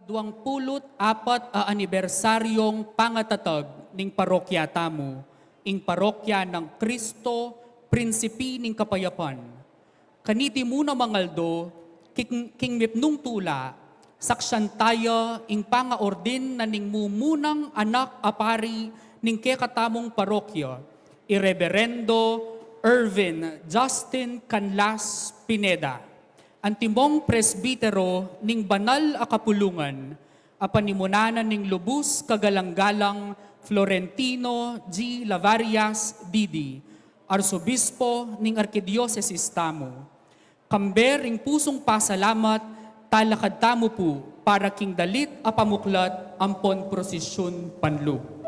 24 a anibersaryong pangatatag ning parokya tamo, ing parokya ng Kristo, Prinsipi ning Kapayapan. Kaniti muna mangaldo, king mipnung tula, saksyan tayo ing pangaordin na ning mumunang anak apari ning kekatamong parokya, Ireverendo Ervin Justin Canlas Pineda. Antimong presbitero ning banal a kapulungan, apanimunanan ning lubus kagalanggalang Florentino G. Lavarias Didi, Arsobispo ning Arkidiyosesis tamo. Kamber ing pusong pasalamat, talakad tamo po para king dalit a pamuklat ampon prosesyon panlo.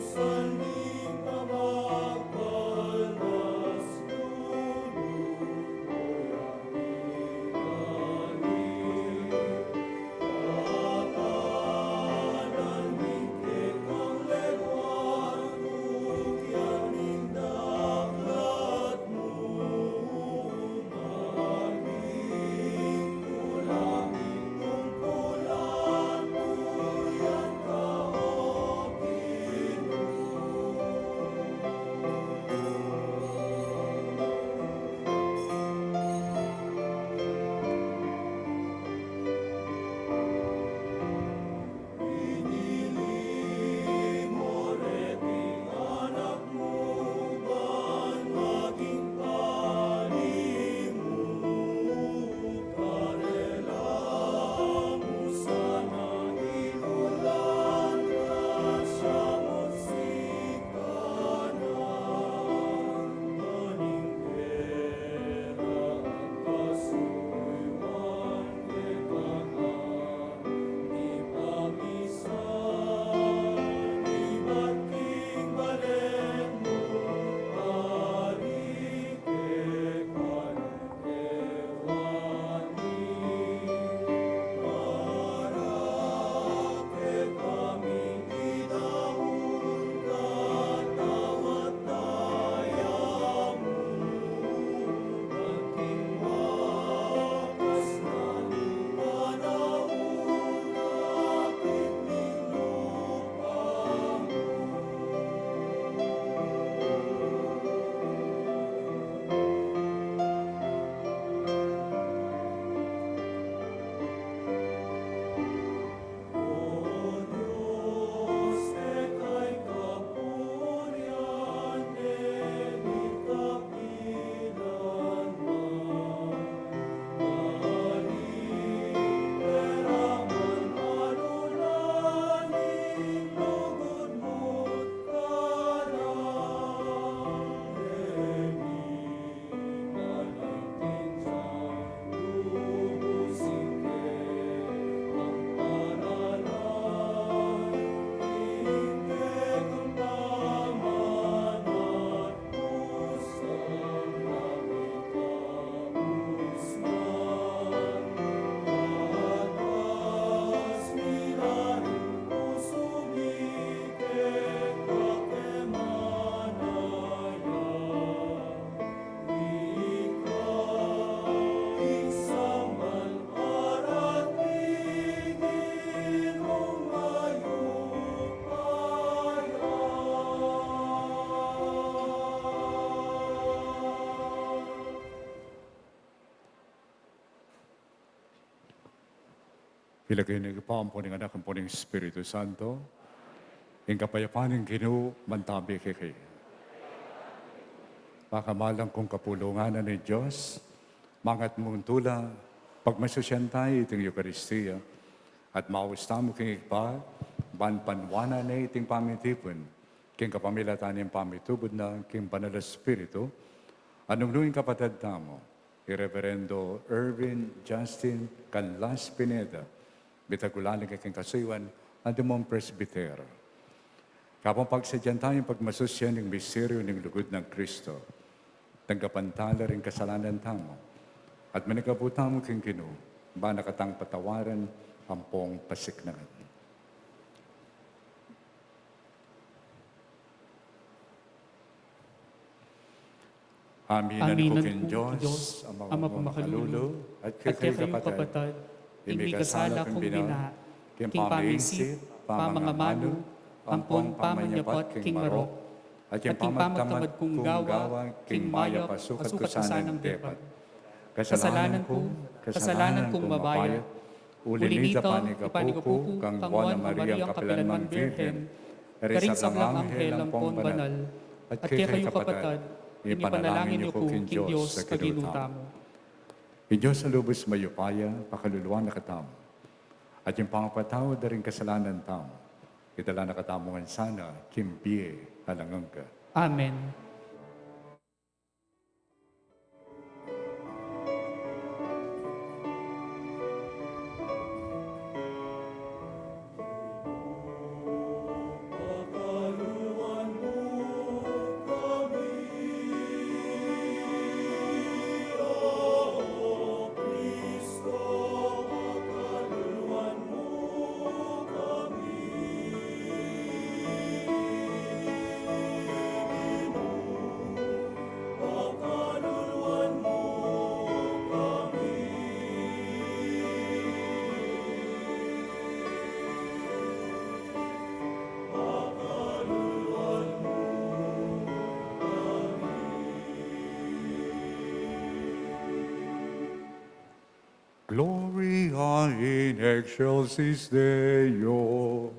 Son Ilagay niyo po ang puning anak ang puning Espiritu Santo. Ang kapayapaan ng Ginoo mantabi kay Pakamalang kong kapulungan ni Diyos, mangat mong tula, pagmasusyan tayo itong Eucharistia, at mausta mo king ikpa, banpanwana na iting pamitipon, king kapamilatan ng pamitubod na king banal Espiritu, anong luwing kapatid tamo, Reverendo Erwin Justin Canlas Pineda, bitagulaling kaking kasuywan, at mong presbiter. Kapag pagsadyan tayong pagmasusyan ng misteryo ng lugod ng Kristo, tanggapantala rin kasalanan tamo, at manikabuta mo king Ginoo, ba nakatang patawaran ang pong pasiknaan. Aminan ko king Diyos, Ama pumakalulo, at kay kayong kapatid, imi kasala kong bina, king pamisit, pamangamano, ampon pamanyapat king marok, at yung pamagtamad kong gawa, king maya pasukat ko sanang depat. Kasalanan kong mabayat, ulinita panikapuko, kang Juana Maria Kapilanman Virgen, karing sa lang anghel ang pong banal, at kay kayo kapatid, inipanalangin niyo po king Diyos sa kinuta mo. Diyos sa lubos mayupaya, pakaluluwa na katamo, at yung pangapatawa na rin kasalanan tamo, itala na katamongan sana, kimpiye, alangang ka. Amen. Gloria in excelsis Deo.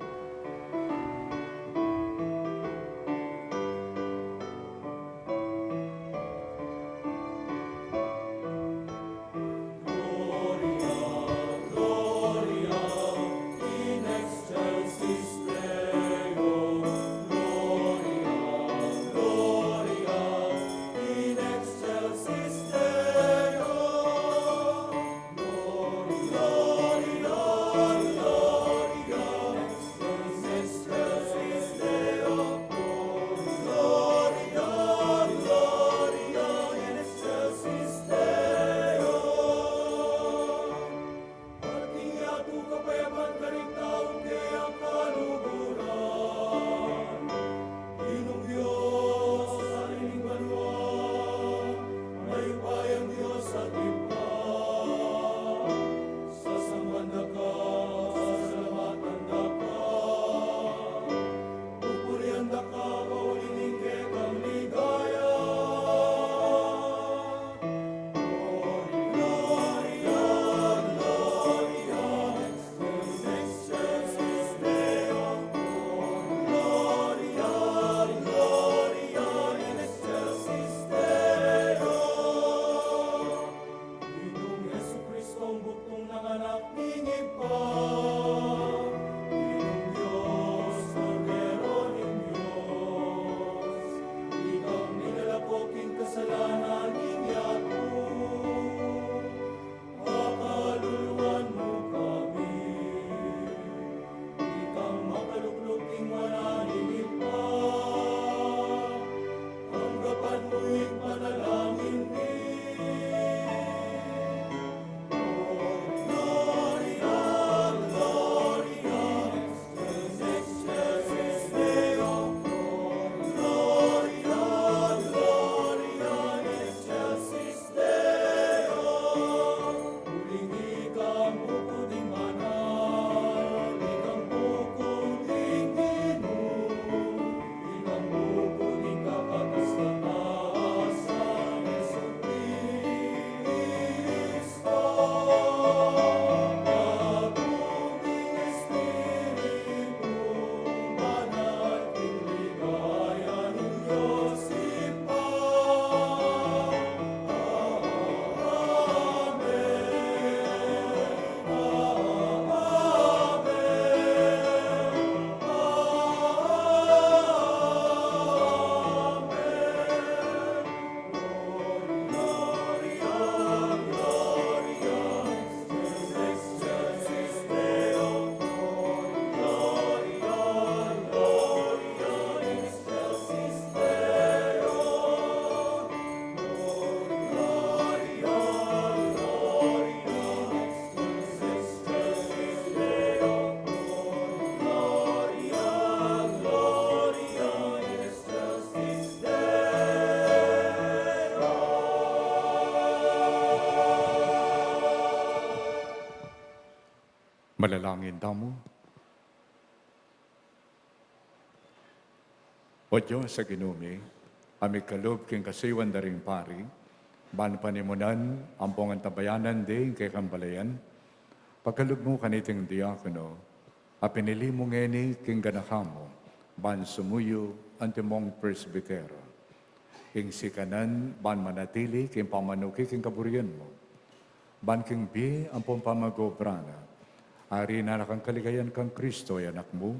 Malalangin tamo. O Diyos sa ginumi, amig kalob king kasiwan daring pari, ban panimunan, ampong antabayanan din kay kambalayan, pagkalog mo kaniting diakono, apinili mo ngeni king ganakamo, ban sumuyo antimong presbitero. Ing sikanan, ban manatili king pamanuki king kaburian mo. Ban king bi, ampong pamagobrana, ari na nakang kaligayan kang Kristo ay anak mo,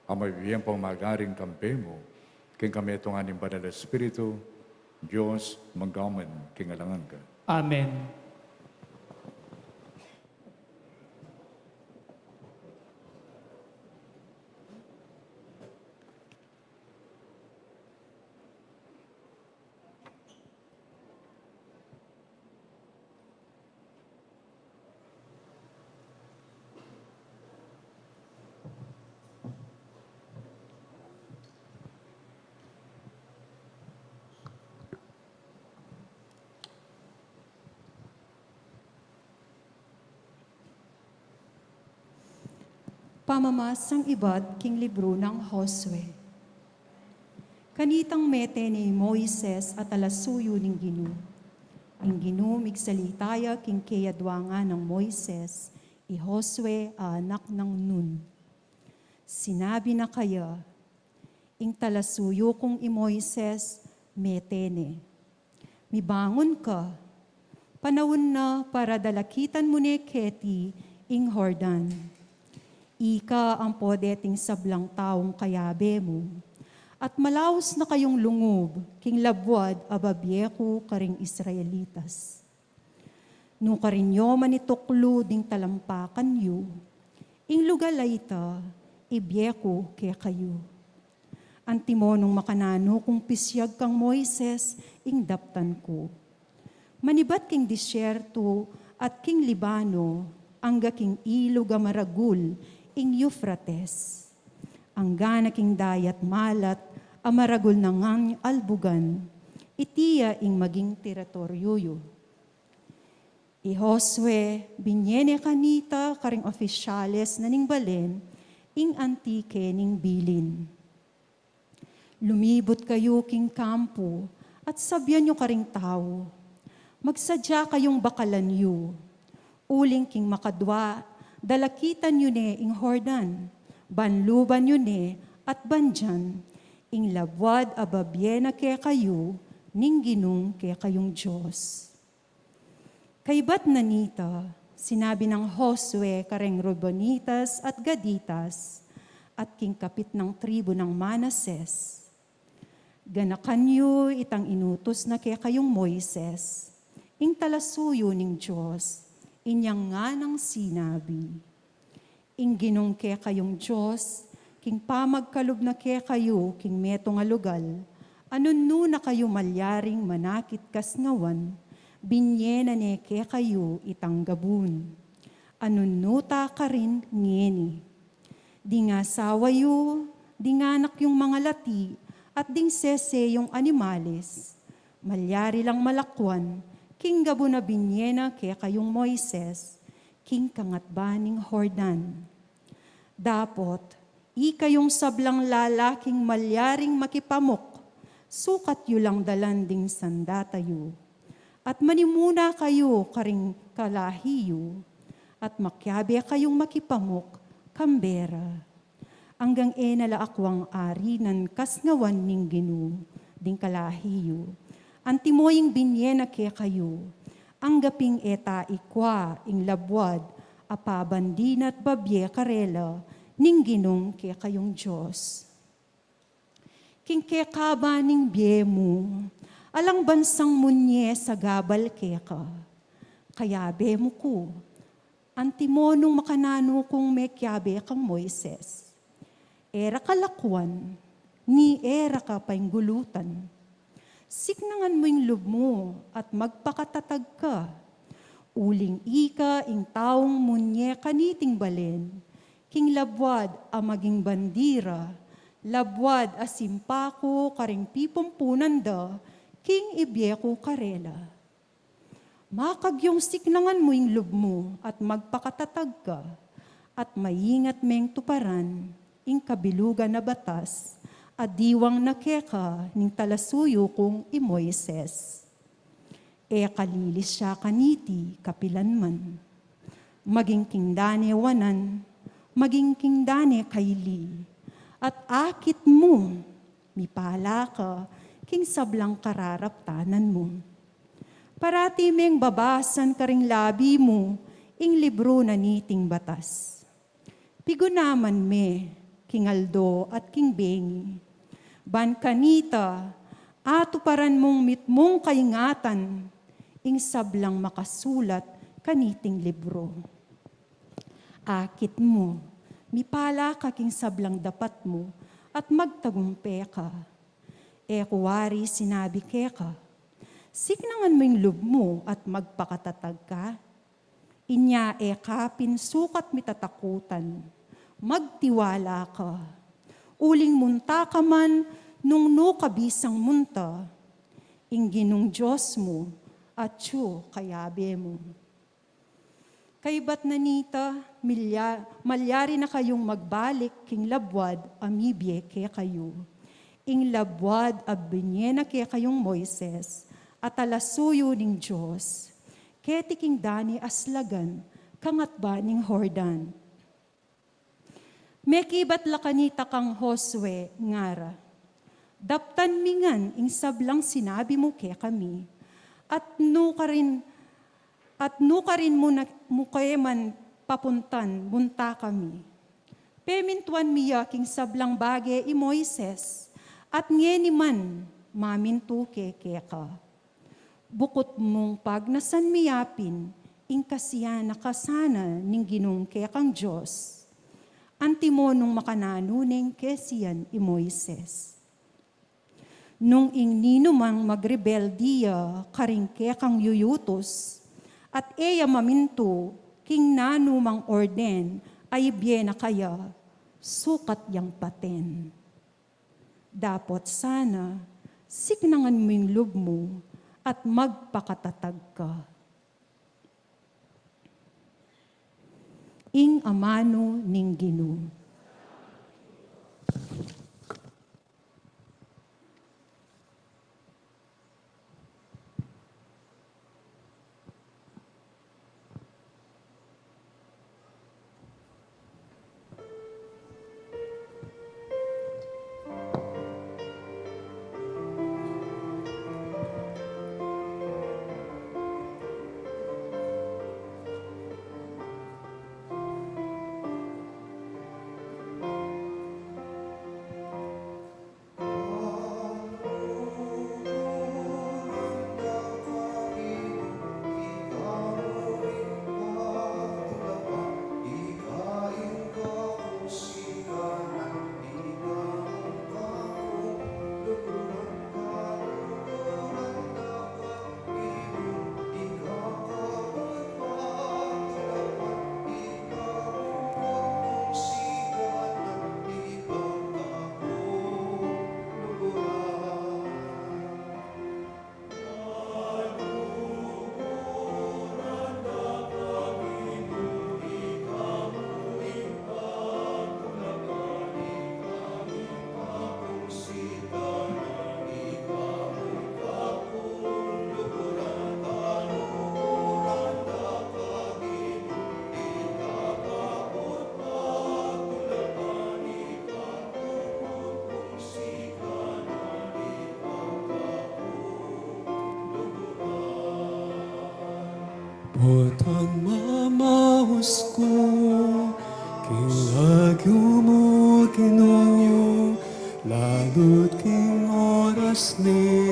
ang mabibiyang pamagaring kampe mo, king kami itong aning banal na Espiritu, Diyos, manggaman, king alangan ka. Amen. Pamamasang ibad king libro ng Josue. Kanitang mete ni Moises at alasuyo ning Ginu. Ing Ginu migsalitaya king kayadwanga ng Moises, i Josue anak ng Nun. Sinabi na kaya, ing talasuyo kong i Moises, metene. Mibangon ka, panahon na para dalakitan mo ni Keti ing Jordan. Ika ang podeting sablang taong kayabe mo, at malaos na kayong lungob, king labwad ababyeku karing Israelitas. No karinyo manituklo ding talampakan yu, ing lugalayta, ibyeku kaya kayo. Antimonong makanano kung pisyag kang Moises, ing daptan ko. Manibat king disyerto at king Libano, angga king ilog a maragul, ing Euphrates. Ang gana king dayat malat, amaragul na ngang albugan, itiya ing maging teritoryoyo. I Josue, binyene kanita karing opisyales na ning balen, ing antike ning bilin. Lumibot kayo king kampo, at sabyan nyo karing tao. Magsadya kayong bakalan yu, uling king makadwa, dalakitan yun ing Jordan, banluban yun at bandyan, ing labwad ababyena kaya kayo, ning ginung kaya kayong Diyos. Kaybat nanita, sinabi ng Josue kareng Rubonitas at Gaditas, at king kapit ng tribo ng Manases. Ganakan yu itang inutos na kaya kayong Moises, ing talasuyo ning Diyos, inyang nga ng sinabi. Ing ginong ke kayong Diyos, king pamagkalob na ke kayo, king meto nga lugal, anunno na kayo malyaring manakit kas ngawan, binyena ne ke kayo itang gabun. Anunno ta ka rin ngeni. Di nga sawayo, di nga anak yung mga lati, at ding sese yung animales, malyari lang malakwan, king gabo na binyena kaya kayong Moises, king kangatbaning Jordan. Dapot, ikayong sablang lalaking malyaring makipamok, sukat yu lang dalanding sandatayo. At manimuna kayo karing kalahiyo, at makyabe kayong makipamok, kambera. Anggang enala akwang ari nan kasngawan ning Ginu, ding kalahiyo. Antimoying binyena kaya kayo, ang gaping eta ikwa ing labwad, apabandinat babye karela, ning ginong kaya kayong Diyos. King kaya kaba ning biemu, alang bansang munye sa gabal kaya ka, kaya bemu ko, antimonong makanano kung may kyabe kang Moises. Era kalakwan, ni era ka painggulutan. Siknangan mo yung loob mo at magpakatatag ka. Uling ika ing taong munye kaniting balen, king labwad a maging bandira, labwad a simpako karing pipumpunan da, king ibyeko karela. Makagyong siknangan mo yung loob mo at magpakatatag ka. at maingat meng tuparan, ing kabilugan na batas, adiwang nakeka ning talasuyo kong Moises. E kalilis siya kaniti kapilanman. Maging kingdane wanan, maging kingdane kaili. At akit mo, mipala ka, king sablang kararaptanan mo. Parati meng babasan ka ring labi mo, ing libro na niting batas. Pigunaman me, King Aldo at King Bengi. Ban kanita, ato paran mong mitmong kaingatan, ing sablang makasulat kaniting libro. Akit mo, mipala ka king sablang dapat mo, at magtagumpe ka. E kuwari sinabi keka, signangan mo yung loob mo at magpakatatag ka. Inya e kapin sukat mitatakutan, magtiwala ka. Uling munta ka man, nung kabisang munta, ingginong Diyos mo, at siyo kayabe mo. Kay ba't nanita, malyari na kayong magbalik, king labwad, amibye ke kayo. Ing labwad, abinye na ke kayong Moises, at alasuyo ning Diyos. Keti king dani aslagan, kangat ba ning Hordan. Mekibat lakanita kang Josue ngara. Daptan mingan ing sablang sinabi mo ke kami. At no ka rin mo kayo man papuntan, munta kami. Pemintuan miya king sablang bage i Moises. At ngeni man mamintu ke ka. Bukot mong pagnasan miyapin, ing kasiya nakasana ning ginong kekang Diyos. Antimo nung makananuneng kesiyan i Moises. Nung ing ninumang magrebeldiya karing kekang yuyutos, at eya maminto, king nanumang orden, ay biyena kaya, sukat yang paten. Dapot sana, signangan mo yung loob mo, at magpakatatag ka. Ing amano ning Ginoo. Botang mamahus ko, kilagyo mo kinonyo, lagot king oras ni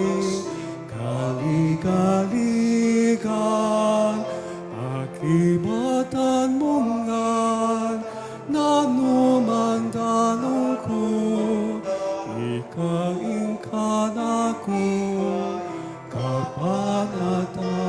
kaligaligan, akibatan mong ngan, nanuman danong ko, ikaing kanako, kapanatagan.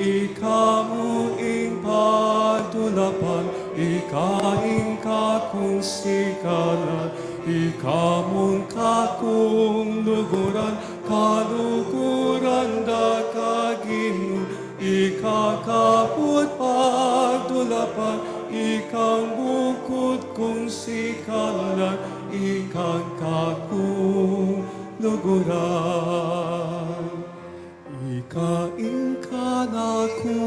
Ikamu ing padulapan, ikaing kakung sikanan, ikamong kakung luguran, kalukuran da kaginu, ikakaput pagdulapan, ikang bukod kong sikalan, ikang kakung luguran. Ikain ka na ko,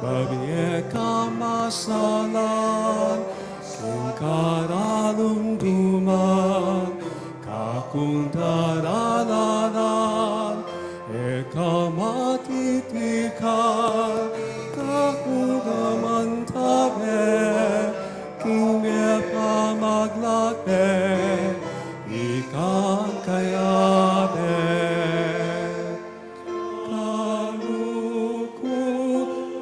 babiye ka masalan, king karalumduman, kakung darananan, eka matitikan, kakung damantabe, king me pamaglakbe, ikang kayabe.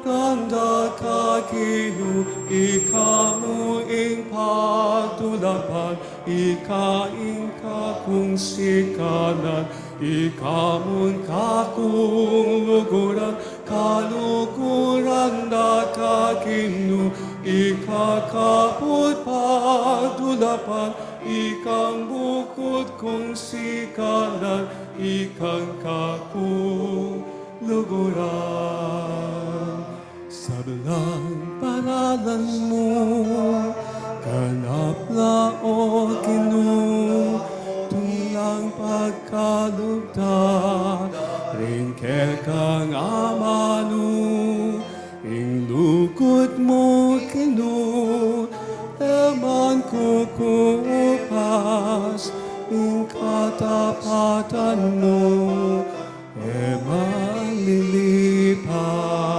Tanda kakinu, ikamu ing pagtulapan, ikaing kakung sikanan, ikamun kakung luguran, kalukuran da kakinu, ikakaput pagtulapan, ikang bukod kong sikanan, ikang kakung luguran. Sa belang paralan mo, ganap na o Ginoo, tulang pagkalugdan, ringke kang amanu, ing lukot mo Ginoo, eman kukupas, ing katapatan mo, eman lilipas.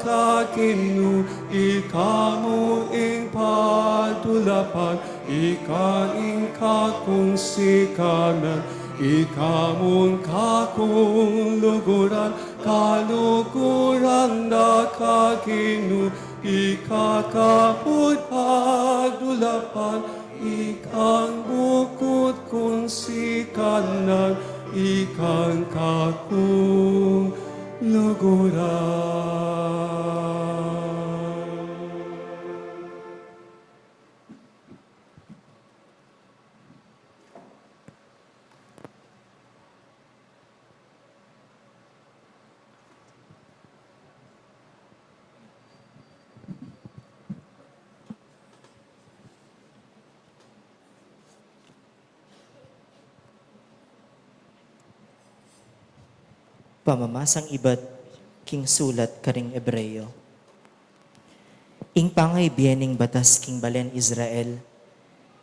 Kakinu, ikamu ing pagtulapan, ikaing kakung sikanan, ikamun kakung luguran, kalukuran da kakinu, ikakaput pagtulapan, ikang bukod kung sikanan, ikang kakung luguran. Pamamasang iba't king sulat karing Ebreyo. Ing pangay biening batas king balen Israel,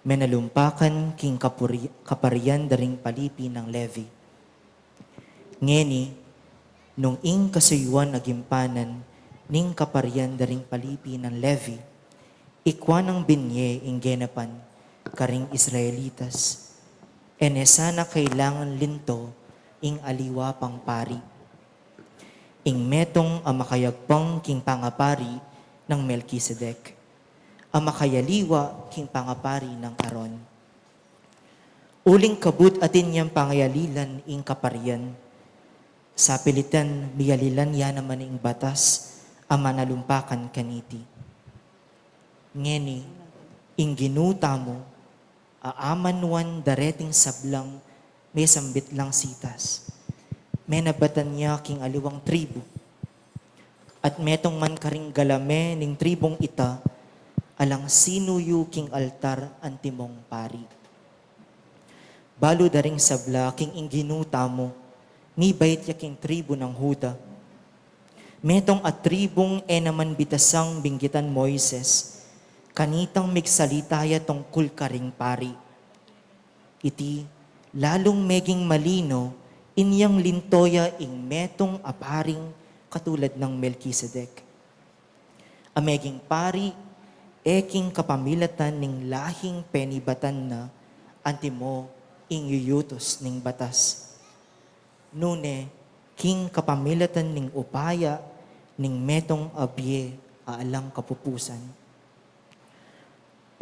menalumpakan king kaparian daring palipi ng Levi. Ngeni, nung ing kasuyuan agimpanan ning kaparian daring palipi ng Levi, ikwa ng binye ing genapan karing Israelitas. Enesana kailangan linto ing aliwa pang pari. Ing metong amakayagpang king pangapari ng Melkisedek. Amakayaliwa king pangapari ng Aron. Uling kabut atin niyang pangayalilan ing kaparian. Sa pilitan miyalilan yan naman ing batas ama nalumpakan kaniti. Ngeni, ing ginuta mo, aamanwan dareting sablang may sambit lang sitas. May nabatan niya king aliwang tribu. At metong man karing galame ning tribong ita, alang sinuyu king altar antimong pari. Balo daring sabla king ingginuta mo, ni bayit ya king tribu ng Huda. Metong at tribong naman bitasang binggitan Moises, kanitang migsalitaya tungkol karing pari. Iti, lalong meging malino, inyang lintoya ing metong aparing katulad ng Melkisedek. Ameging pari, eking kapamilatan ning lahing penibatan na antimo ing yuyutos ning batas. Nune, king kapamilatan ning upaya ning metong abye aalang kapupusan.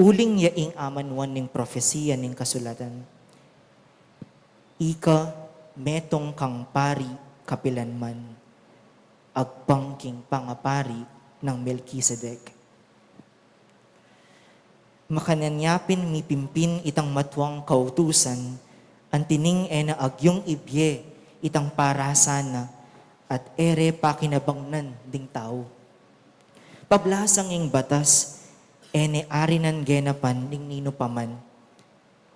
Uling yaing amanwan ning profesiya ning kasulatan. Ika, metong kang pari kapilanman, agpang king pangapari ng Melkisedek. Makananyapin mipimpin itang matwang kautusan, antining ena agyong ibye itang parasana, at ere pakinabangnan ding tao. Pablasang ing batas, ene arinan genapan ning nino paman.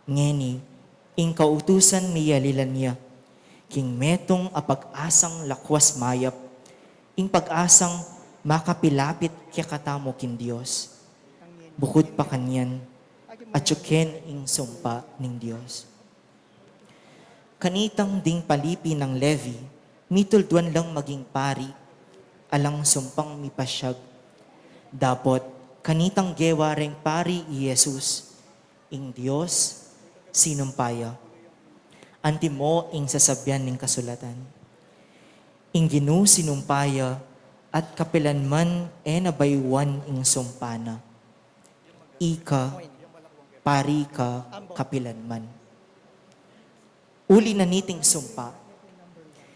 Ngeni, ing kautusan miyalilan niya, king metong apag-asang lakwas mayap, ing pag-asang makapilapit kya katamo kin Diyos. Bukod pa kanyan, at yuken ing sumpa ning Diyos. Kanitang ding palipi ng Levi, mitulduan lang maging pari, alang sumpang mipasyag. Dapot, kanitang gewareng pari i Jesus, ing Diyos, sinumpaya. Anti mo ing sasabyan ning kasulatan. Ing ginu sinumpaya, at kapilanman nabaywan ing sumpana. Ika, pari ka, kapilanman. Uli na niting sumpa,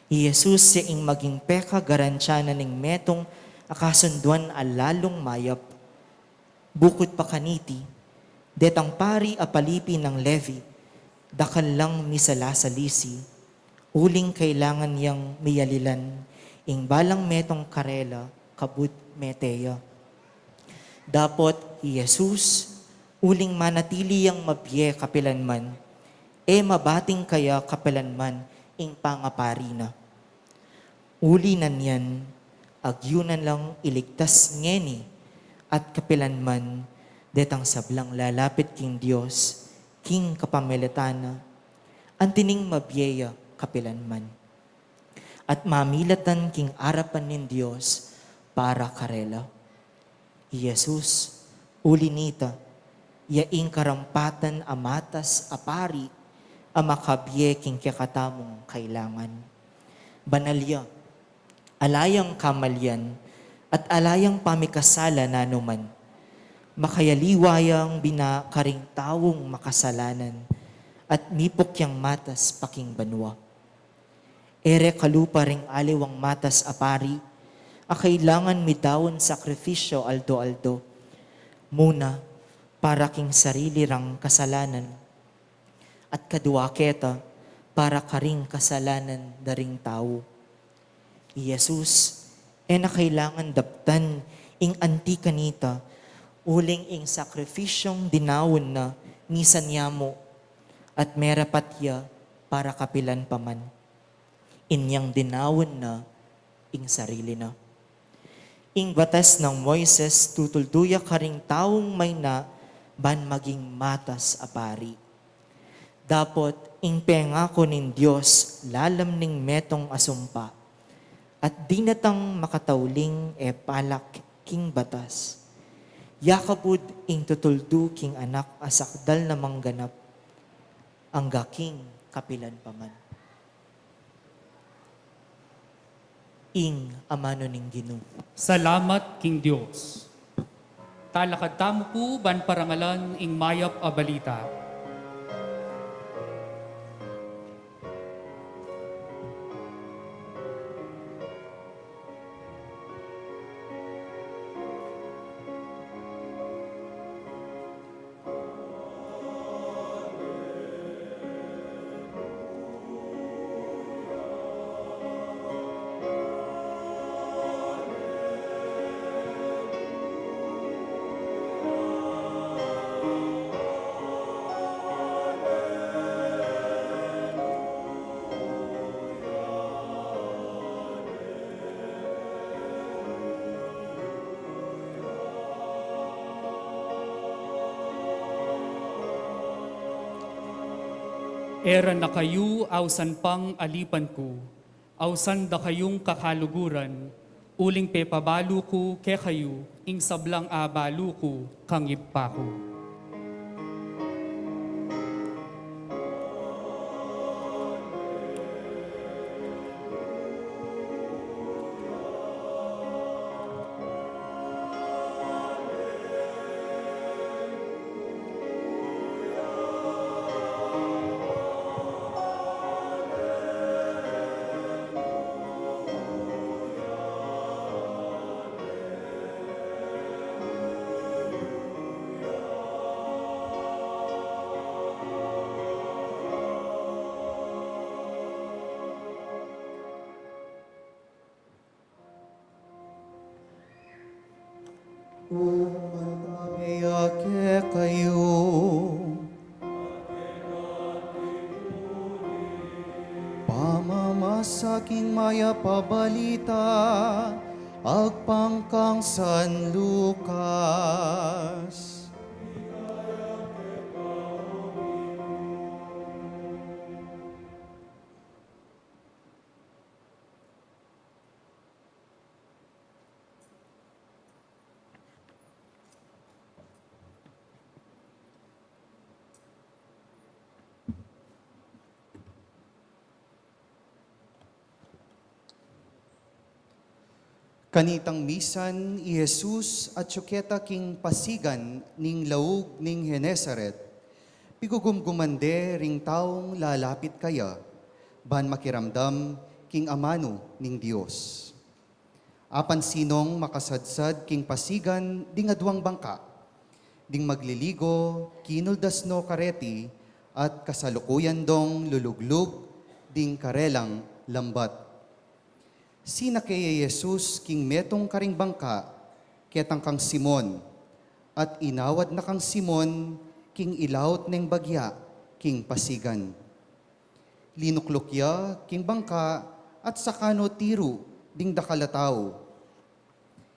Jesus siya ing maging peka garantsya na ning metong akasunduan alalong mayap. Bukod pa kaniti, detang pari apalipi ng Levi, dakal lang misalasalisi, uling kailangan yang miyalilan, ing balang metong karela, kabut meteya. Dapot, Jesus, uling manatili yang mabye kapilanman, mabating kaya kapilanman, ing pangapari na. Uli na niyan, agyunan lang iligtas ngeni, at kapilanman, detang sablang lalapit king Diyos, king kapamilatana, antining mabyeya kapilanman. At mamilatan king arapan nin Diyos, para karela. Jesus, uli nita, yaing karampatan amatas apari, amakabye king kakatamong kailangan. Banalya, alayang kamalyan, at alayang pamikasala na numan, makayaliwayang binakaring tawong makasalanan, at nipokyang matas paking banwa. Ere kalupa ring aliwang matas apari, akailangan midawon sakripisyo aldo-aldo, muna para king sarili rang kasalanan, at kaduaketa para karing kasalanan daring tao. Jesus, na kailangan daptan ing anti kanita, uling ing sakripisyong dinawon na nisan mo, at merapatya para kapilan paman. Inyang dinawon na ing sarili na. Ing batas ng Moises, tutulduya karing taong may na, ban maging matas apari. Dapot, ing pengako nin Diyos, lalam ning metong asumpa, at dinatang makatauling palak king batas. Yakabud ing tutuldu king anak asakdal na mangganap, ang gaking kapilan paman. Ing amano ning Ginoo. Salamat king Dios. Talakad tamo po ban parangalan ing mayap a balita. Era na kayo, awsan pang alipan ko, awsan da kayong kakaluguran, uling pepabalo ko ke kayo, ing sablang abalo ko, kangip pa ko. Iyake kayo. Pamamasaking maya pabalita, agpangkang San Lucas. Kanitang misan, i Jesus at syuketa king pasigan ning laug ning Genesaret. Pigugumgumande ring taong lalapit kaya, ban makiramdam king amano ning Dios. Apan sinong makasadsad king pasigan ding adwang bangka, ding magliligo, kinuldas no kareti, at kasalukuyan dong luluglug, ding karelang lambat. Sina kay Jesus king metong karing bangka, ketang kang Simon, at inawad na kang Simon, king ilawot neng bagya, king pasigan. Linuklukya, king bangka, at sakano tiro, ding dakalataw.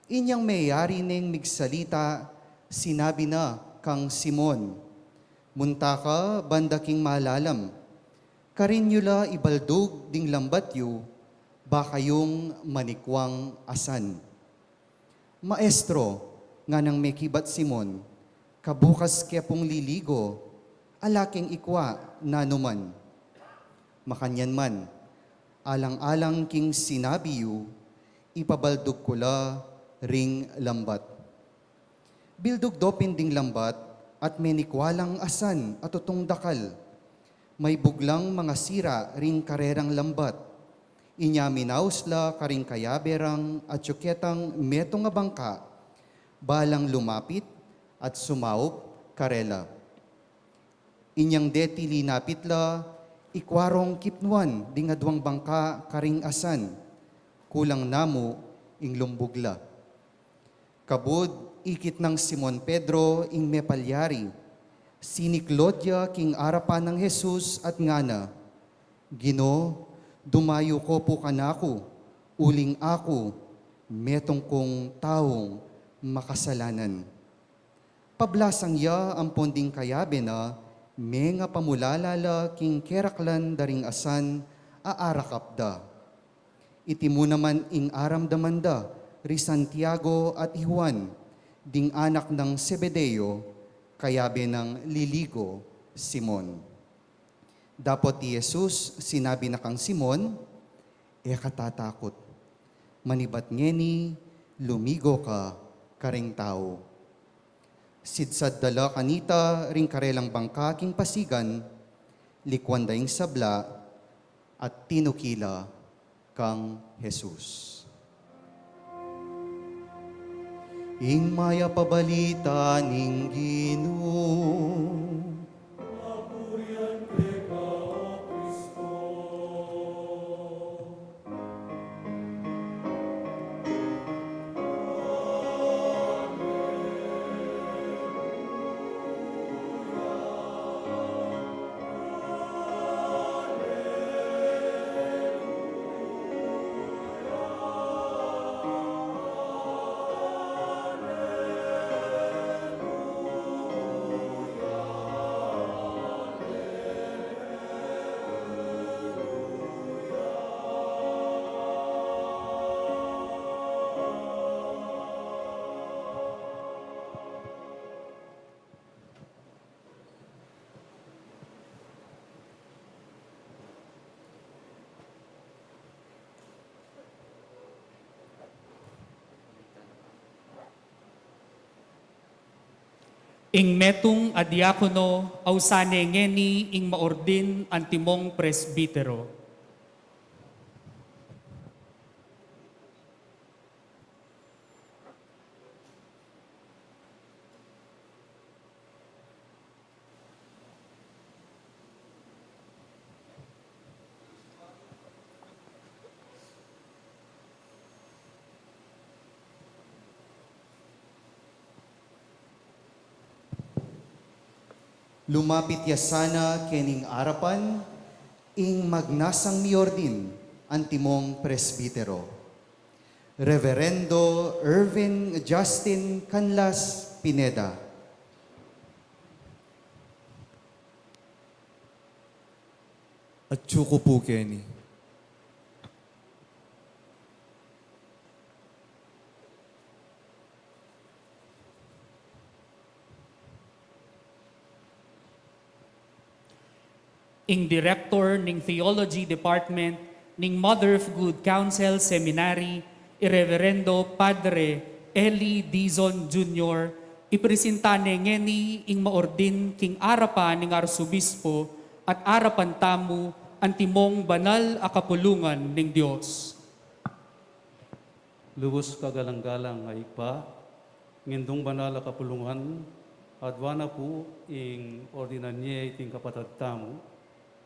Inyang mayari neng migsalita, sinabi na kang Simon, munta ka, banda king malalam, karinyula ibaldog ding lambatyo, ba kayong manikwang asan. Maestro, nga nang may kibat Simon, kabukas kaya pong liligo, alaking ikwa na numan. Makanyan man, alang-alang king sinabi yu, ipabaldog kula ring lambat. Bildog dopin ding lambat, at may nikwalang asan at tutong dakal. May buglang mga sira ring karerang lambat. Inya minausla karing kayaberang at syuketang metong nga bangka, balang lumapit at sumaop karela. Inyang deti linapit la, ikwarong kipnuan ding adwang bangka karing asan, kulang namo ing lumbugla. Kabud, ikit ng Simon Pedro ing mepalyari, siniklodya king arapan ng Jesus at ngana, Gino, dumayo ko po kanako, uling ako, metong kong taong makasalanan. Pablasang ya ang ponding kayabe na, menga pamulalala king keraklan daring asan, aarakapda. Iti mo naman ing aramdamanda, ri Santiago at Juan, ding anak ng Zebedeo, kayabe ng liligo, Simon. Dapot ni Jesus, sinabi na kang Simon, katatakot. Manibat ngeni, lumigo ka, karing tao. Sidsad dala kanita, ring karelang bangka king pasigan, likwan daing sabla, at tinukila kang Jesus. Ing maya pabalita ning Ginoo. Ing metong adiakono, ausane ngeni ing maordin antimong presbitero. Lumapit ya sana kening arapan, ing magnasang miordin, antimong presbitero. Reverendo Irvin Justin Canlas Pineda. At Chuko po, Kenny. ing Director ning Theology Department ning Mother of Good Counsel Seminary, Irreverendo Padre Eli Dizon Jr., ipresentane ngeni ing maordin king arapan ning Arsobispo at arapan tamu antimong banal a kapulungan ning Dios. Lubos kagalang-galang ay pa, ngindong banal a kapulungan, at wana po ing ordinanye iting kapatad tamu,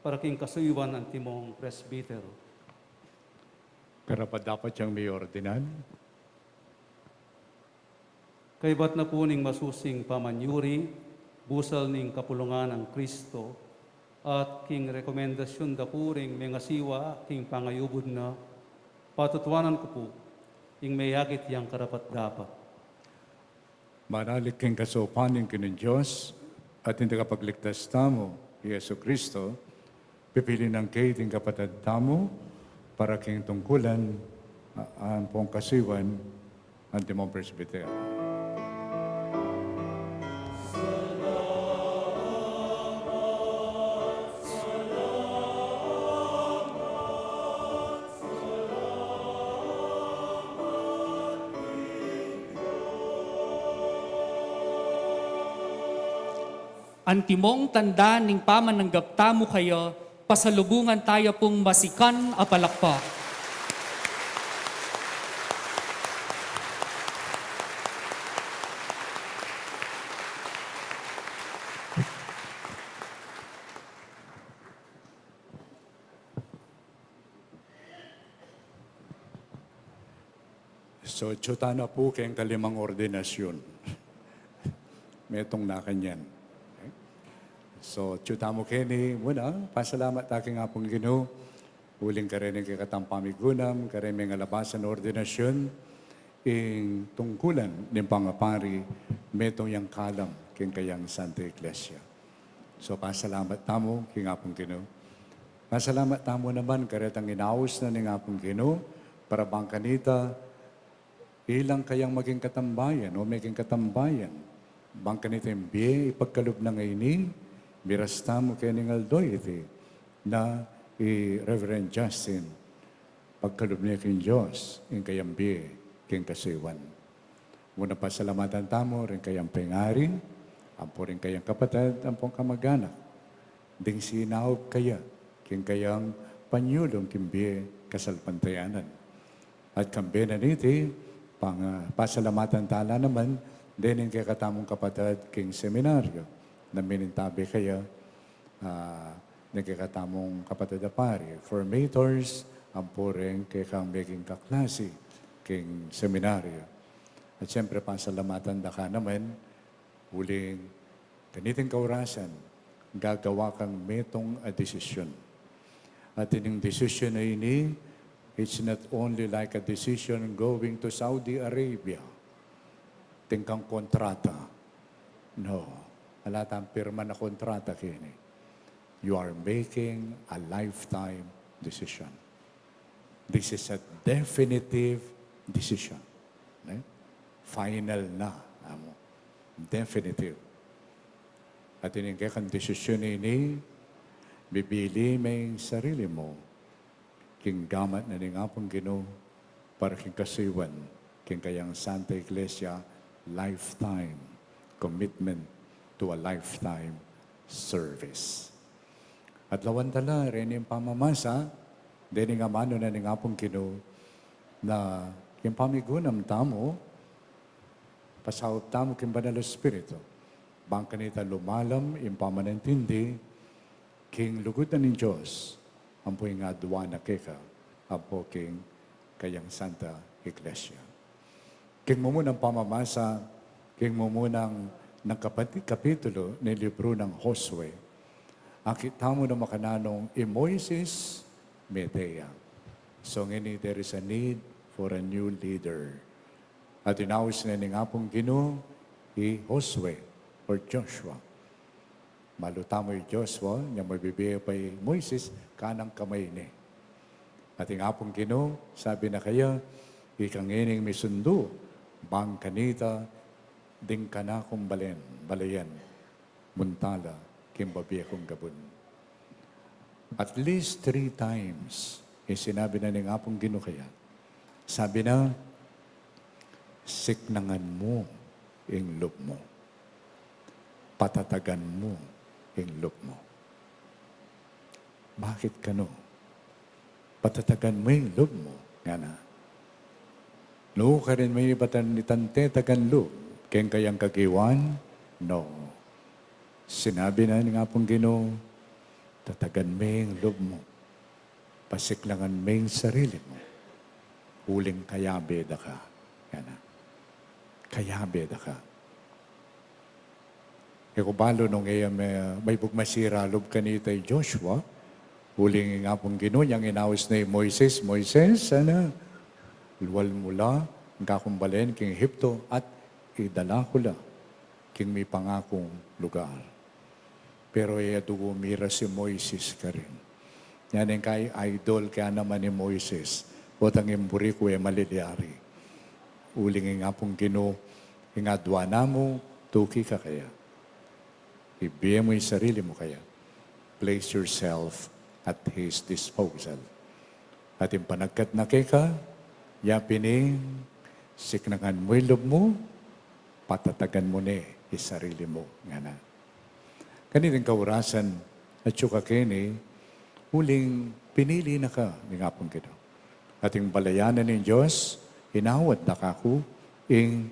para king kasuyuan ang timong presbitero. Pero pa dapat siyang may ordinan? Kay ba't na po ning masusing pamanyuri, busal ning kapulungan ng Kristo, at king rekomendasyon da po ring mga siwa, king pangayubod na, patutuanan ko po, ing mayagit yang karapat-dapat. Manalik king kasopanin kinin Diyos at hindi kapagligtas tamo, Yesu Kristo, pipili ng kating kapatid tamo para king tungkulan ang pong kasiwan ang timong presbitero. Antimong tanda ning pamananggap tamo kayo, pasalubungan tayo pong masikan a palakpak. So, tsuta na po kayong kalimang ordinasyon. Metong na kanyan. Okay? So, tsuta mo kini muna, pasalamat aking apong Ginoo. Uling ka rin kay katang pamigunam, ka rin mga labasan ordinasyon, ing tungkulan ng pangapari, metong yang kalam, king kayang Santa Iglesia. So, pasalamat tamo, king apong Ginoo. Pasalamat tamo naman, karetang inaos na ng apong Ginoo, para bang kanita, ilang kayang maging katambayan o maging katambayan. Bang kanita yung biye, ipagkalub na ngayon mirasta mo kayo ng aldoy iti na Reverend Justin, pagkalub niya king Diyos, yung kayang biye, king kasiwan. Muna pasalamatan tamo, rin kayang pengaring, ampo rin kayang kapatid, ampong kamag-anak. Ding sinawag kaya, king kayang panyulong king biye, kasalpantayanan. At kambenan iti, pasalamatan tala naman, din kay katamong kapatid king seminaryo, na minintabi kaya, nagkakatamong kapatid na pari, formators, ang pureng kay kang maging kaklase, king seminaryo. At siyempre, pasalamatan da ka naman, huling ganiting kaurasan, gagawa kang metong a desisyon. At ining desisyon na ini, it's not only like a decision going to Saudi Arabia. Tingkang kontrata. No. Alatang pirma na kontrata kini. You are making a lifetime decision. This is a definitive decision. Eh? Final na. Amo. Definitive. At iningkay kang desisyon ini, bibili may sarili mo king gamat na ning apong Ginoo para king kasiwan king kayang Santa Iglesia lifetime commitment to a lifetime service. At lawantala rin yung pamamasa din nga mano na ning apong Ginoo na yung pamigunam tamo pasahod tamo king Banal Espiritu bang kanita lumalam yung pamanintindi king lugod na ning Diyos ampoy nga duwa na keka, ampo king kayang Santa Iglesia. King mo munang pamamasa, king mo munang ng kapitulo ng libro ng Josue, ang kita mo na makananong Moises Medea. So ngini, there is a need for a new leader. At inawis na ni nga pong Ginoo, Josue or Joshua. Maluta mo yung Joshua, niya mabibigay pa yung Moises, kanang kamay ni. At nga pong Ginoo, sabi na kaya, ikang ining misundo, bang kanita, ding ka na kong balayan, muntala, kimbabi akong gabon. At least 3 times, sinabi na ni nga pong Ginoo kaya, sabi na, siknangan mo ang loob mo. Patatagan mo ang loob mo. Bakit kano? Patatagan mo ang loob mo. Nga na. No, ka rin may ibatan ni tante tagan loob. Kaya kayang kagiwan? No. Sinabi na nga pong Ginoo, tatagan mo ang loob mo. Pasiklangan mo ang sarili mo. Huling kayabeda ka. Yan na. Kayabeda ka. Eko balo nung may bugmasira loob kanita Joshua, huling nga pong Ginoo, niyang inawis na Moises, sana, luwal mula, ang kakumbalen king Egypto, at idala ko la, king may pangakong lugar. Pero dugo mira si Moises ka rin. Yan ang kay idol kaya naman ni Moises, o tanging buri ko maliliari. Uling nga pong Ginoo, ingadwa na mo, tuki ka kaya. Ibiya mo yung sarili mo kaya. Place yourself at His disposal. At yung panagkat na ka, yapining, siknangan mo yung loob mo, patatagan mo ni yung sarili mo. Nga na. Kanilang kaurasan at yuka kini, huling pinili na ka ni nga pong Ginoo. At yung balayanan ng Diyos, inawat na ka ko, ing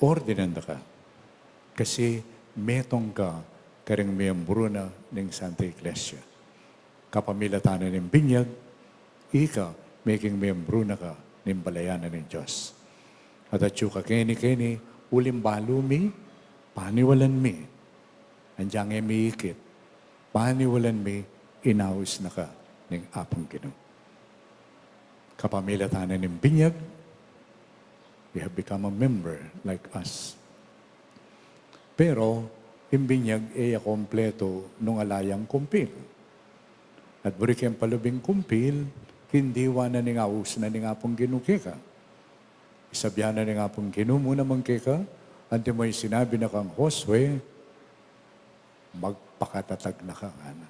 ordinan na ka. Kasi metong ka karing miyembro na ng Santa Iglesia. Kapamilatanan ng binyag, ika, making miyembro na ka ng balayanan ng Diyos. At yuka kini, ulim balumi, paniwalan mi. Andyang emiikit, paniwalan mi, inawis na ka ng apong Ginoo. Kapamilatanan ng binyag, you have become a member like us. Pero, yung binyag ay kompleto nung alayang kumpil. At burik yung palubing kumpil, hindi na ni nga us na ni nga pong ginukika. Isabyan na ni nga pong Ginoo mo naman kika, ante mo yung sinabi na kang Josue, magpakatatag na ka, ana.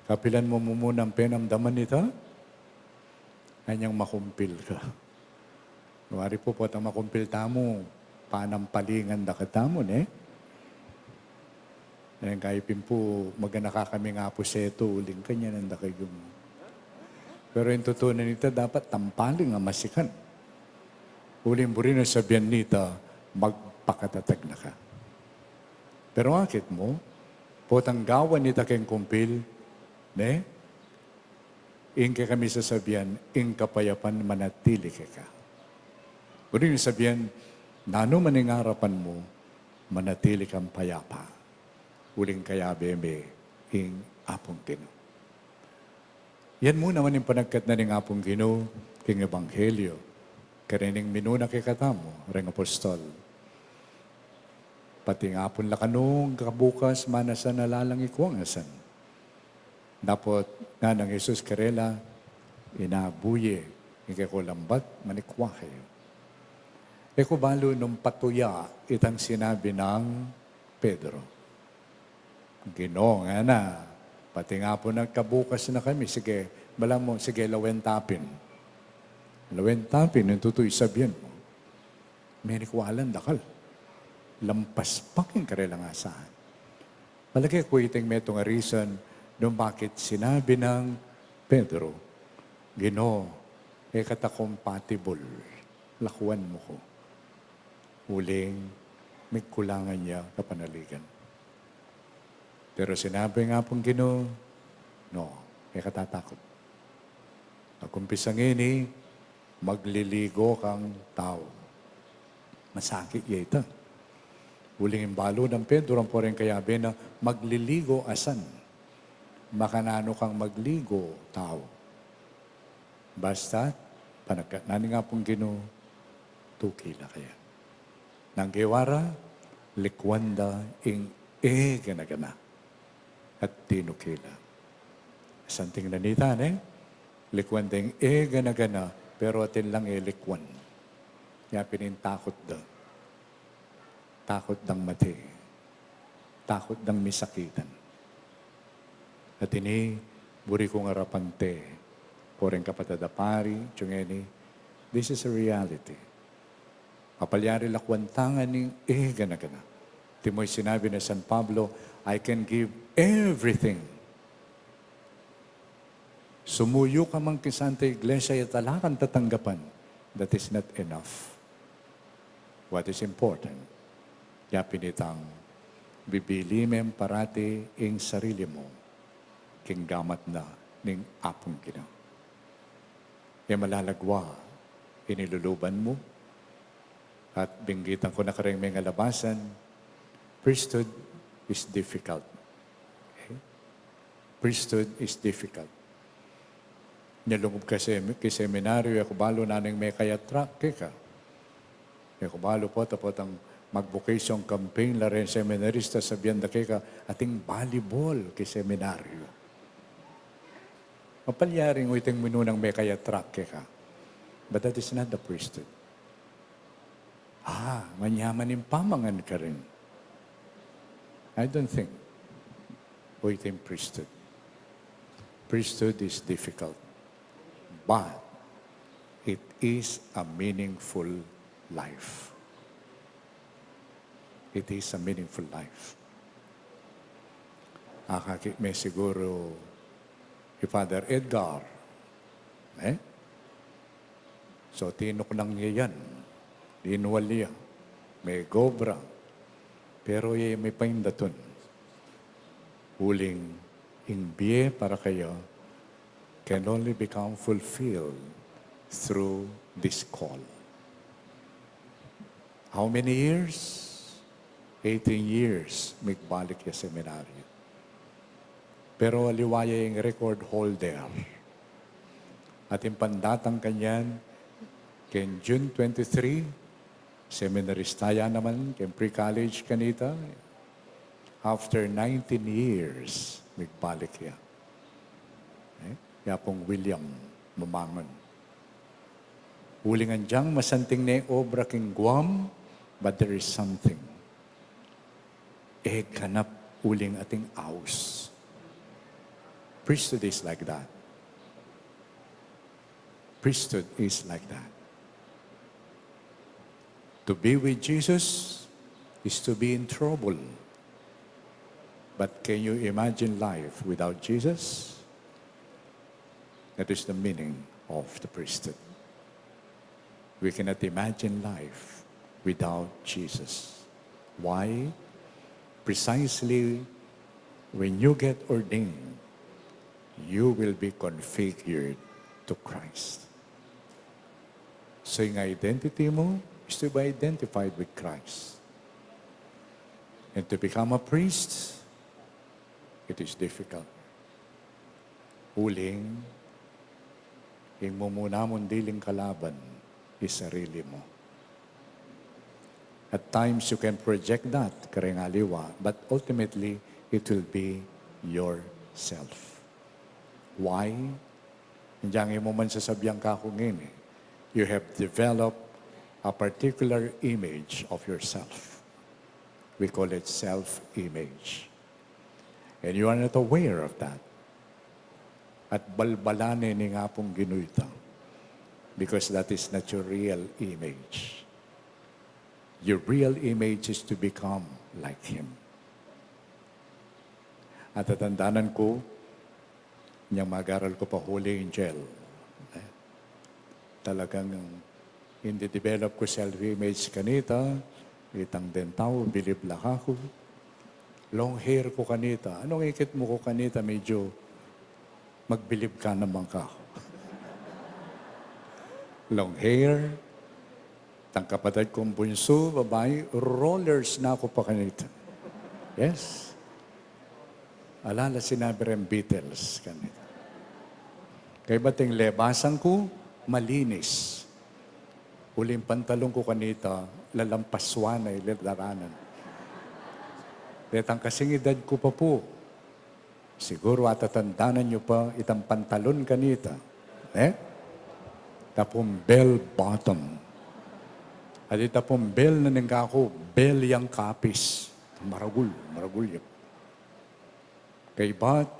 Kapilan mo muna ang penamdaman nito, kanyang makumpil ka. Nuwari po ang makumpil tamo, panampalingan da katamon Ngayon kaipin po, magana kami nga po seto, uling kanya nanda kayo. Pero yung totoo na nito, dapat tampaling ang masikan. Uling buri na sabihan nito, magpakatatag na ka. Pero akit mo, potanggawan nito kayong kumpil, ingke kami sasabihan, ing kapayapan manatili ka. Buri na sabihan, nano maningarapan mo, manatili kang payapa. Uling kaya beme, ing apong Ginoo. Yan mo naman yung panagkat na ng apong Ginoo, king Ebanghelyo, karining minuna kay katamo, ring apostol. Pati nga apon lakanong kabukas, manasan nalalang ikuangasan. Dapat nga ng Jesus karela, inabuye, ikakulambat, manikwa kayo. Eko balo nung patuya, itang sinabi ng Pedro. Ginoo nga na, pati nga po nagkabukas na kami, sige, bala mo, sige, lawentapin. Lawentapin, yung tutoy sabihin mo. May nikwalan dakal. Lampas paking karelang asahan. Malagay ko iting metong reason nung bakit sinabi ng Pedro, Ginoo, kata compatible, lakuan mo ko. Huling, may kulangan niya kapanaligan. Pero sinabi nga pong Ginoo, no, katatakot. Pag-umpisang ini, magliligo kang tao. Masakit ya ito. Huling imbalo ng Pedro, ang poreng kayabe na magliligo asan. Makanano kang magligo, tao. Basta, nani nga pong Ginoo, tukila kaya. Nang gewara, likwanda ing ganagana at tinukila. Santing nanitan likwanda ing ganagana, pero atin lang likwan. Kaya pinintakot daw. Takot ng mati. Takot ng misakitan. At ini, buri kong arapante, poreng kapatadapari, tiyungeni, this is a reality. Papalyari lakwantangan ng ganagana. Timoy sinabi na San Pablo, I can give everything. Sumuyo ka mang kisante iglesia at talakan tatanggapan. That is not enough. What is important? Kaya pinitang, bibili mem parati ing sarili mo, king gamat na ning apong gina. Kaya malalagwa, iniluluban mo, at binggitan ko na karing mga labasan, priesthood is difficult. Okay? Priesthood is difficult. Nilungog kasi seminaryo, ako balo na ning may kayatrak, kika. Ako balo po, tapos ang mag-vocation campaign la rin seminarista sa biyanda kika ating volleyball kay seminaryo. Mapalyaring uiting minunang may kaya track kika. But that is not the priesthood. Manyaman yung pamangan ka rin. I don't think uiting priesthood. Priesthood is difficult. But it is a meaningful life. It is a meaningful life. May siguro Father Edgar. So, tinok lang niya yan. Linuwal niya. May gobra. Pero may paindaton. Huling ingbiye para kayo can only become fulfilled through this call. How many years? 18 years, magbalik yung seminaryo. Pero aliwaya yung record holder. At yung pandatang kanyan, ken June 23, seminaristaya naman, ken pre-college kanita. After 19 years, magbalik yan. Kaya pong William Mamangon. Hulingan diyang masanting na yung obra king Guam, but there is something. Kanap uling ating aus. Priesthood is like that. Priesthood is like that. To be with Jesus is to be in trouble. But can you imagine life without Jesus? That is the meaning of the priesthood. We cannot imagine life without Jesus. Why? Precisely when you get ordained, you will be configured to Christ. So yung identity mo is to be identified with Christ. And to become a priest, it is difficult. Huling, yung mumuna mong diling kalaban is sarili mo. At times you can project that, karengaliwa, but ultimately it will be yourself. Why? Diyan mo man sasabyang ka kung ini. You have developed a particular image of yourself. We call it self-image. And you are not aware of that. At balbalane ni nga pong ginuita. Because that is not your real image. Your real image is to become like Him. At tatandanan ko, niyang mag-aral ko pa Holy Angel. Talagang hindi develop ko self-image kanita, itang dentaw, bilib lang ako. Long hair ko kanita. Anong ikit mo ko kanita? Medyo magbilib ka naman ka. Long hair, At ang kapatid kong bunso, babae, rollers na ako pa kanita. Yes. Alala, sinabi rin Beatles kanita. Kaya bating lebasan ko, malinis. Huling pantalong ko kanita, lalampaswan ay lilaranan. Detang kasing edad ko pa po. Siguro at tatandanan nyo pa itang pantalon kanita. Tapong bell bottom. At itapong bell na nangga ko, bell yang kapis. Maragul yun. Kay ba't,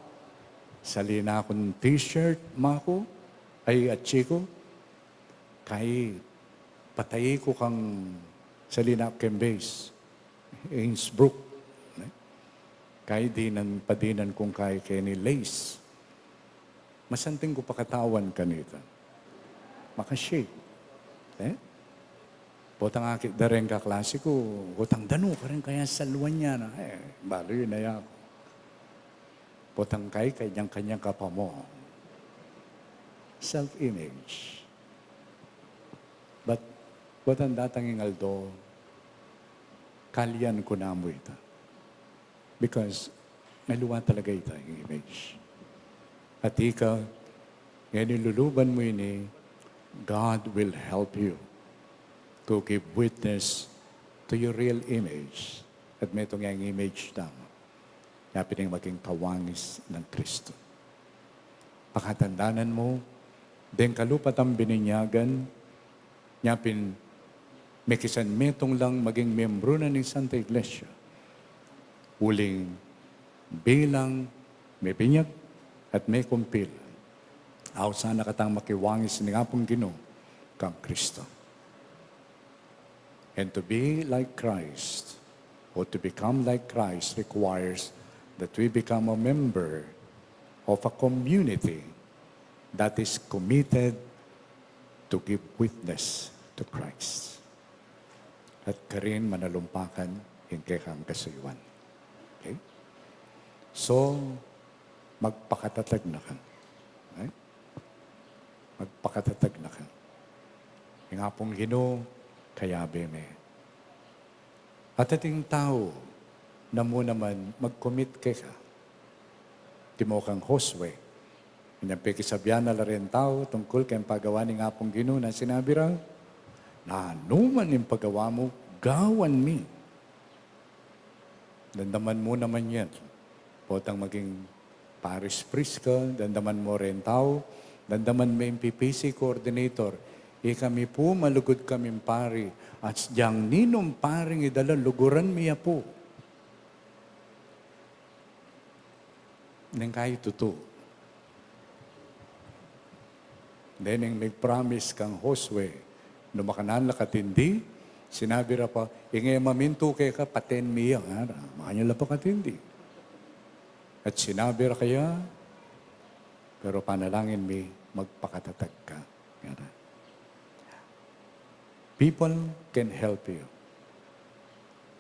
salina akong t-shirt, mako, ay at chiko, kay patayi ko kang salina akong base, Innsbruck, kay padinan kong kay Kenny Lace. Masanting ko pakatawan kanita. Makashake. Potang akit da rin ka klasiko, potang dano ka rin kaya sa luwan niya na, balo yun na yan. Potang kay kanyang ka pa mo. Self-image. But, potang datang ingaldo, kalyan ko na mo ita. Because, naluwa talaga ita yung image. At ika, ngayon niluluban mo ini, God will help you to give witness to your real image. At may itong yung image tama. Kaya pining maging kawangis ng Kristo. Pakatandanan mo, den kalupat ang bininyagan, nyapin may kisan metong lang maging membro na ng Santa Iglesia. Uling bilang may binyag at may kumpil. Aw sana katang makiwangis ni nga pong Ginoo kang Kristo. And to be like Christ, or to become like Christ, requires that we become a member of a community that is committed to give witness to Christ. At karin manalumpakan yung kekang kasayuan. Okay? So, magpakatatag na ka. Okay? Magpakatatag na ka. Yung nga pong Ginoo, kaya beme. At ating tao na mo naman mag-commit kay ka. Timo kang Josue. Inyang pekisabyan na rin tao tungkol kayong paggawa ni nga pong Ginoo na sinabi raw, na anuman yung paggawa mo, gawan mi. Dandaman mo naman yan. Potang maging parish priest ka, dandaman mo rin tao, dandaman mo yung PPC coordinator, kami po, malugod kaming pari. At diyang ninong paring idala, luguran miya po. Nang kayo totoo. Then, may promise kang Josue, no makanan katindi, sinabi ra pa, ingay maminto kay ka, paten miya. Makanya pa katindi. At sinabi ra kaya, pero panalangin mi, magpakatatag ka. Yan. People can help you.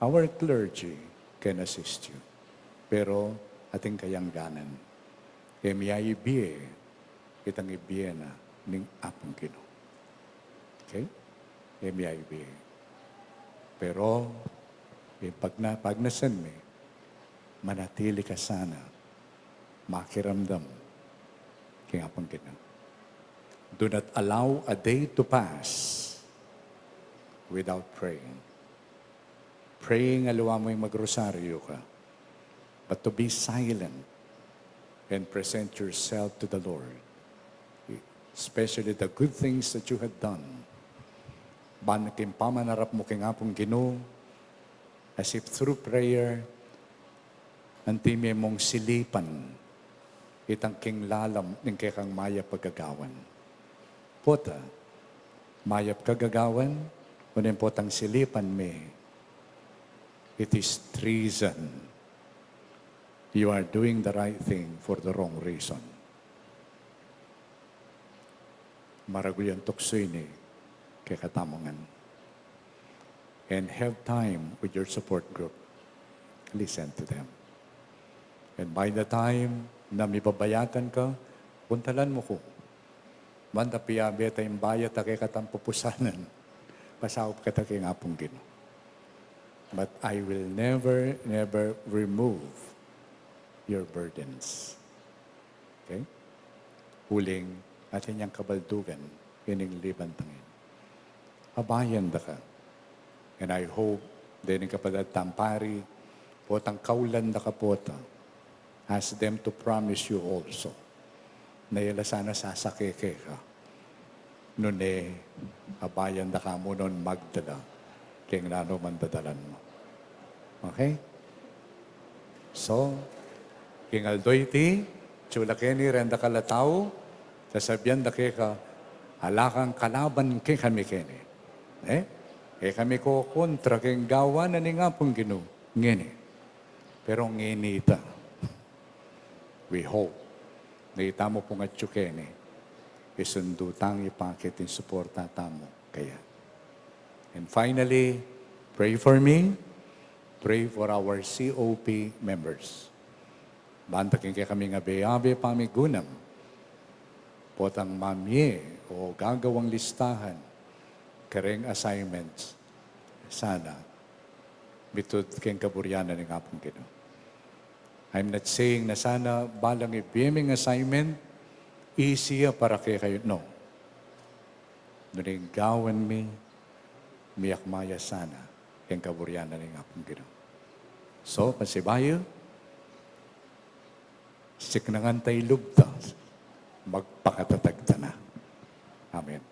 Our clergy can assist you. Pero ating kayangganan. Miyay ibiye, itang ibiye na ning apong Ginoo. Okay? Miyay ibiye. Pero, pag nasan mi, manatili ka sana, makiramdam king apong Ginoo. Do not allow a day to pass without praying. Praying, aluwa mo yung magrosaryo ka. But to be silent and present yourself to the Lord. Especially the good things that you have done. Banakim pamanarap mo king apong Ginoo, as if through prayer, antime mong silipan, itang king lalam, ng kekang maya pagagawan. Pota, mayap kagagawan, kunin po tang silipan me. It is treason. You are doing the right thing for the wrong reason. Maraguyan tuksoy ni kay katamongan. And have time with your support group. Listen to them. And by the time na mibabayatan ka, puntalan mo ko. Banda piyabe tayong bayat na kay katampupusanan. pasawap ka taking apong Ginoo. But I will never, never remove your burdens. Okay? Huling at inyang kabaldugan, ining libantangin. Abayan da ka. And I hope, din kapadat tampari, potang kaulan da ka pota, ask them to promise you also, na yala sana sasakeke ka. Noon abayan da ka mo noon magdala, kaya nano mandadalan mo. Okay? So, kingaldoy ti, chulakeni renda kalataw, sasabihan da ka, halakang kalaban ke kami kene. Kami ko kontra keng gawa na ni nga pong Ginoo. Ngini. Pero ngini ita. We hope na ita mo pong at chukene, isundutang ipakit in suporta tamo. Kaya. And finally, pray for me. Pray for our COP members. Bantakin kaya kami nga beyabe pamigunam. Potang mamye o gagawang listahan. Kareng assignments. Sana. Bitud keng kaburyanan ng apong Ginoo. I'm not saying na sana balang ibiyeming assignment, easy para kayo. No. Nuning gawan mi, miyak maya sana. Keng kaburyanan ng apong Ginoo. So, pasibayo, siknangan tayo lubta, magpakatatagta na. Amen.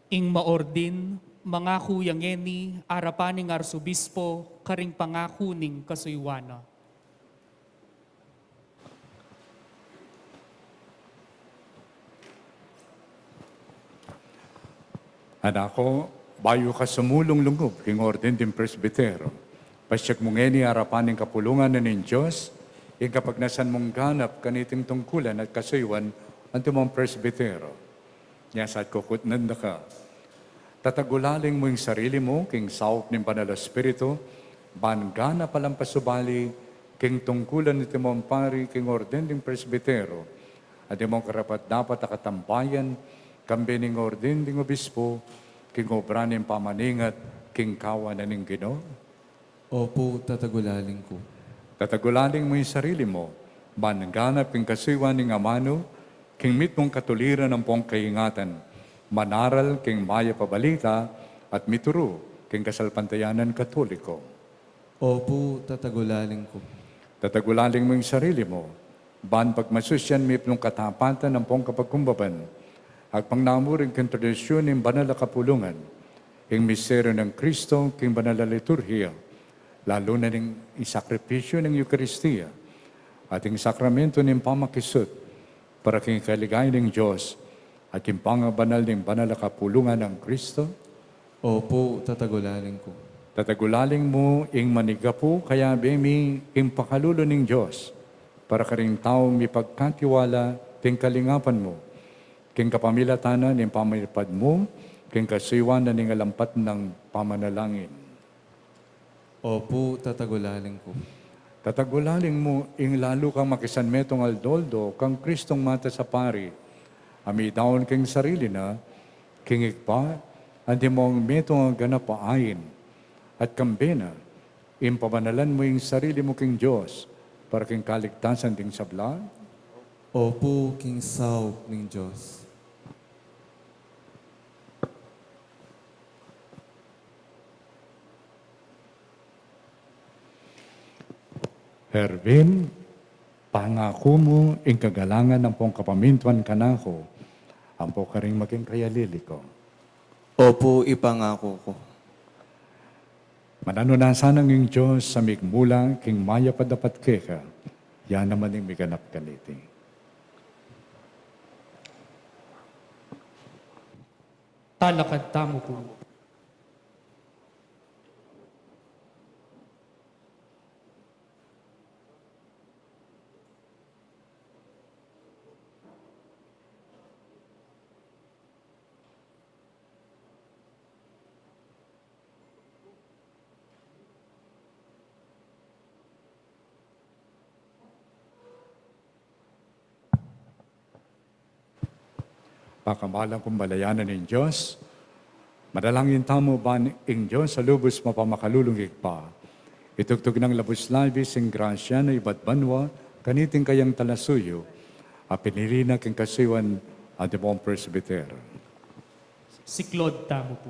Ing maordin, mga kuyangeni, arapaning arsobispo, karing pangako ning kasuywana. Anako, bayo ka sumulong lunggob, king orden din presbitero. Pasyag mong eni arapaning kapulungan na ning Diyos, ing kapag nasan mong ganap kaniting tungkulan at kasuywan, anto mong presbitero. Niya sa't kukutnan na ka. Tatagulaling mo yung sarili mo, king saop ng Banal Espiritu, bangana palang pasubali, king tungkulan ni Timong Pari, king orden din presbitero, at imong karapat dapat akatambayan, kambining orden ding obispo, king obranin pamaningat, king kawan na ning Ginoo. Opo, tatagulaling ko. Tatagulaling mo yung sarili mo, manganap king kasiwan ning amano, king mitmong katuliran ng pong kaingatan, manaral king maya pabalita, at mituro king kasalpantayanan katoliko. Opo, tatagulaling ko. Tatagulaling mo yung sarili mo, ban pagmasusyan mitmong katapatan ng pong kapagkumbaban, at pangnamuring king tradisyon ng banal na kapulungan, king misteryo ng Kristo, king banal na liturhiya, lalo na ng isakripisyo ng Eucharistia, at ing sakramento ng pamakisot, para king kaligay ng Diyos, at king pangabanal ng banal na kapulungan ng Kristo. Opo, tatagulaling ko. Tatagulaling mo ing manigapo, kaya bemi ing pakalulo ng Diyos, para ka rin taong mipagkatiwala, ting kalingapan mo, king kapamilatanan ng pamalipad mo, king kasiwan na ning alampat ng pamanalangin. Opo, tatagulaling ko. Tatagulaling mo, ing lalo kang makisanmetong aldoldo, kang Kristong mata sa pari, amidaon king sarili na, king ikpa, andi mong metong ganap paayin, at kambena, impamanalan mo ing sarili mo king Diyos, para king kaligtasan ding sabla. Opo, King Saop ng Diyos. Hervin, pangako mo ing kagalangan ng pong kapamintuan kanako, ang po ka rin maging kayalili ko. Opo, ipangako ko. Mananunasan ng ing Diyos sa migmula king maya padapat keka, yan naman yung miganap kaniti. Talakad tamo po. Pakamalang kumbalayanan ng Diyos, madalangin tamo ba ng Diyos sa lubos mapamakalulungig pa. Itugtog ng labos labis ang grasya na iba't banwa, kaniting kayang talasuyo, a pinirina king kasiwan at ibang presbyter. Si Claude Tamo po.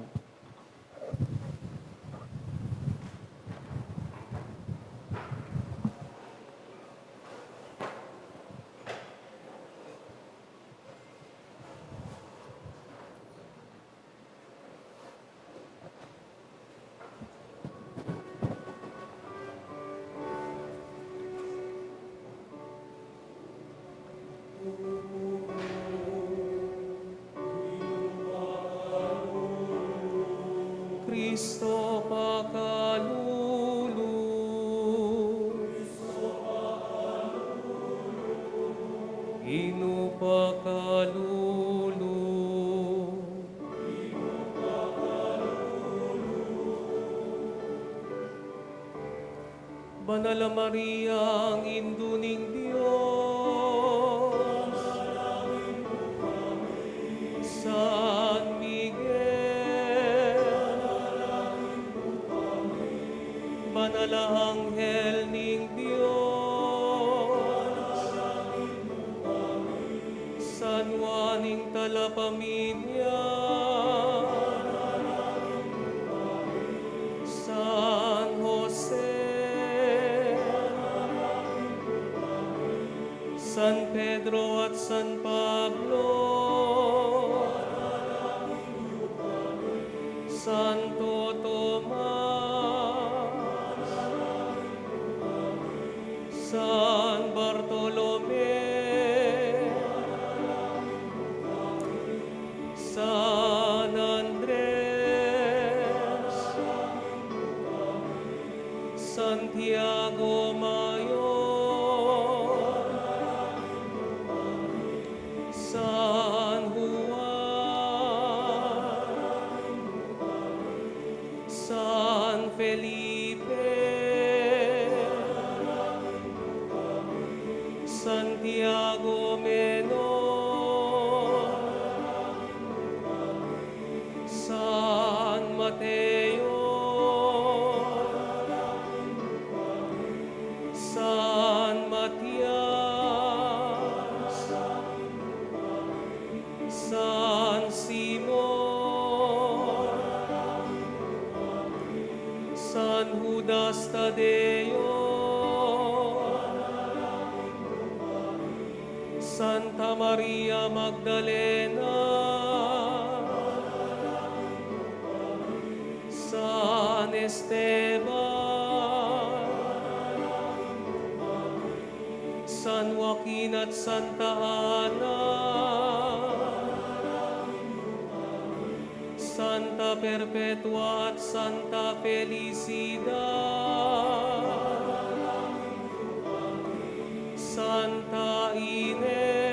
Cristo pakalulu. Inu pakalulu. Banala Maria, ang induning Diyos. San Miguel, Banala Anghel ning Diyos, San Juan ning Talapaminya, San Jose, San Pedro at San Pablo, Santo Tomas, San Bartolome, San Andres, Santiago Mayor, San Juan, San Felipe, Santiago Menor, San Mateo, San Matias, San Simon, San Judas Tadeo, Santa Maria Magdalena, San Esteban, San Joaquin at Santa Ana, Santa Perpetua at Santa Felicidad, Santa Ines,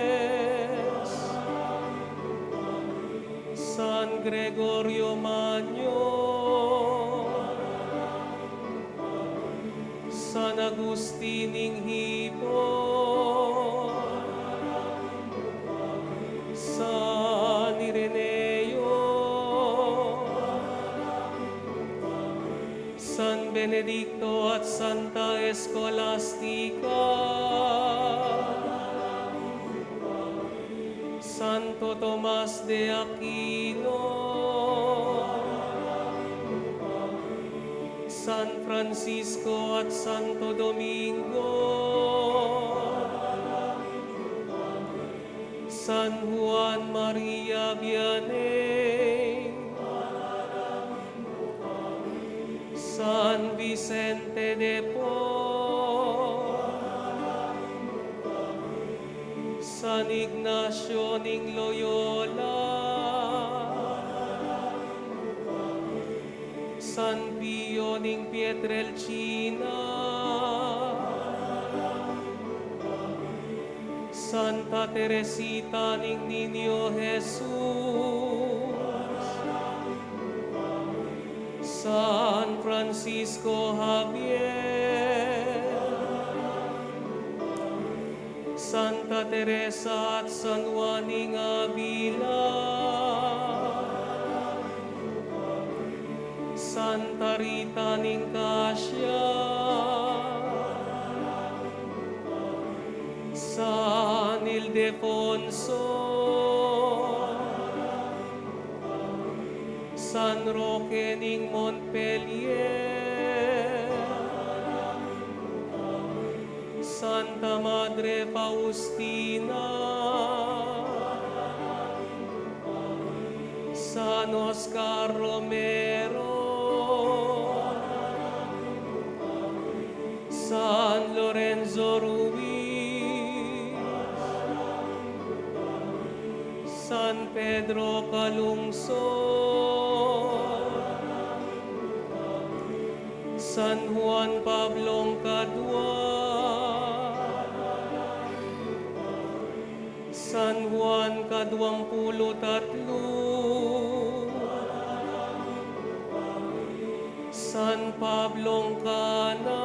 San Gregorio Magno, San Agustin ing Hipon, San Ireneo, San Benedicto at Santa Escolastica, Santo Tomas de Aquino, San Francisco at Santo Domingo, San Juan Maria Vianney, San Vicente de Paul, San Ignacio ning Loyola, San Pio ning Pietrelcina, Santa Teresita ning Niño Jesus, San Francisco Javier, Santa Teresa at San Juan ng Avila, Santa Rita ng Cassia, San Ildefonso, San Roque ng Montpellier, Santa Madre Faustina, San Oscar Romero, San Lorenzo Ruiz, San Pedro Calungsod, San Juan Pablong Kadwa, San Juan Kadwangpulutatlo, San Pablong Kana,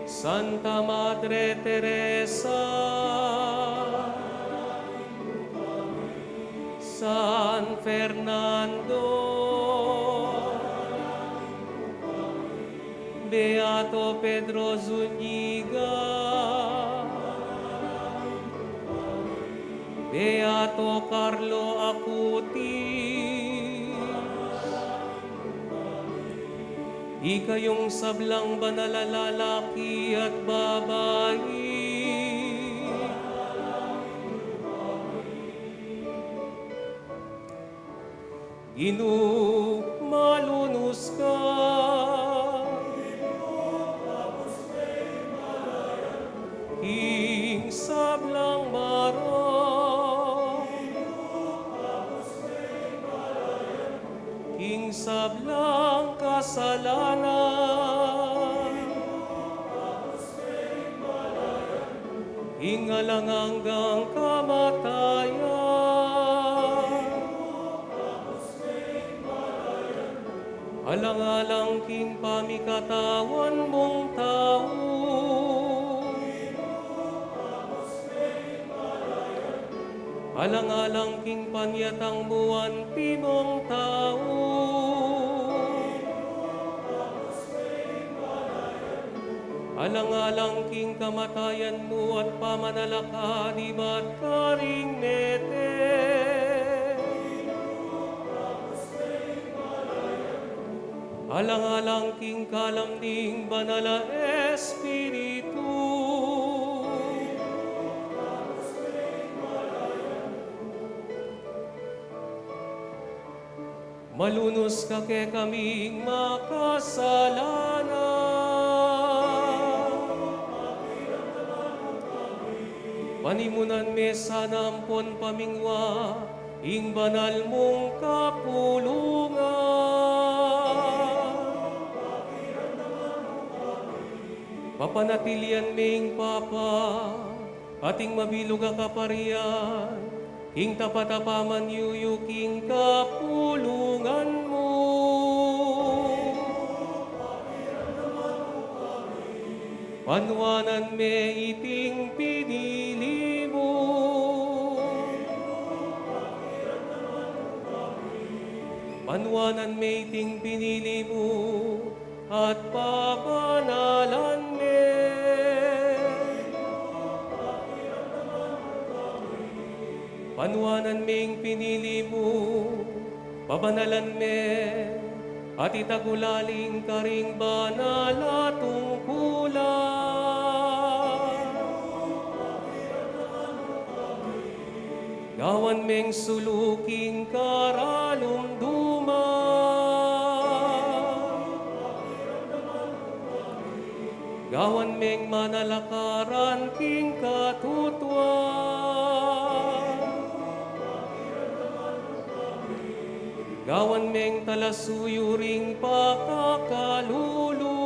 Santa Madre Teresa, San Fernando, Beato Pedro Zuniga, Beato Carlo Acutis, ikayong sablang banal na lalaki at babae, malunos ka, ing sablang maro, ing sablang kasalanan, ing alanganggang kamatayan, alang-alang king pamikatawan mong tao, alang-alang king panyatang buwan timong tao, alang-alang king kamatayan mo at pamanalakadi at karing nete, alang-alang king kalamning banala Espiritu, malunos ka ke kaming makasalanan, panimunan me sanampon pamingwa, ing banal mong kapulungan, papanatilian ming Papa, ating mabilog a kaparian, king tapatapaman yuyuking kapulungan mo. Panwanan me iting pinili mo, panwanan me iting pinili mo, at papanalan me. Panwanan ming pinili mo, pabanalan me, at itagulaling karing banal at tungkulan. Gawan meng suluking karalumduman, gawan meng manalakaran king katutuan, gawan meng talasuyuring pakakalulu,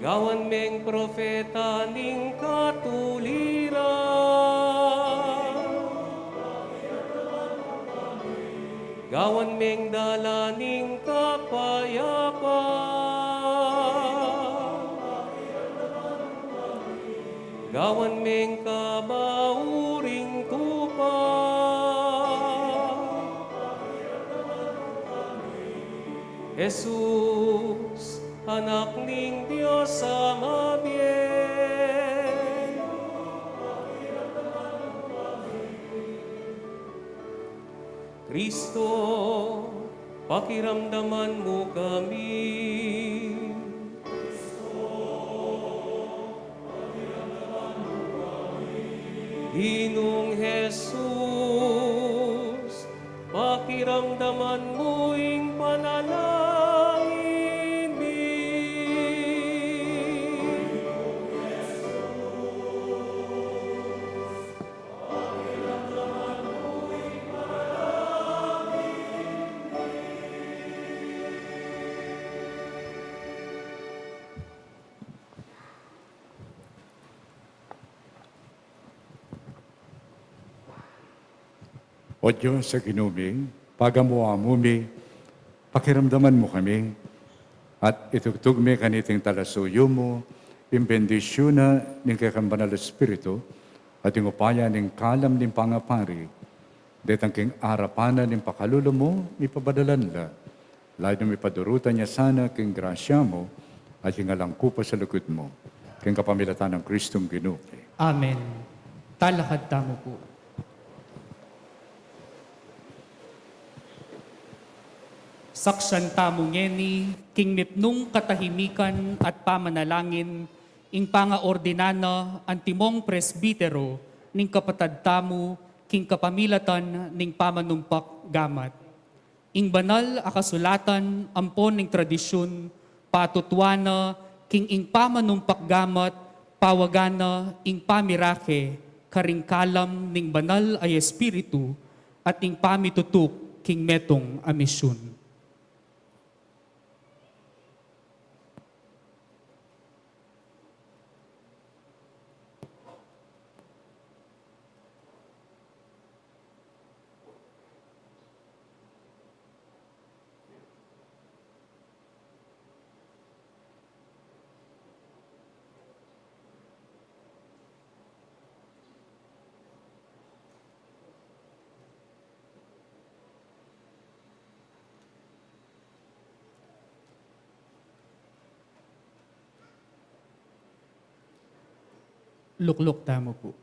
gawan meng propeta ning katuliran, gawan Gawan meng dalaning kapayapaan, gawan meng kabauring tupan. Jesus, anak ning Diyos Ama bien. Kristo, pakiramdaman mo kami. Ginong Jesus, pakiramdaman mo ing panalangin mi. O Diyos sa kinumi, pagamuamumi, pakiramdaman mo kami, at itugtog mi kaniting talasuyo mo, imbendisyon na ng kakambanal Espiritu, at yung upaya ng kalam ng pangapari, detang king arapana ng pakalulo mo, ipabadalan la, lahat ng ipadurutan niya sana king grasya mo, at yung alangkupa sa likod mo, king kapamilatan ng Kristong Ginupi. Amen. Talakad tamo po. Saksyan tamo ngeni, king mipnung katahimikan at pamanalangin, ing pangaordinana antimong presbitero, ning kapatad tamo, king kapamilatan, ning pamanumpak gamat. Ing banal akasulatan, ampon ning tradisyon, patutwana, king ing pamanumpak gamat, pawagana, ing pamirake, karing kalam, ning banal ay espiritu, at ing pamitutuk, king metong amisyon. Luklok tamo po.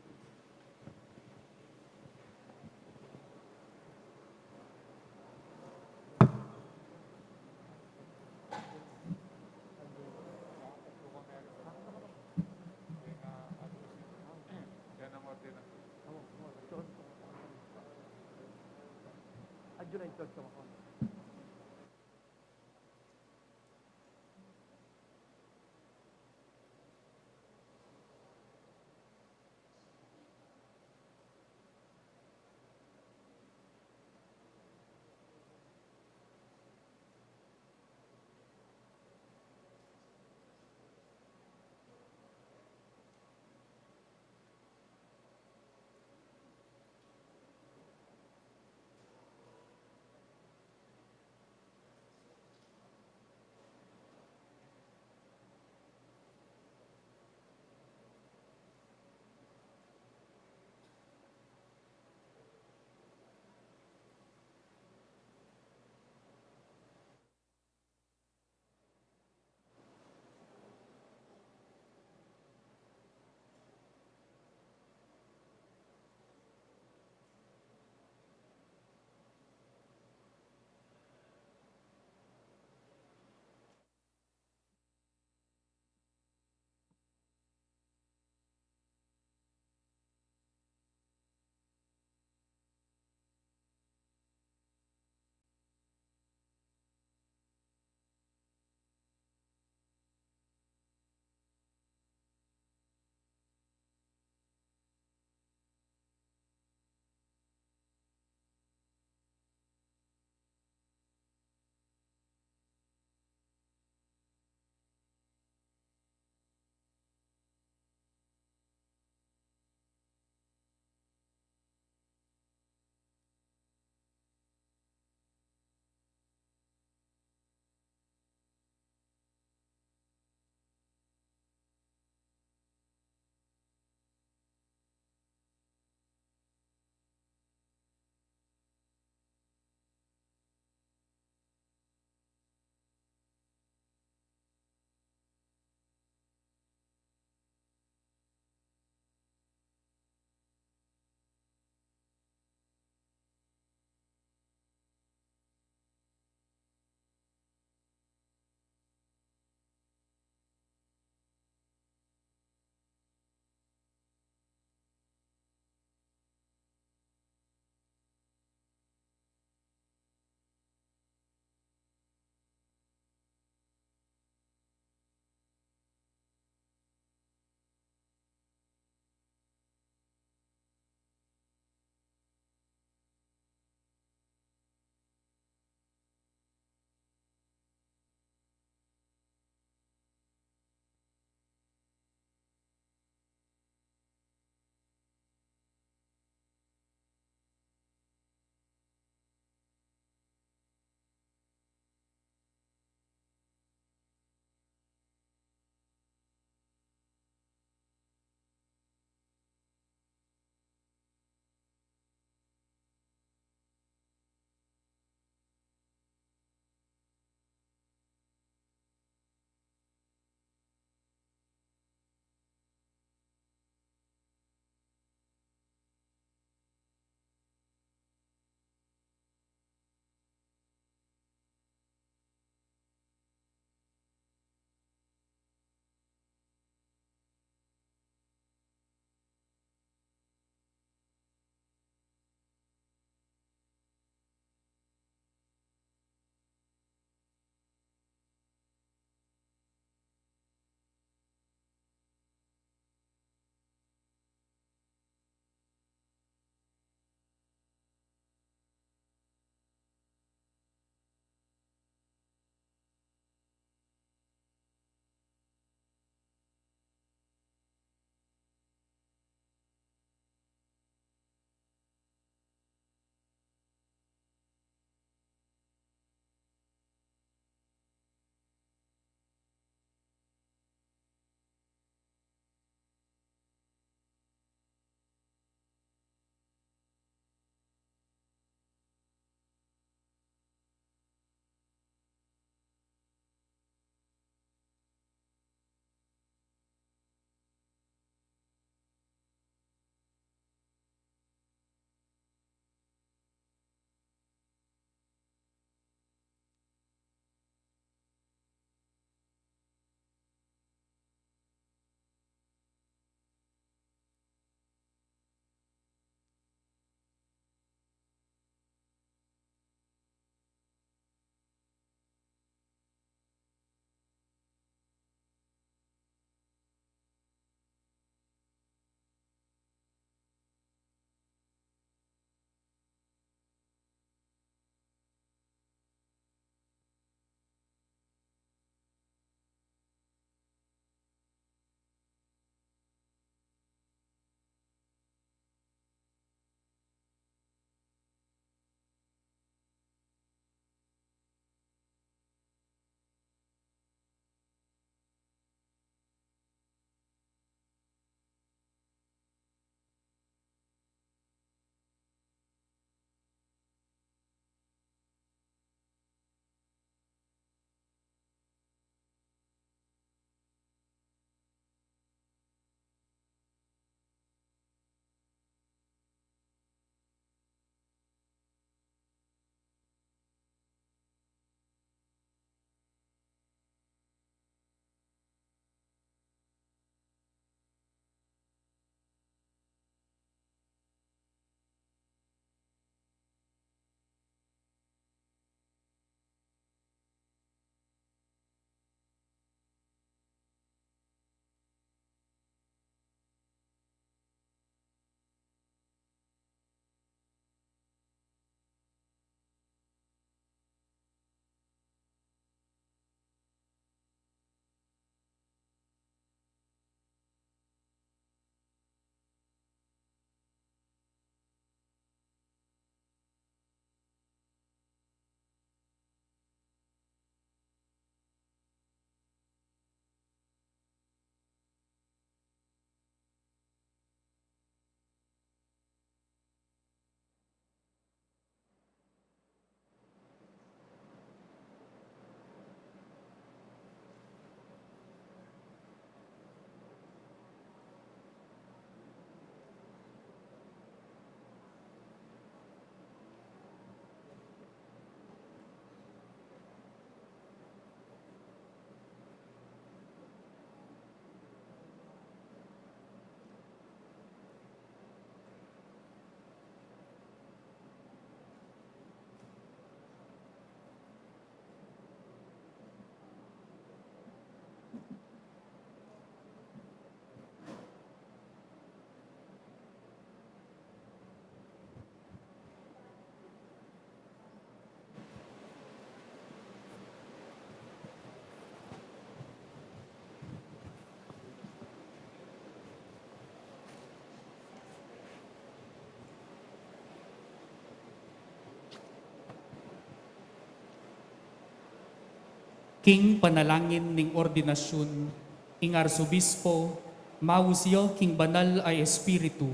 king panalangin ning ordinasyon, ing arsobispo, mawusyo king banal ay espiritu,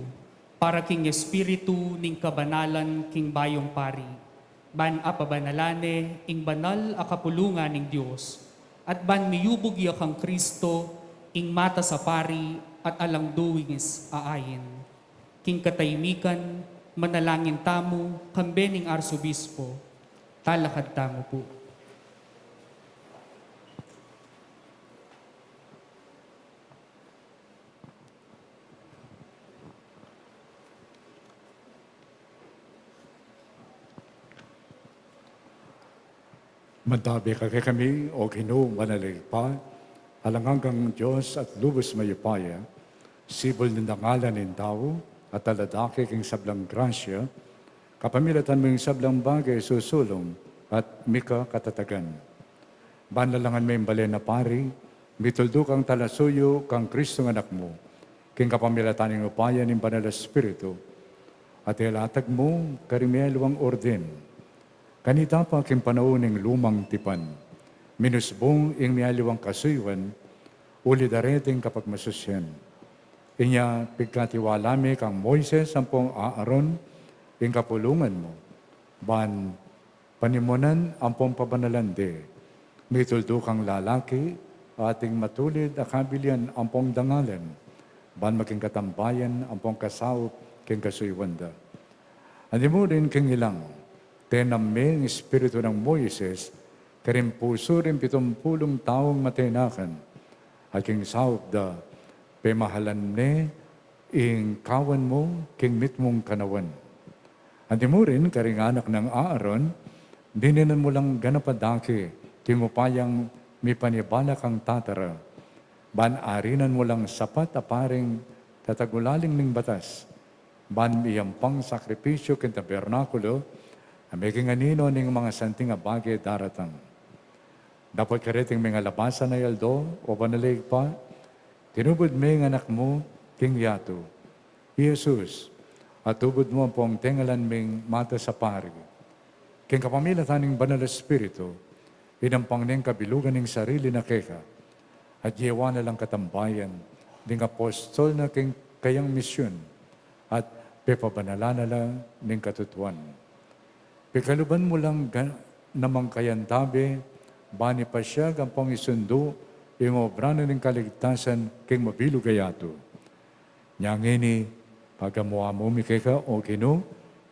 para king espiritu ning kabanalan king bayong pari. Ban apabanalane, ing banal a kapulungan ning Dios, at ban miyubog ya kang Kristo, ing mata sa pari at alang duwingis aayin. King kataymikan, manalangin tamo, kambe ning arsobispo, talakad tamo po. Mantabi ka kay kami, o Ginoo manaligpa, alangang Diyos at lubos mayupaya, sibol ng dangalan ng tao, at aladaki king sablang grasya, kapamilatan mo yung sablang bagay susulong, at mika katatagan. Banlalangan mo yung balen na pari, mituldo kang talasuyo kang Kristo ng anak mo, king kapamilatan ng upaya ng banal na Espiritu, at ilatag mo karimielwang orden, kanita pa king panahon ng lumang tipan, minusbong ing mialiwang kasuywan, uli dareting kapag masusyan. Inya pigkatiwalami kang Moises ampong Aaron, ing kapulungan mo, ban panimunan ampong pabanalande, mituldo kang lalaki, ating matulid akabilian ampong dangalan, ban maging katambayan ampong kasawop king kasuywanda. Andi mo rin king ilang, tename ng espiritu ng Moises, karim puso rin 70 taong matenakan, at king sawop da, pemahalan ne, ing kawan mo, king mitmong kanawan. Andi mo rin, karing anak ng Aaron, dininan mo lang ganapadaki, timupayang may panibala kang tatara, ban arinan mo lang sapat aparing tatagulaling ning batas, ban iyampang sakripisyo kin tabernakulo, amiging anino ning mga santing abage daratang. Dapat kariting mga labasan na yaldo, o banalig pa, tinubod may anak mo, king yato, Jesus, at tubod mo ang pong tengalan ming mata sa pari. King kapamilatan ng banal na Espiritu, inampang ning kabilugan ng sarili na keka, at yewa na lang katambayan, ng apostol na king kayang misyon, at pepabanala na lang ng katutuan. Pikaluban mo lang namang kayantabi, bani pa siya gampang isundo, yung obra na ng kaligtasan king mabilugayato. Nyangini, pagamuha mo mi keka o Ginoo,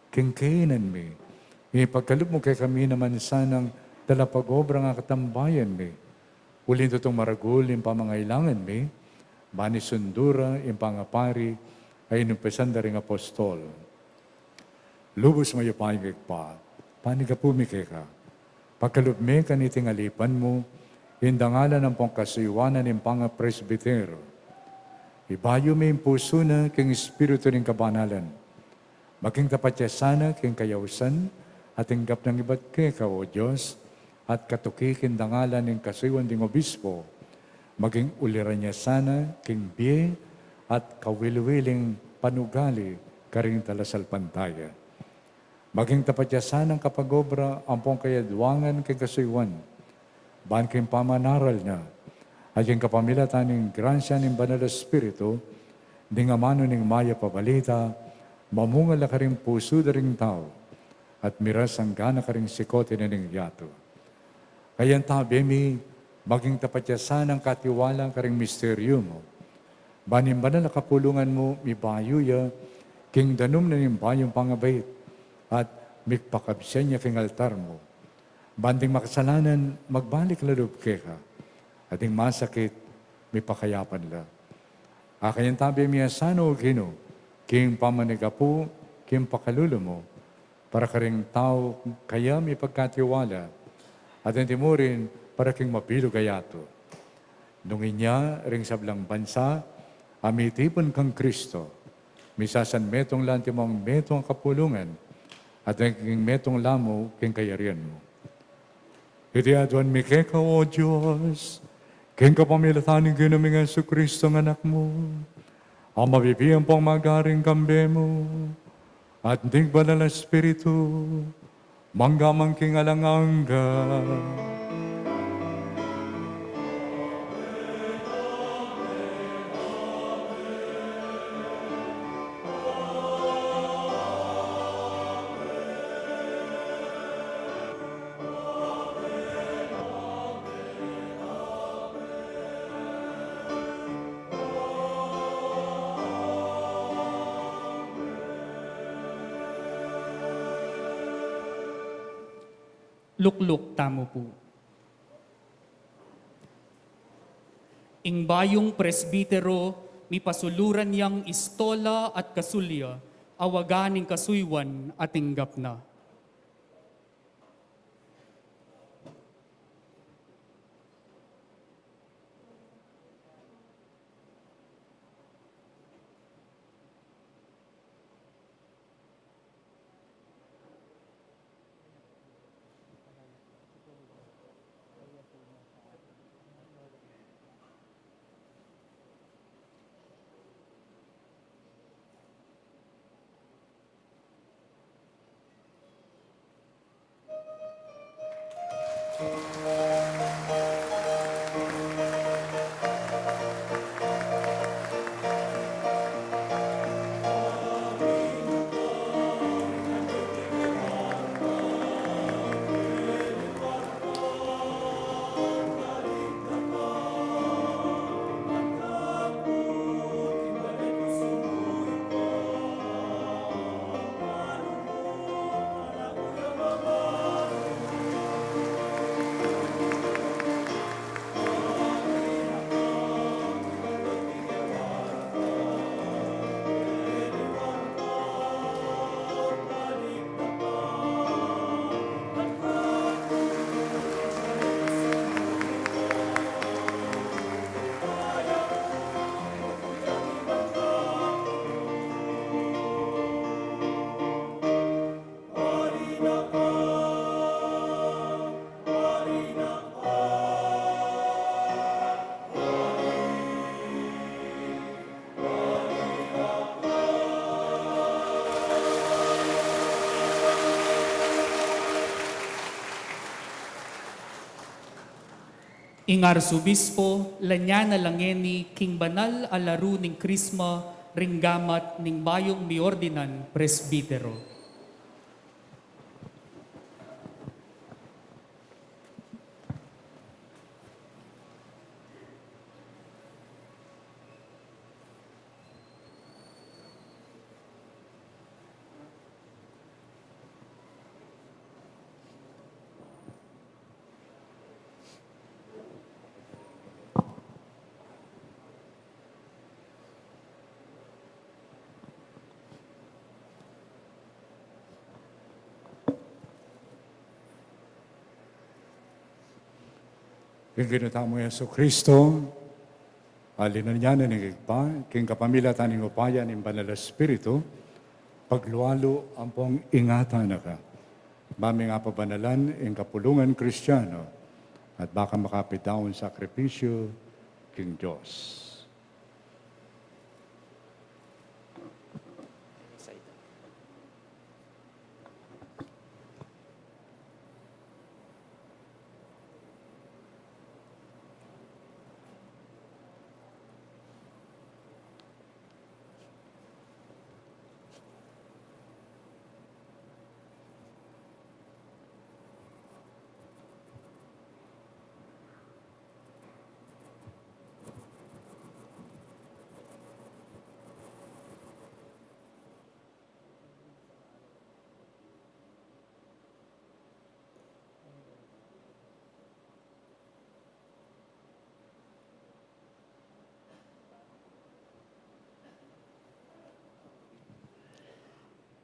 king kainan mi. Ipagkalup mo kay kami naman sanang dalapag-obra nga katambayan mi. Ulin itong maragul yung pamangailangan mi, bani sundura yung pangapari ay inumpasan da ring apostol. Lubos mayo paigig pa, panig ka pumike ka. Pagkalup me kaniting alipan mo, hindangalan ng pong kasuywanan ng panga-presbitero. Ibayo may puso na king espiritu ng kabanalan. Maging tapat siya sana king kayausan at tinggap ng iba't keka o Diyos at katukikin dangalan ng kasuywan ding obispo. Maging uliran niya sana king biye at kawilwiling panugali karing talasal pantaya. Maging tapat siya sana kapag-obra ang pong kayadwangan king kasuywan. Ban king pamanaral niya at yung kapamilatan ng gransya ng banal na Espiritu, di nga mano ng maya pabalita, mamungal ka rin puso da ring tao, at miras ang gana ka rin sikote na ng yato. Kayan tabi mi, maging tapat siya sanang katiwalang ka rin misteryo mo. Banim banal na kapulungan mo, mi bayo ya, king danum na ng bayong pangabait, at mikpakabsyan niya king altar mo. Banding makasalanan, magbalik lalub keka. Ating masakit, may pakayapan la. Akayan tabi miya sana o Ginoo, king pamanigapu, king pakalulo mo, para karing tao kaya may pagkatiwala, at hindi mo rin para king mabilugayato. Nung inya, ring sablang bansa, amitipon kang Kristo, misasan metong lanti mong metong kapulungan, at king metong lamo king kayarian mo. Iti aduan mi keka o Diyos, king kapamilatan ng ginaming Yesu Kristo ng anak mo, ang mabibiyang pong magaring kambe mo, at dig banal na Espiritu, manggamang king alanganga. lukluk tamo po. Ing bayong presbitero, mi pasuluran yang istola at kasulya, awaganing kasuywan at inggap na. Ing Arsobispo, Lanyana Langeni, King Banal Alaru ning Krisma, Ringgamat ning Bayong Miordinan, Presbitero. King ginutamo Yesu Kristo, alinan niya na nagigpa, king kapamilya taning upaya ng Banal na Espiritu, paglualo ang pong ingatan na ka. Mami nga pabanalan ang kapulungan Kristiyano at baka makapitawon sakripisyo king Diyos.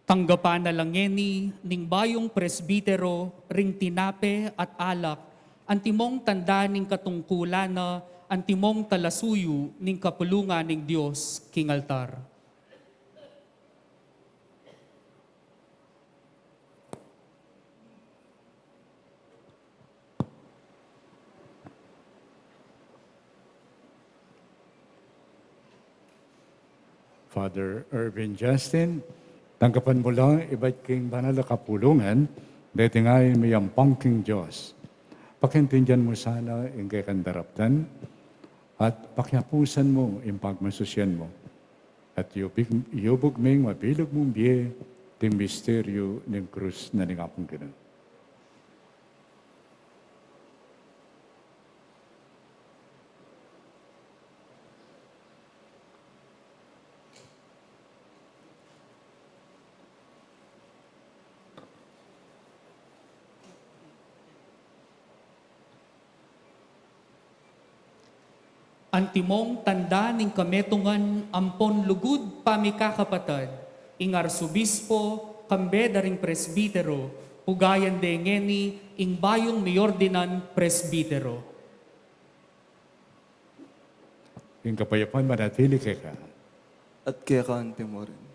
Tanggapan na langeni, ning bayong presbitero, ring tinape at alak, antimong tanda ning katungkulan na, antimong talasuyo ning kapulungan ning Diyos, king altar. Father Irvin Justin, tanggapan mo lang iba't king banal na kapulungan, dahil ngayon may ampang king Diyos. Pakintindihan mo sana yung kay kandaraptan at pakyapusan mo yung pagmasusyan mo. At yubog ming mabilog mong biye ting misteryo ng krus na ningapong ganun. Antimong tanda ning kametungan ampon lugud pamikakapatad, ing arsobispo, kambe daring presbitero, pugayan de ngeni, ing bayong miordinan presbitero. Yung kapayapaan manatili kay ka. At kaya kaante mo rin.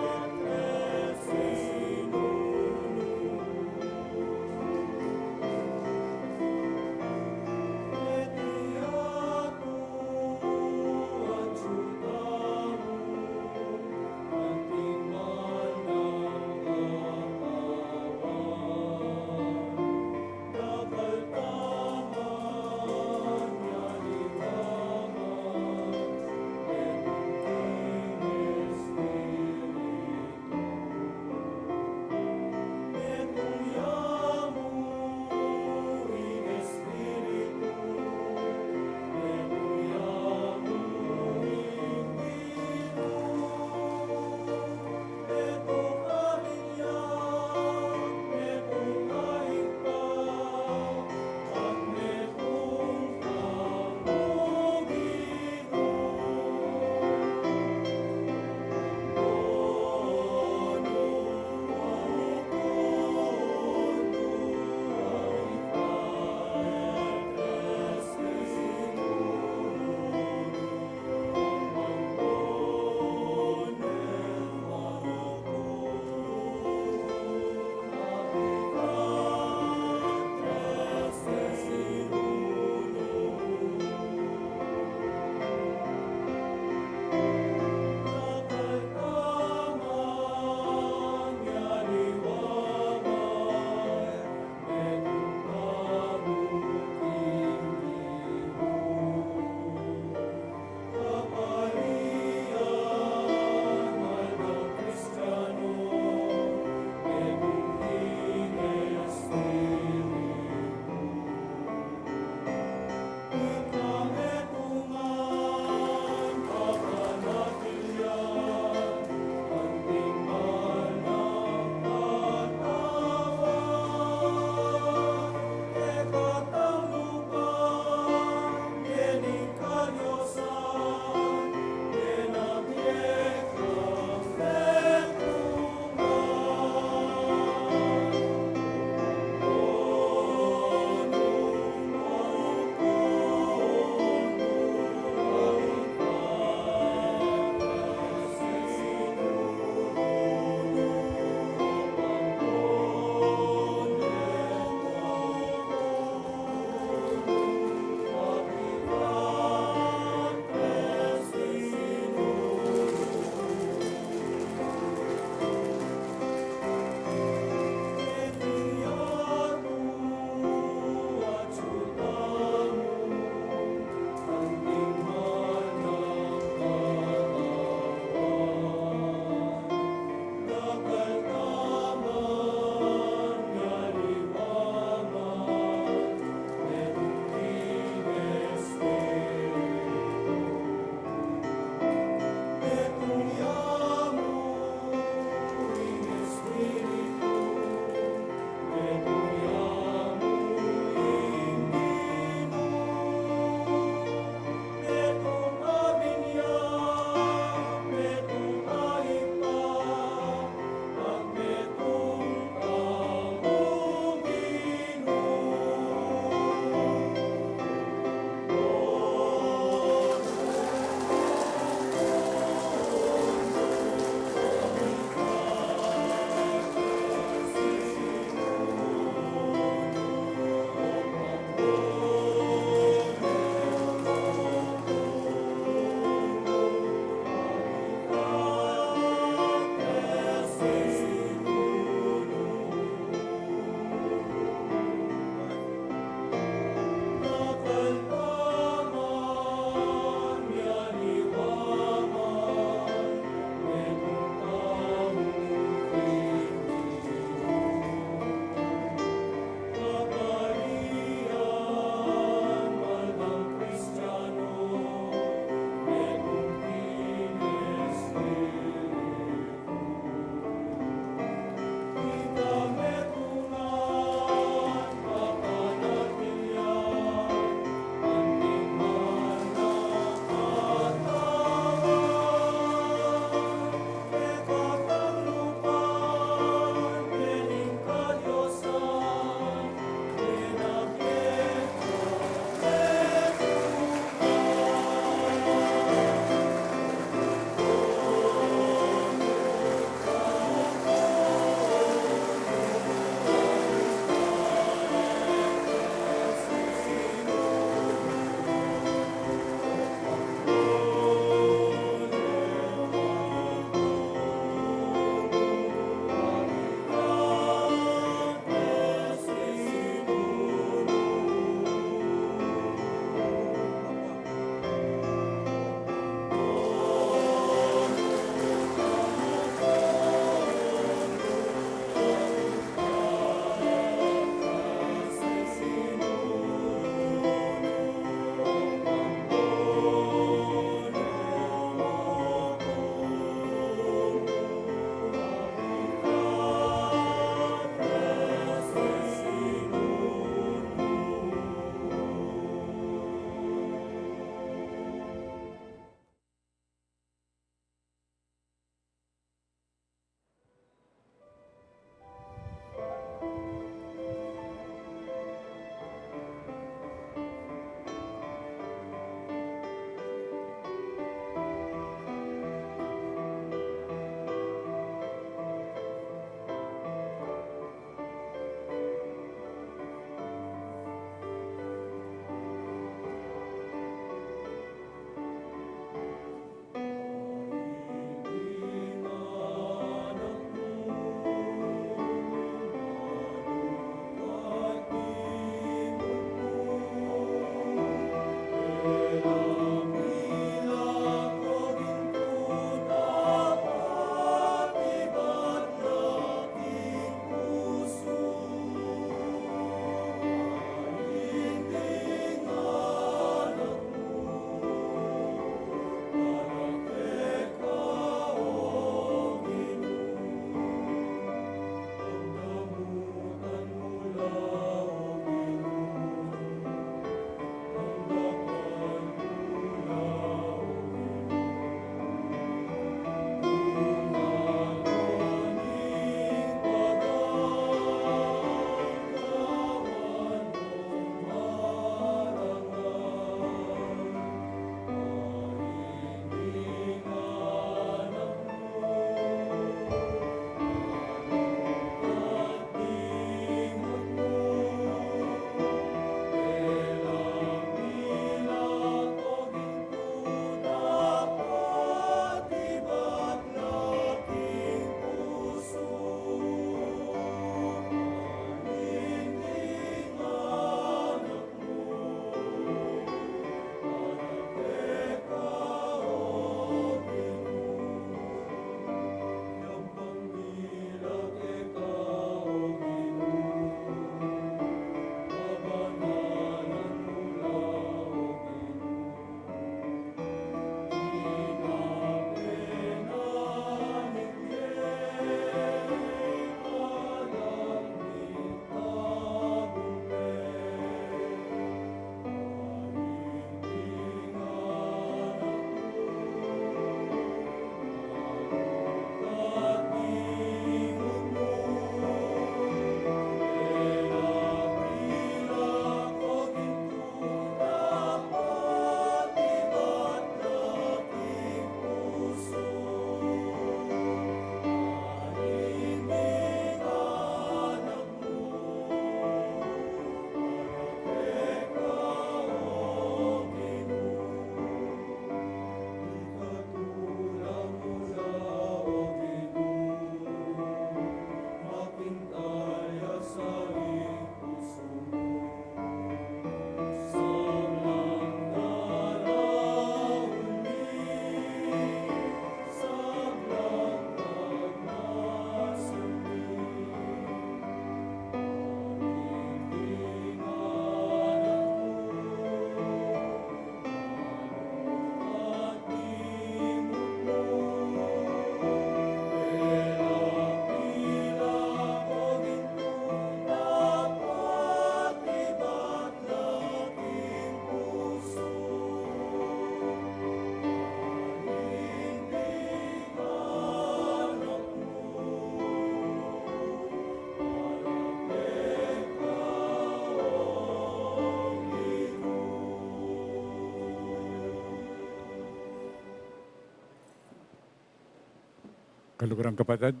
Kalugurang kapatid,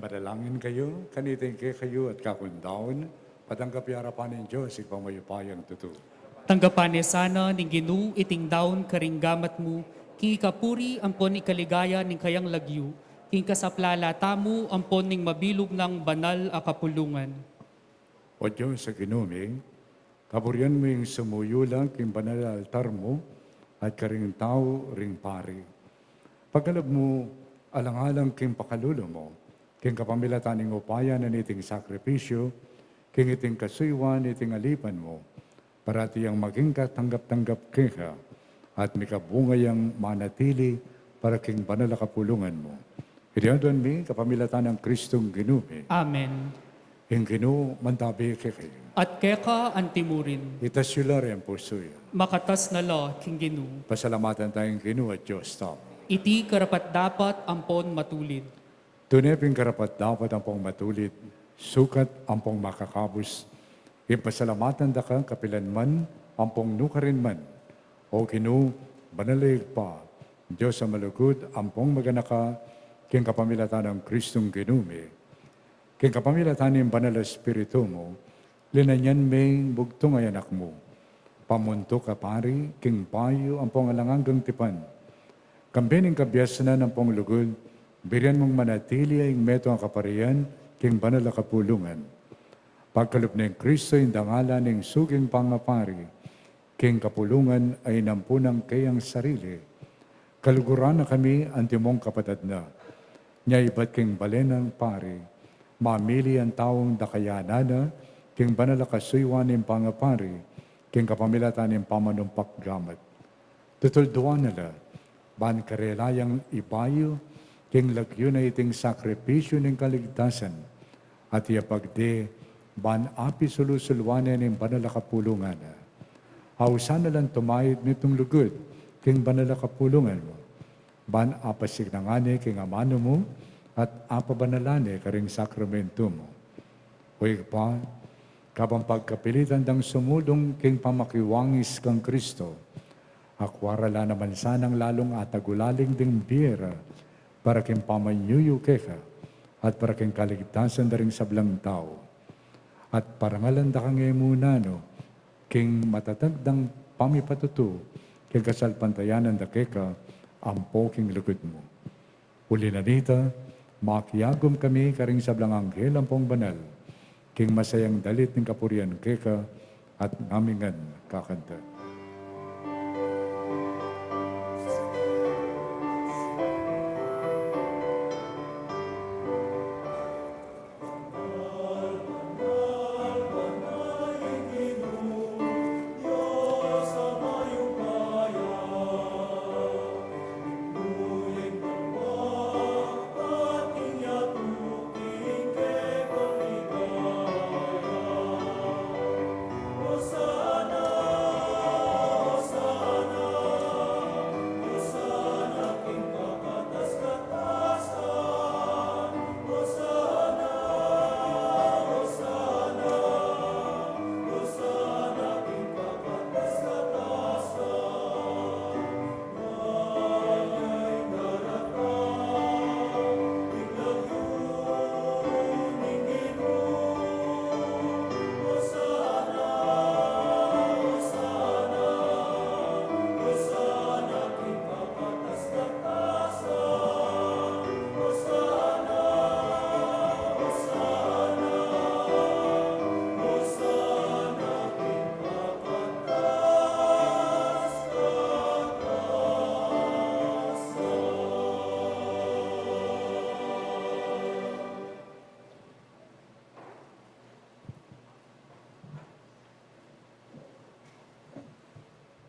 madalangin kayo, kanitin kayo at kakundaon, patanggap harapan ng Diyos, ipangmayupayang tutu. Tanggapan sana ning Ginu iting daon karing gamat mo, king ikapuri ampon ikaligaya ning kayang lagyu, king kasaplala tamu ampon ning mabilog ng banal a kapulungan. O Diyos sa ginuming, kapurian mo yung sumuyulang king banal na altar mo at karing tao ring pari. Pagkalab mo, alang-alang king pakalulo mo, king kapamilatan ng upaya na niting sakripisyo, king iting kasuywan, iting alipan mo, para tiyang maging katanggap-tanggap kaya at mikabungayang manatili para king banal na kapulungan mo. Iriyaduan mi, kapamilatan ng Kristong Ginumi, Amen. yung Ginu, mantabi kayo. At keka antimurin, Itasyular ang pusoy. makatas na la king Ginu, Pasalamatan tayong Ginu at Diyos tao. iti karapat dapat ampon matulid. Tuneping karapat dapat ang pong matulid, sukat ang pong makakabus. Ipasalamatan da ka kapilanman, ang pong nukarin man. O Ginu, banalig pa, Diyos sa malugod, ang pong maganaka, king kapamilatan ng Kristong Ginumi. King kapamilatan ng banal na Espiritu mo, linanyan may bugtong ay anak mo. Pamunto ka pari, king payo ang pong alanganggang tipan. Kambining kabiyasanan ng pong lugod, birian mong manatili ay meto ang kaparian, king banal na kapulungan. Pagkalup ng Kristo yung dangalan ng suging pangapari, king kapulungan ay nampunang kayang sarili. Kaluguran na kami ang timong kapatid na, niya iba't king balenang pari, mamili ang taong dakayanana, king banal na kasuywan ng pangapari, king kapamilatan ng pamanumpak gamat. Tutulduan nila, ban karelayang ibayo, king lagyo na iting sakripisyo ng kaligtasan, at iapagde, ban api sulusulwanan ng banal na kapulungan. Hausan na lang tumayid nitong lugod, king banal na kapulungan mo. Ban apasignangane king amano mo, at apabanalane karing sakramento mo. Huwag pa, kabang pagkapilitan dang sumulong king pamakiwangis kang Kristo, akwarala naman sanang lalong atagulaling ding biyera para king pamanyuyo keka at para king kaligtasan na rin sablang tao. At parangalan da kang emunano, king matatagdang pamipatuto, king kasalpantayanan da keka, ampo king lugod mo. Uli na dita, makiyagom kami karing sablang anghel ang pong banal, king masayang dalit ng kapurian keka at ngamingan kakanta.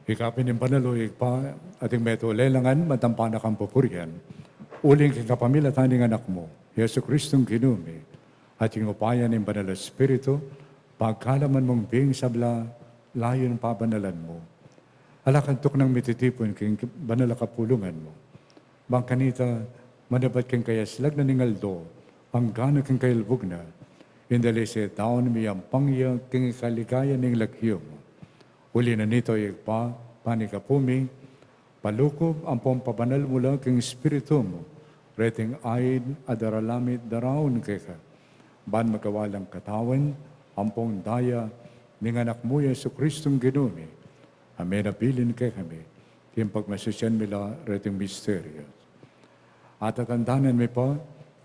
Ikapin ng panaluig pa, ating meto lelangan, matampanak ang pupurian. Uling kikapamilatan ng anak mo, Yesu Kristong Ginumi, at yung upayan ng banal na Espiritu, pagkalaman mong bing sabla, layon pabanalan mo. Alakantok ng mititipon king banal na kapulungan mo. Bangkanita, manabat king kayaslag na ningaldo, ang gana king kailbog na, indalise taon miyang pangya king kaligaya ng lagyo mo. Uli na nito pa, panikapumi, Palukob ang pampabanal mula king Espiritu mo, reting ayin adaralamit daraon keka. Ban magawalang katawan, ampong daya, ning anak mo Yesu Kristong ginuni. Amen na pilin kay kami, kayong pagmasusyan nila reting misteryo. At atandanan mi po,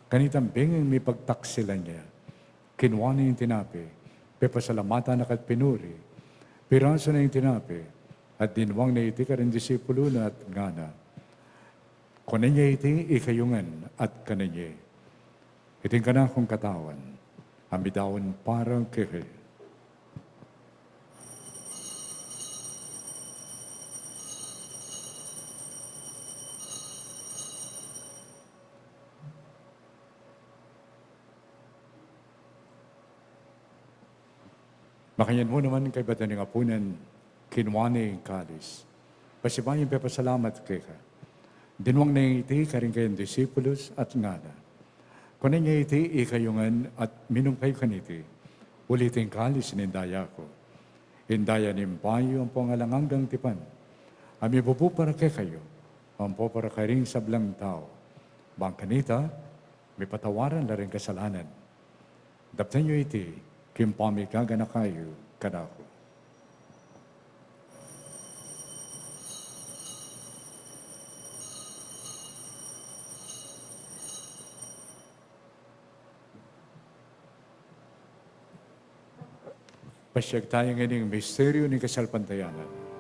kanitang binging mi pagtaksilan niya. Kinuha yung tinapi, pepasalamatan na kat pinuri, piraso na yung tinapi, at dinwang na iti ka rin disipulo na at ngana. Kunan niya iti ikayungan at kananya. Iting ka na akong katawan, amidawan parang kikil. Makayan mo naman kay Batan ng Apunan, kinwani kalis. Pasibayan papasalamat kay ka. Dinwang na iti karing kayong disipulos at ngana. Kunan niya iti ikayungan at minum kayo kaniti. Ulitin kalis nindaya ko. Indaya nimpayo ang pangalanganggang tipan. Ami bubu para kay kayo. Ampo para karing sablang tao. Bang kanita, may patawaran na rin kasalanan. Daptan niyo iti, kimpami kaga na kayo, kanako. Pasyag tayo ngayon misteryo ni kasalpantayanan.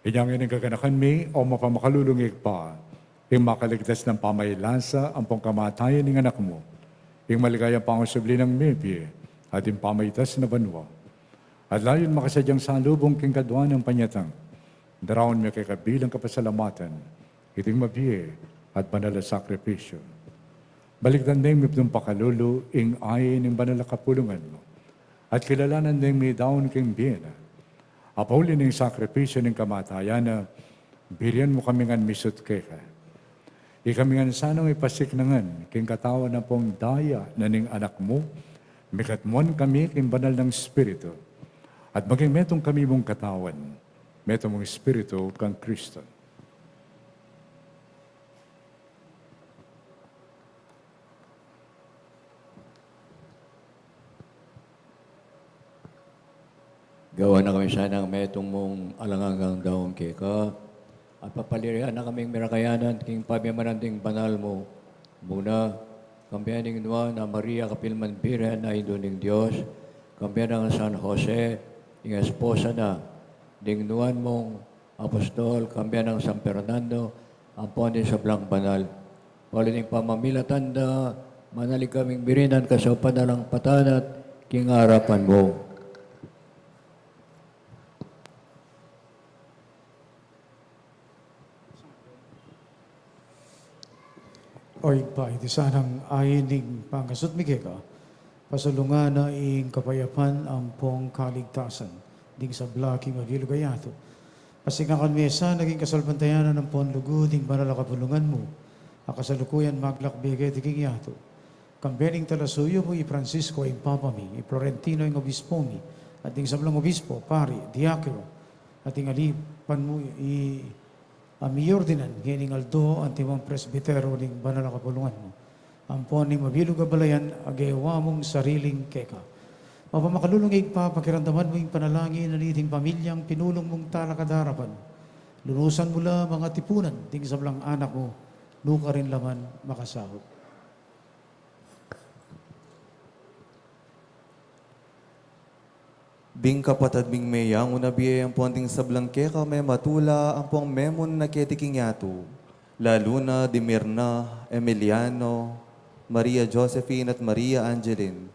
Inyang ining kaganakan mi o mapamakalulungig pa, yung makaligtas ng pamaylasa ang pangkamatayan ng anak mo, yung maligayang pangusubli ng mebi at yung pamaytas na banwa. At layon makasadyang salubong king kadwa ng panyatang, darawon mi kay kabilang kapasalamatan, iting mabiye at banal na sakripisyo. Baliktan din mi itong pakalulo, ing ay ng banal na kapulungan mo, at kilalanan din mi daon king biyena. Apawli ng sakripisyo ng kamatayan na birian mo kami ngan misut keka. Ikami ngan sanang ipasik nangan king katawan na pong daya na ning anak mo, mikatmon kami king banal ng Espiritu. At maging metong kami mong katawan, metong mong Espiritu kang Kristo. Gawa na kami sana ng metong mong alangangang daong keka. At papalirihan na kaming mirakayanan king pamimananding banal mo. Muna, kampiyaning nwa na Maria Kapilman Biren na Induning Diyos. Kampiyan ng San Jose, ing esposa na. Dingnuan mong apostol, kampiyan ng San Fernando, ang pondin sa Blang Banal. Palining pamamilatan da, manalig kaming birinan ka sa panalang patanat, king harapan mo. Oy pa, iti sanang ayinig pangasot mikeka, pasalungan na ing kapayapan ang pong kaligtasan, ding sa blaki mabilo gayato. Pasingakan mesa, naging kasalpantayanan ng pong lugod, ding banal kapulungan mo, akasalukuyan maglakbigay tiking yato. Kambening talasuyo mo Francisco ing papami, Florentino ing obispo mi, at ing sablang obispo, pari, diakiro, at ing alipan mo Mayor dinan, gining Aldo, antimang presbitero ning banal na kapulungan mo. Ampon ning mabilog balayan, agayawa mong sariling keka. Mapamakalulungig pa, pakiramdaman mo yung panalangin na niting pamilyang pinulong mong talakadarapan. Lunusan mula mga tipunan, ting sablang anak mo, nuka rin laman makasahot. Bing kapatad bing meyang unabiyay ang puanting sablang keka may matula ang puang memon na ketiking yato. Luna, Dimirna, Emiliano, Maria Josephine at Maria Angeline.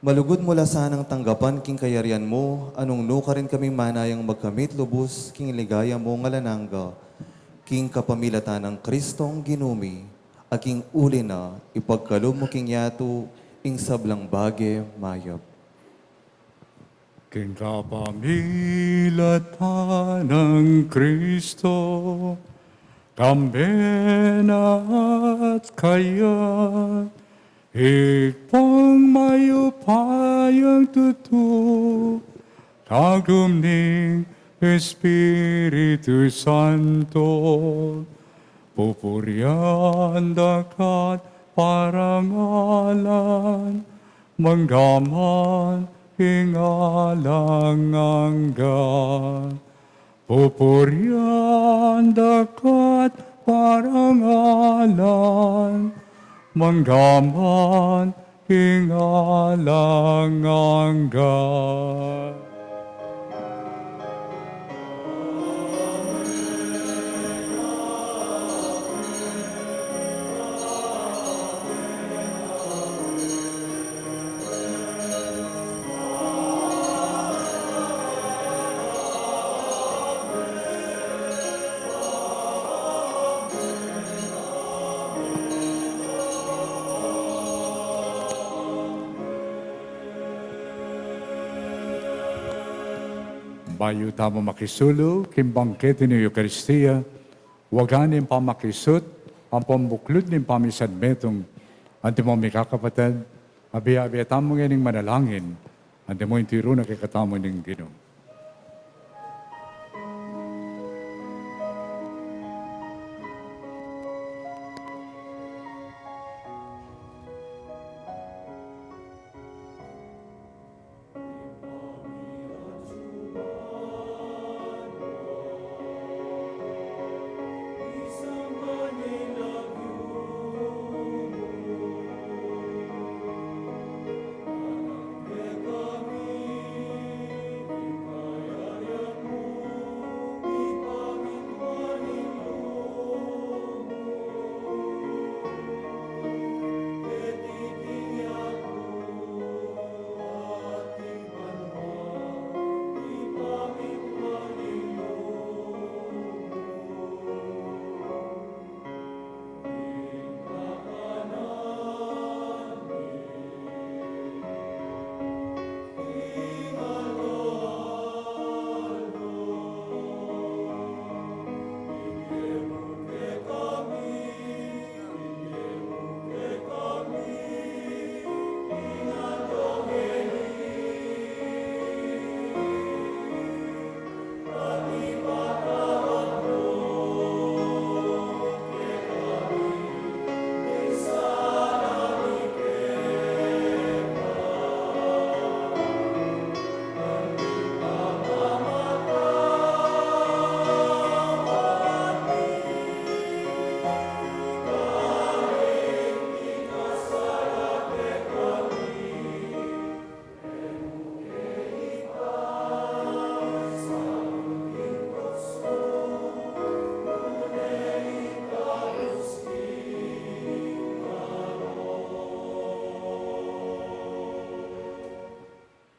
Malugod mula sanang tanggapan king kayarian mo, anong nuka rin kaming manayang magkamit lubos king ligaya mo ngalanangga, king kapamilatan ng Kristong ginumi, aking uli na ipagkalom mo king yato, ing sablang bage mayab. King kapamilatan ng Kristo, kambena at kaya, ikpang mayupayang tutu, tagumning Espiritu Santo, pupurian dakat parangalan, manggaman hingalanganggan. Pupurian dakat parangalan, manggaman hingalanganggan. Bayo tamo makisulo, kimbangkete ni Eucharistia, waganin pa makisut, ang pambuklod ni pamisan metong, anti mo may kakapatid, abiya-abiya tamo ngayon manalangin, anti mo yung tiro na kikatamo ng Ginoo.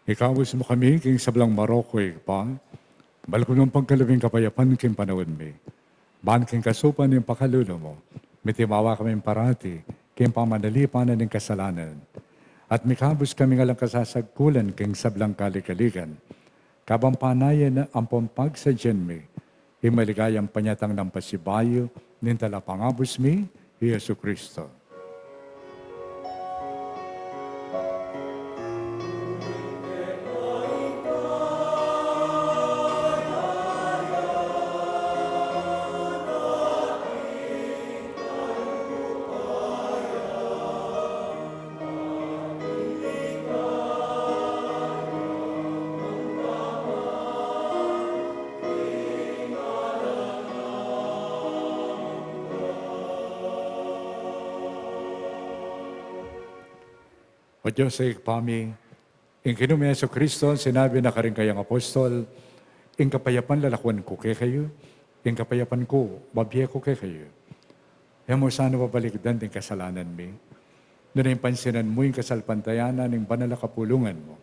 Ikawas mo kami, king sablang Maroko, pa. Balkunong pagkalabing kapayapan, king panawin mi. Ban king kasupan yung pakalulo mo. Mitimawa kami parati, king pamanalipanan ng kasalanan. At mikabos kami ngalang kasasagkulan, king sablang kalikaligan. Kabang panayan ang pompag sa mi. Imaligayang panyatang ng pasibayo, nintala pangabos mi, Yesu Kristo. O Diyos ay kami, in kinumi Yesu Kristo, sinabi na karing kayang apostol, in kapayapan lalakwan ko kay kayo, in kapayapan ko, babiye ko kay kayo. mo sana pabalikdan din kasalanan mi. Doon pansinan mo yung kasalpantayanan ng banal na kapulungan mo.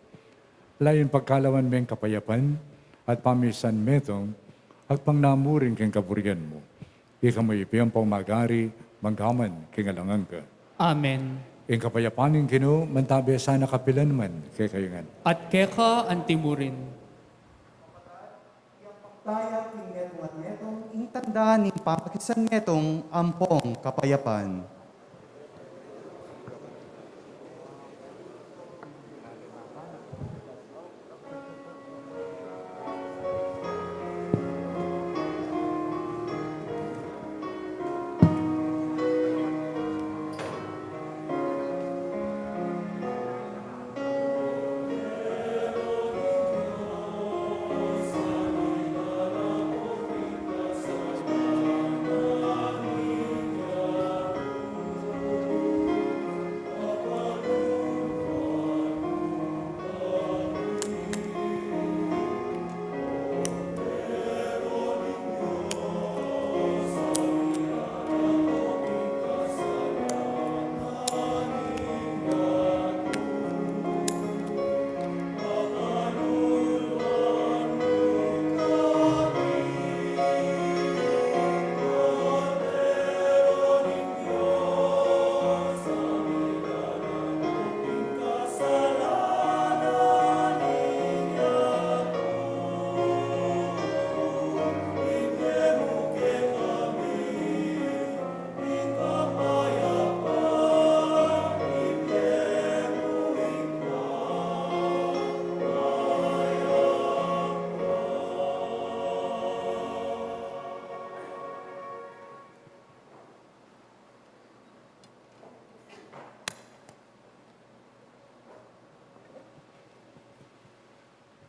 Layon pagkalawan mo yung kapayapan at pamisan metong at pangnamurin kang kaburian mo. Ika mo ipiyang pangmagari, manggaman, kingalangan ka. Amen. Ing kapayapanin kino, mantabi sana kapilan man, kay kayungan. At keka antimurin. Tayak ing netong at netong, ing tanda ni papakisan netong ampong kapayapan.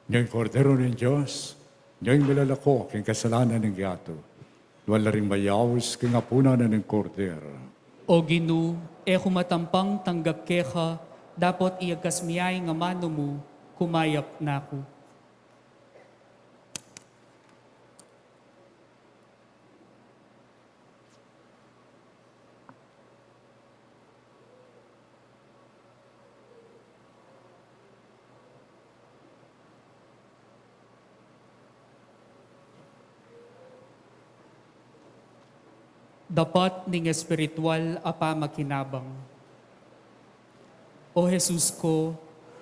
Ngayong kordero ng Diyos, ngayong milalako king kasalanan ng giato. Wala ring mayawis king apuna na ng kordero. O Ginu, kumatampang tanggap keka, dapat iagkas miyay nga mano mo, kumayap na ko. Dapat ning espiritual apa makinabang. O Jesus ko,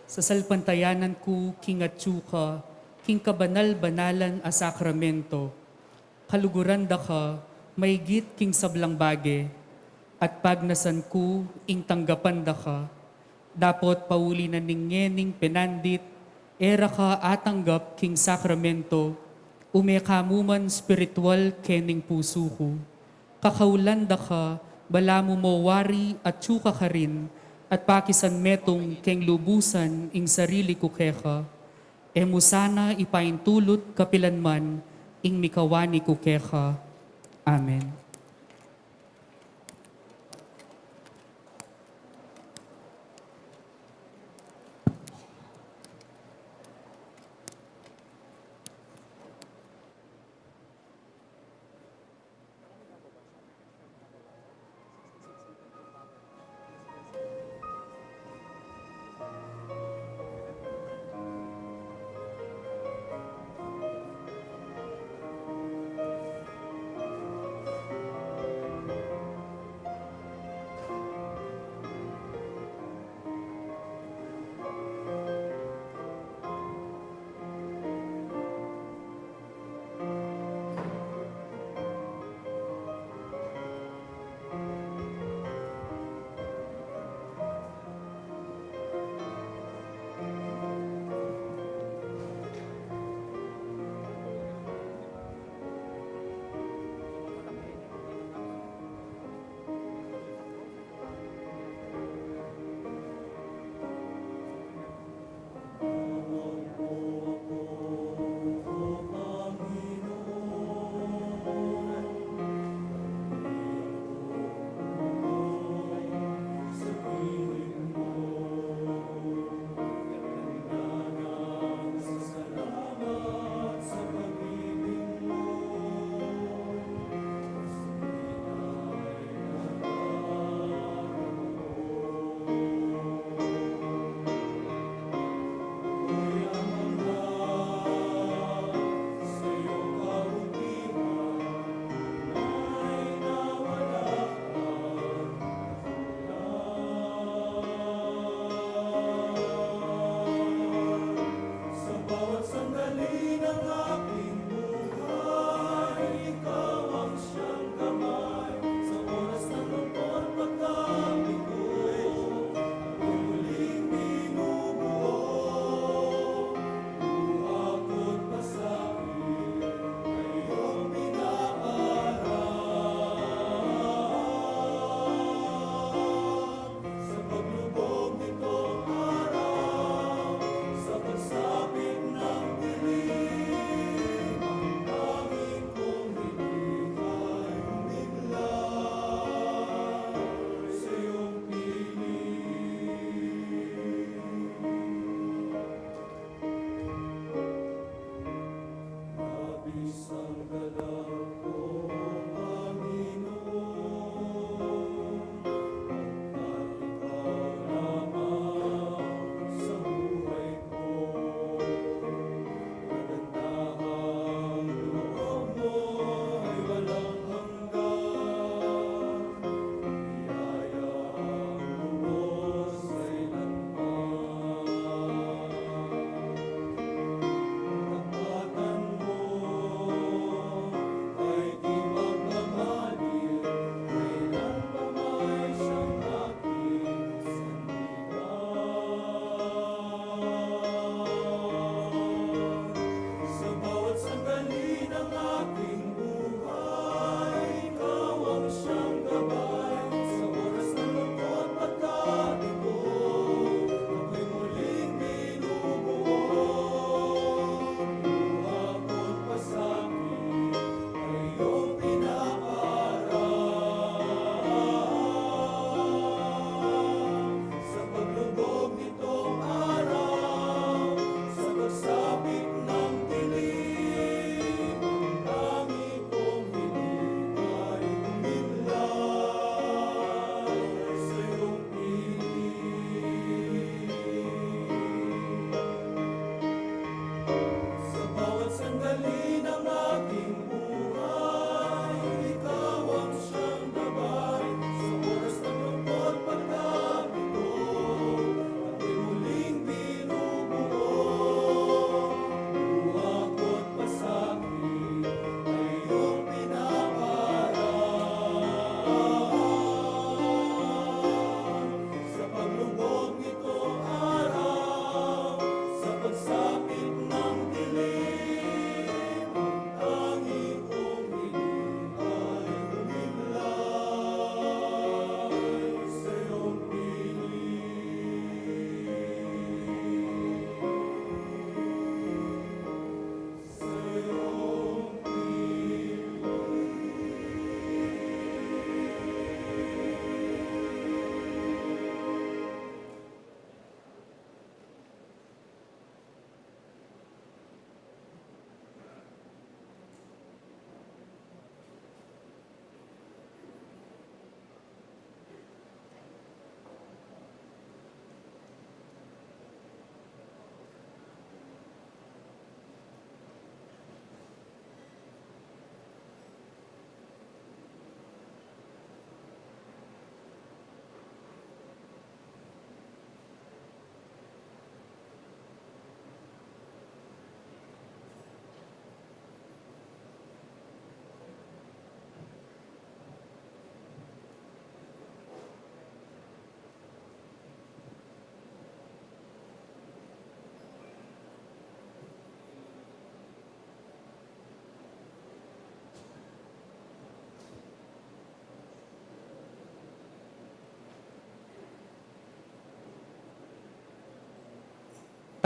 sa salpantayanan ko kingatsuka, king kabanal-banalan a sakramento, kaluguran da ka, maygit king sablang bage, at pagnasan ko, ing tanggapan da ka, dapat pauli na ningyening penandit, era ka atanggap king sakramento, umekamuman spiritual kening puso ko. Kakaulan da ka, bala mo mawari at tsuka ka rin, at pakisan metong keng lubusan ing sarili ko keka, mo sana ipaintulot kapilanman ing mikawani ko keka. Amen.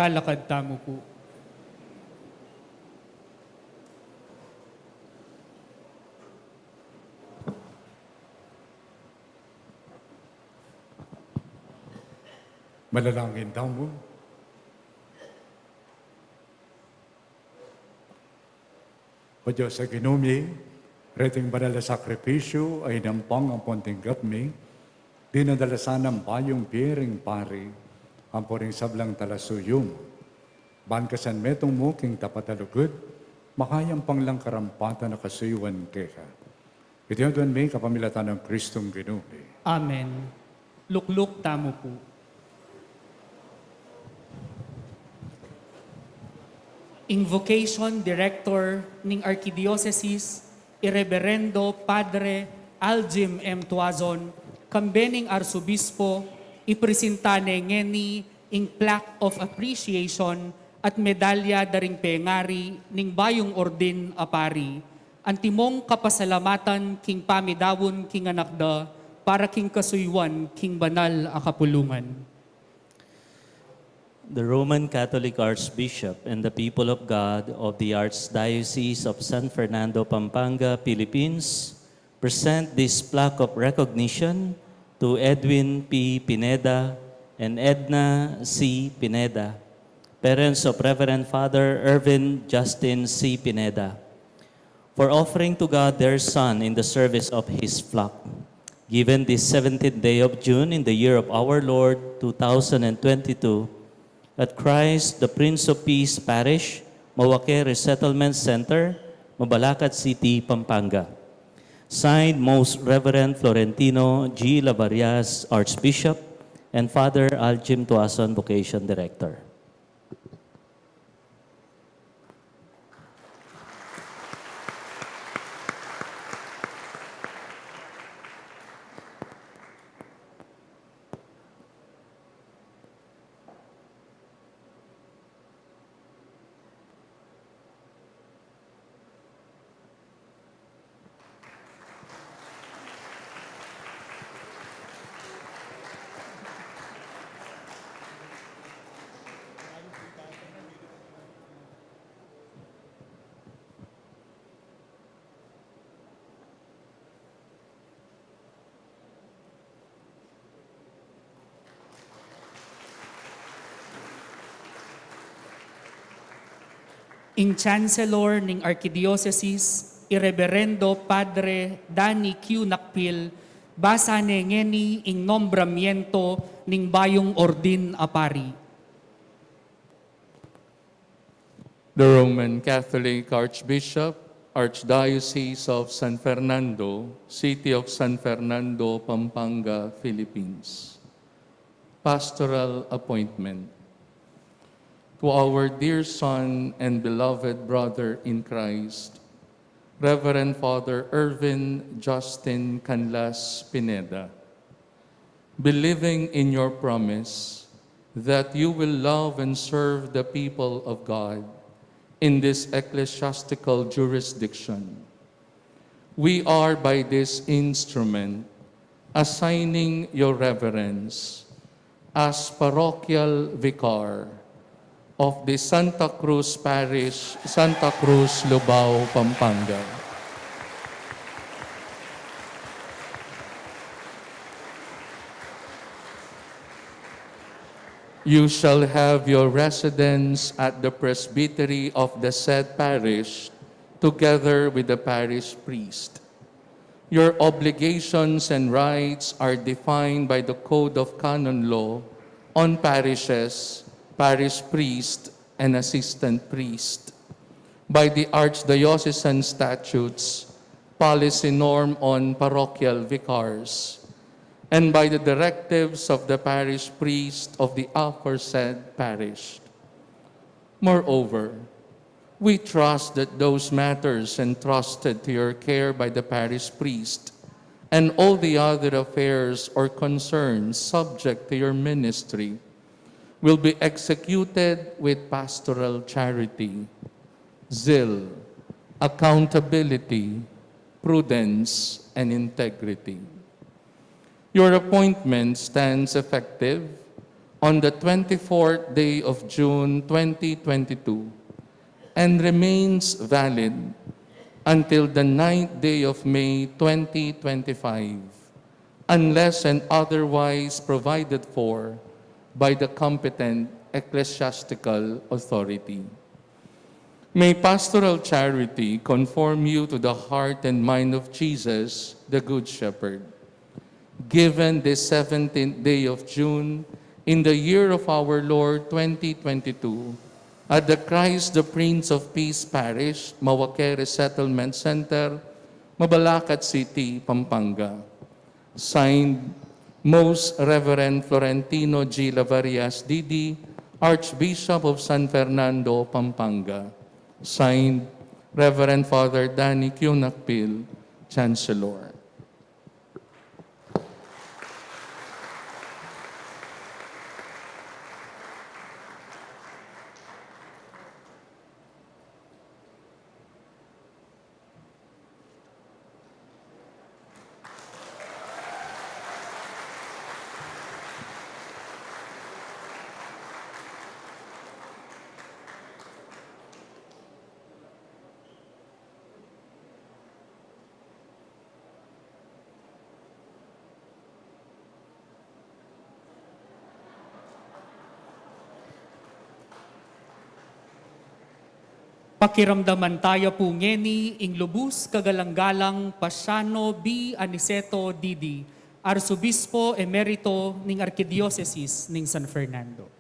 talakad tamo po. Manalangin daw mo. O Diyos sa ginumi, reting banal na sakripisyo ay nampang ang ponting gatmi, dinadalasan ng bayong piring pari, ang puring sablang talasuyong. Ban kasan metong mo king tapatalugod, makayang panglang karampatan na kasuyuan keka. Ito yung may kapamilatan ng Kristong ginumi. Amen. Lukluk tamo po. Invocation Director ng Archdiocese, Irreverendo Padre Aljim M. Tuazon, kambening Arsobispo, ipresentane ngeni ing plaque of appreciation at medalya daring pengari ning bayong ordin apari, antimong kapasalamatan king pamidawon king anakda para king kasuywan king banal a kapulungan. The Roman Catholic Archbishop and the people of God of the Archdiocese of San Fernando, Pampanga, Philippines, present this plaque of recognition to Edwin P. Pineda and Edna C. Pineda, parents of Reverend Father Irvin Justin C. Pineda, for offering to God their son in the service of his flock. Given this 17th day of June in the year of our Lord 2022, at Christ, the Prince of Peace Parish, Mawake Resettlement Center, Mabalacat City, Pampanga. Signed, Most Reverend Florentino G. Lavarias, Archbishop, and Father Aljim Tuazon, Vocation Director. Ing Chancellor ng Archdiocese, Irreverendo Padre Danny Q. Nakpil, basa ne ngeni ing nombramiento ning bayong ordin apari. The Roman Catholic Archbishop, Archdiocese of San Fernando, City of San Fernando, Pampanga, Philippines. Pastoral appointment. To our dear son and beloved brother in Christ, Reverend Father Irvin Justin Canlas Pineda, believing in your promise that you will love and serve the people of God in this ecclesiastical jurisdiction, we are by this instrument assigning your reverence as parochial vicar of the Santa Cruz Parish, Santa Cruz, Lubao, Pampanga. You shall have your residence at the presbytery of the said parish, together with the parish priest. Your obligations and rights are defined by the Code of Canon Law on parishes, parish priest, and assistant priest, by the Archdiocesan Statutes, policy norm on parochial vicars, and by the directives of the parish priest of the aforesaid parish. Moreover, we trust that those matters entrusted to your care by the parish priest and all the other affairs or concerns subject to your ministry will be executed with pastoral charity, zeal, accountability, prudence, and integrity. Your appointment stands effective on the 24th day of June 2022 and remains valid until the 9th day of May 2025, unless and otherwise provided for by the competent ecclesiastical authority. May pastoral charity conform you to the heart and mind of Jesus, the Good Shepherd. Given this 17th day of June, in the year of our Lord 2022, at the Christ the Prince of Peace Parish, Mawakere Settlement Center, Mabalacat City, Pampanga. Signed, Most Reverend Florentino G. Lavarias Didi, Archbishop of San Fernando, Pampanga. Signed, Reverend Father Danny Q. Nakpil, Chancellor. Pakiramdaman tayo po ngeni, ing lubus kagalanggalang Pasyano B. Aniceto Didi, Arsobispo Emerito ning Arkidiocese ning San Fernando.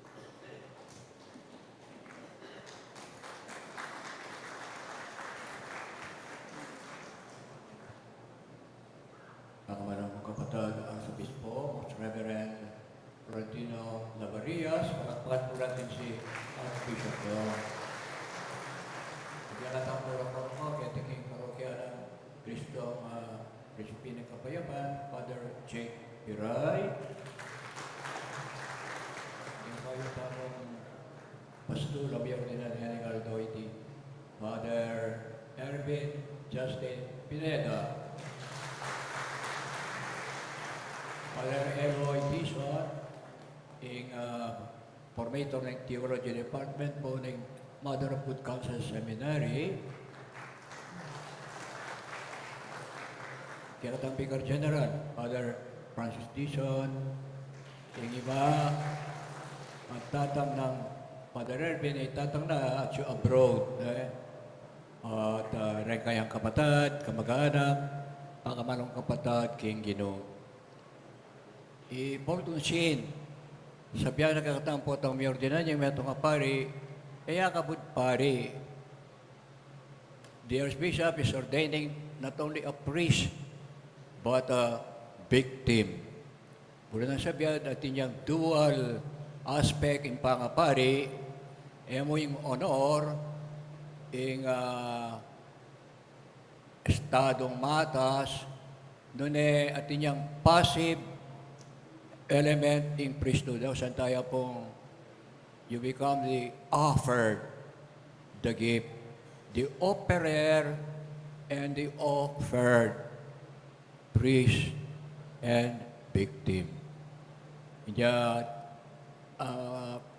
Mga kapatid, Arsobispo, Most Reverend Florentino Lavarias, palakpakan po natin si Archbishop ko. Nagatang porokor ko, kaya tingin parokya ng Cristo Recipe ng Kapayapaan, Father Jake Piray. Yung kayo tamang Pasto, Labiang Dinanian ng Aldoiti, Father Ervin Justin Pineda. Father Eloy Tison, yung formator ng Theology Department po ng Mother of Good Counsel Seminary, Kiratang Vicar General, Father Francis Dison, yung iba, ang tatang ng Father Ervin ay tatang na at abroad. At rekayang kapatid, kamag-anak, pakamanong kapatid, king Ginoo. Iportunsin, sabihan na kakatampo ang may ordinan yung may itong pari, kaya kabut pari. The Archbishop is ordaining not only a priest, but a victim. Mula na sabihan natin yung dual aspect in pangapari, mo yung honor, yung estadong matas, nun atin yung passive element in priesthood. Saan tayo pong you become the offered, the gift, the offerer, and the offered, priest and victim. Yan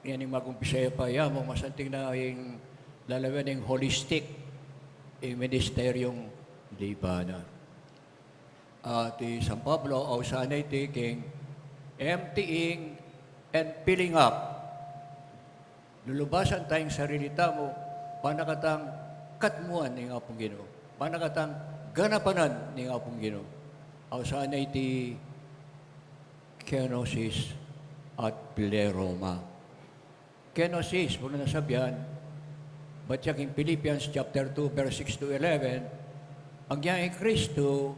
yung mag-umpisaya pa yan, mong masanting na yung lalawan yung holistic yung ministeryong libanan. At San Pablo, sanay taking, emptying and filling up. Lulubasan tayong sarili mo, panakatang katmuan ng Apong Ginoo. Panakatang ganapanan ng Apong Ginoo. Aw saan ay ti kenosis at pleroma. Kenosis, muna nasabihan, ba't yung Philippians chapter 2, verse 6 to 11, ang yang Kristo,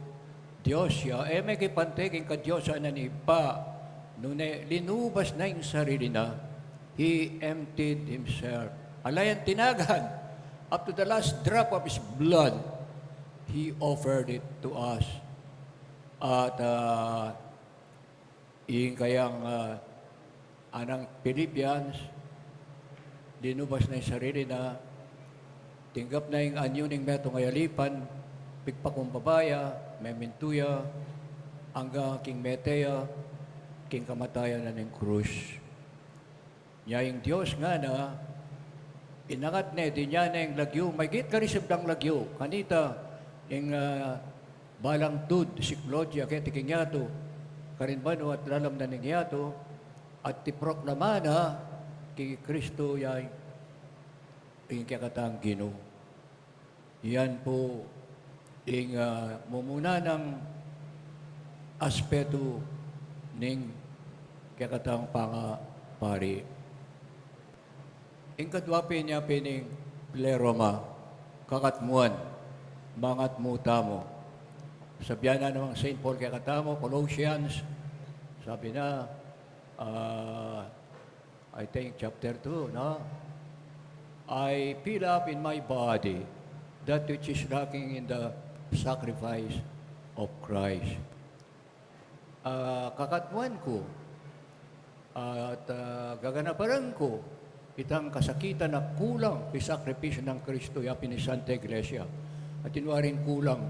Diyos siya, may kipanteking ka Diyos na iba, nung linubas na yung sarili na, He emptied Himself. Alayan tinagan, up to the last drop of His blood, He offered it to us. At yung kayang anang Philippians, linubas na yung sarili na, tinggap na yung anyo ng metong ayalipan, pigpakong babaya, may mintuya, hanggang king meteya, king kamatayan na ng krus. Niya yung Diyos nga na inangat na di niya na yung lagyo. May git karisip ng lagyo. Kanita, yung balang tud, si Claudia, kaya tiking yato, karinbano at lalam na ning yato, at tiproklama na kay Kristo yung kakatang Ginoo. Yan po yung mumuna ng aspeto ng kakatang pari. Ang kadwapi niya pining pleroma, kakatmuan, mangat mutamo. Sabihan na namang St. Paul kakatamo, Colossians, sabi na, I think chapter 2, no? I fill up in my body that which is lacking in the sacrifice of Christ. Kakatmuan ko at gaganaparan ko itang kasakitan na kulang kay sakripisyo ng Kristo yapin ni Santa Iglesia. At inuwaring kulang,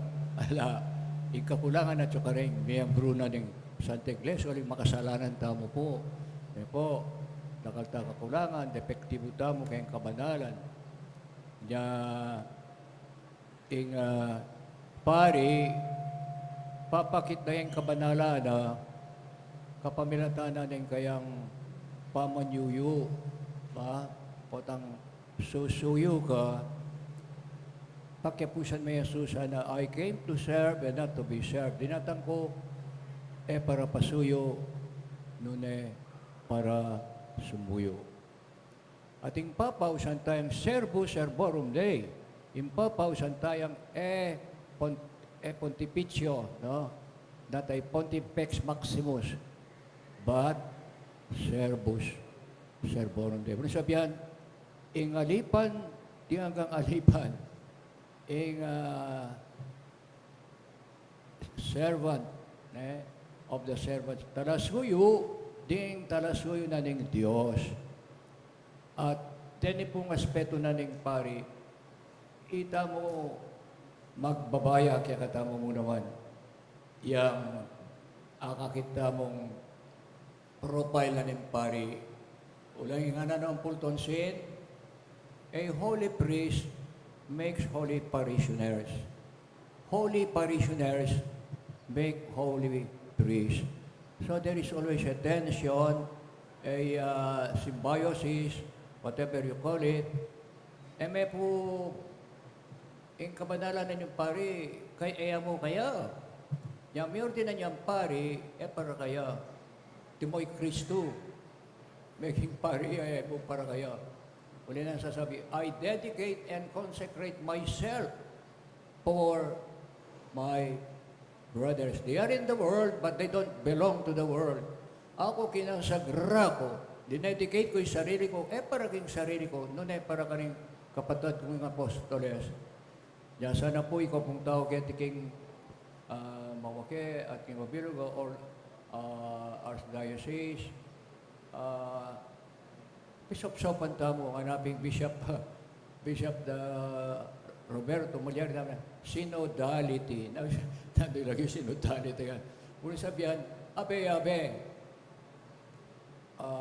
ikakulangan at saka rin miyembro na ng Santa Iglesia, walang makasalanan tamo po. Ngayon po, nakalta kakulangan, depektibo tamo kayong kabanalan. Niya, pari, papakit na yung kabanalan na kapamilatanan ng kayang pamanyuyo, ba? Potang susuyo ka, pakyapusan mo Jesus na I came to serve and not to be served. Dinatang ko, para pasuyo, nune para sumuyo. Ating papausan tayong servus servorum Dei. Impapausan tayong pontificio, no? Not a pontifex maximus, but servus servorum Dei. Ano sabihan? Ingalipan, di hanggang alipan. Servant of the servants. Talasuyo, ding talasuyo na ning Diyos. At dini pong aspeto na ning pari, ita mo magbabaya kaya katamo mo naman yang akakita mong profile na ning pari. Ulang nga na ng pultonsin, a holy priest makes holy parishioners. Holy parishioners make holy priests. So there is always a tension, a symbiosis, whatever you call it. May po, yung kabanalan na yung pari, kaya mo kaya. Yung mayor din na niyang pari, para kaya. Timoy Kristo, making pari, mo para kaya. Uli na sasabi, I dedicate and consecrate myself for my brothers. They are in the world, but they don't belong to the world. Ako kinasagra ko, dinedicate ko yung sarili ko, para king sarili ko, noon para kaning kapatid kong apostoles. Diyan sana po ikaw pong tao kaya tiking Mawake at king Mabilugo or Archdiocese, Bishop-sopan tamo, hanaping Bishop Roberto Mulyar namin, synodality. Nabi lagi synodality. Muna sabihan, abe,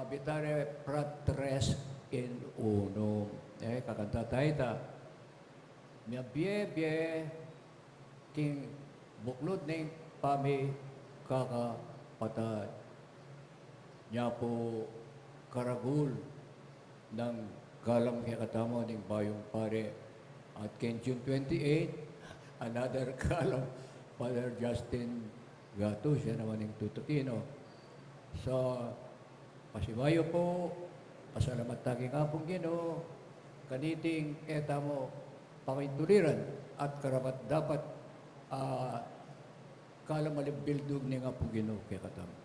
bitare fratres in unum. Kakanta tayo ta. Miya bie, king buklod na yung pami kakapatad. Niya po karagul ng galang kaya katamo ng bayong pare. At kay June 28, another galang, Father Justin Gato, siya naman yung tututino. So, pasibayo po, pasalamat tagi nga pong Ginoo, kaniting etamo pakituliran at karapat dapat kalamalimbildog ni nga pong Ginoo kaya katamo.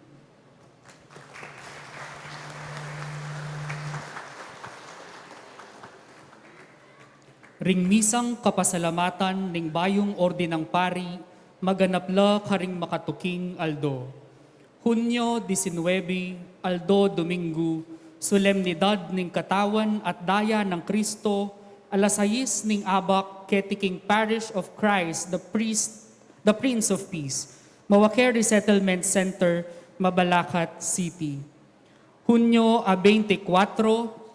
Ringmisang kapasalamatan ning bayong ordinang pari, maganapla karing makatuking Aldo. Hunyo 19, Aldo Domingo, solemnidad ning katawan at daya ng Kristo, alasayis ning abak ketiking Parish of Christ, the Prince of Peace, Mawake Resettlement Center, Mabalacat City. Hunyo 24,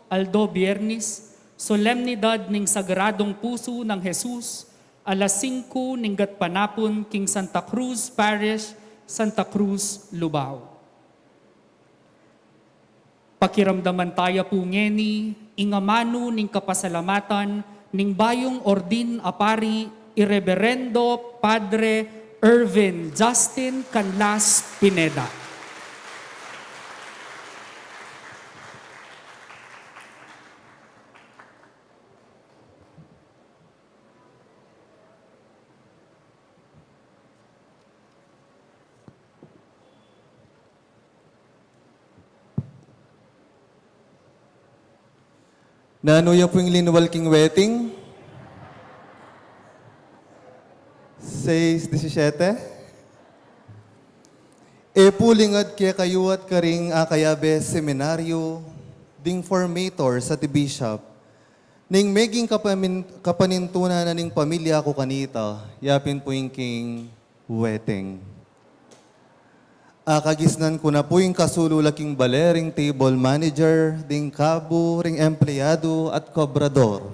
Aldo Biyernes, solemnidad ning Sagradong Puso ng Jesus, alas 5 ning gatpanapon king Santa Cruz Parish, Santa Cruz, Lubao. Pakiramdaman tayo po ngeni, ingamano ning kapasalamatan, ning bayong ordin apari, Irreverendo Padre Irvin Justin Canlas Pineda. Nanuya po yung linwal king wedding. 6:17. E pulingad kaya kayo at karing akayabe seminaryo, ding formator sa ti bishop, ning meging kapanintunan na ning pamilya ko kanita, yapin po yung king wedding. Kagisnan ko na po yung kasululaking balering table manager, ding kabo, ring empleyado at kobrador.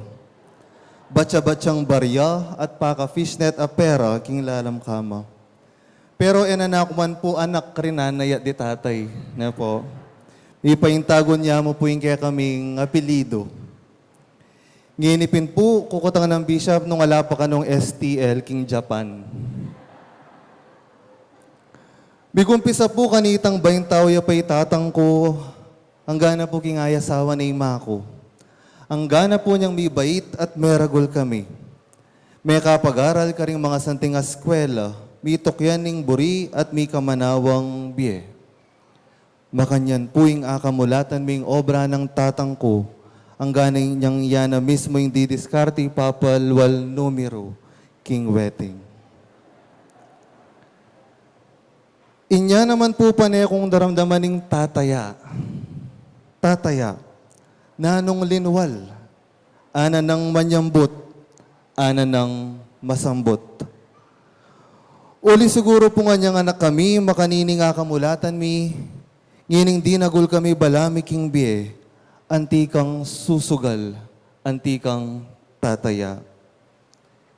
Batsa-batsang barya at paka fishnet a pera king lalam kama. Pero enanakuman po anak krinan na yat di tatay. Na po. Ipaintagon niya mo po yung kaya kaming apelido. Nginipin po, kukutang ng bishop nung ala pa ka nung STL king Japan. Bigumpisa po kanitang baintaw ya pa'y tatang ko, ang gana po king ayasawa na ima ko. Ang gana po niyang may bait at meragol kami. May kapag-aral ka rin mga santing eskwela, may tukyan ning buri at may kamanawang biye. Makanyan po yung akamulatan ming obra ng tatang ko, ang gana niyang yana mismo yung didiskarte papalwal numero, king wedding. Inya naman po panay kung daramdaman ng tataya. Tataya, nanong linwal, ana ng manyambot, ana ng masambot. Uli siguro po nga niyang anak kami, makanini nga kamulatan mi, ngining dinagul kami balami king biye, antikang susugal, antikang tataya.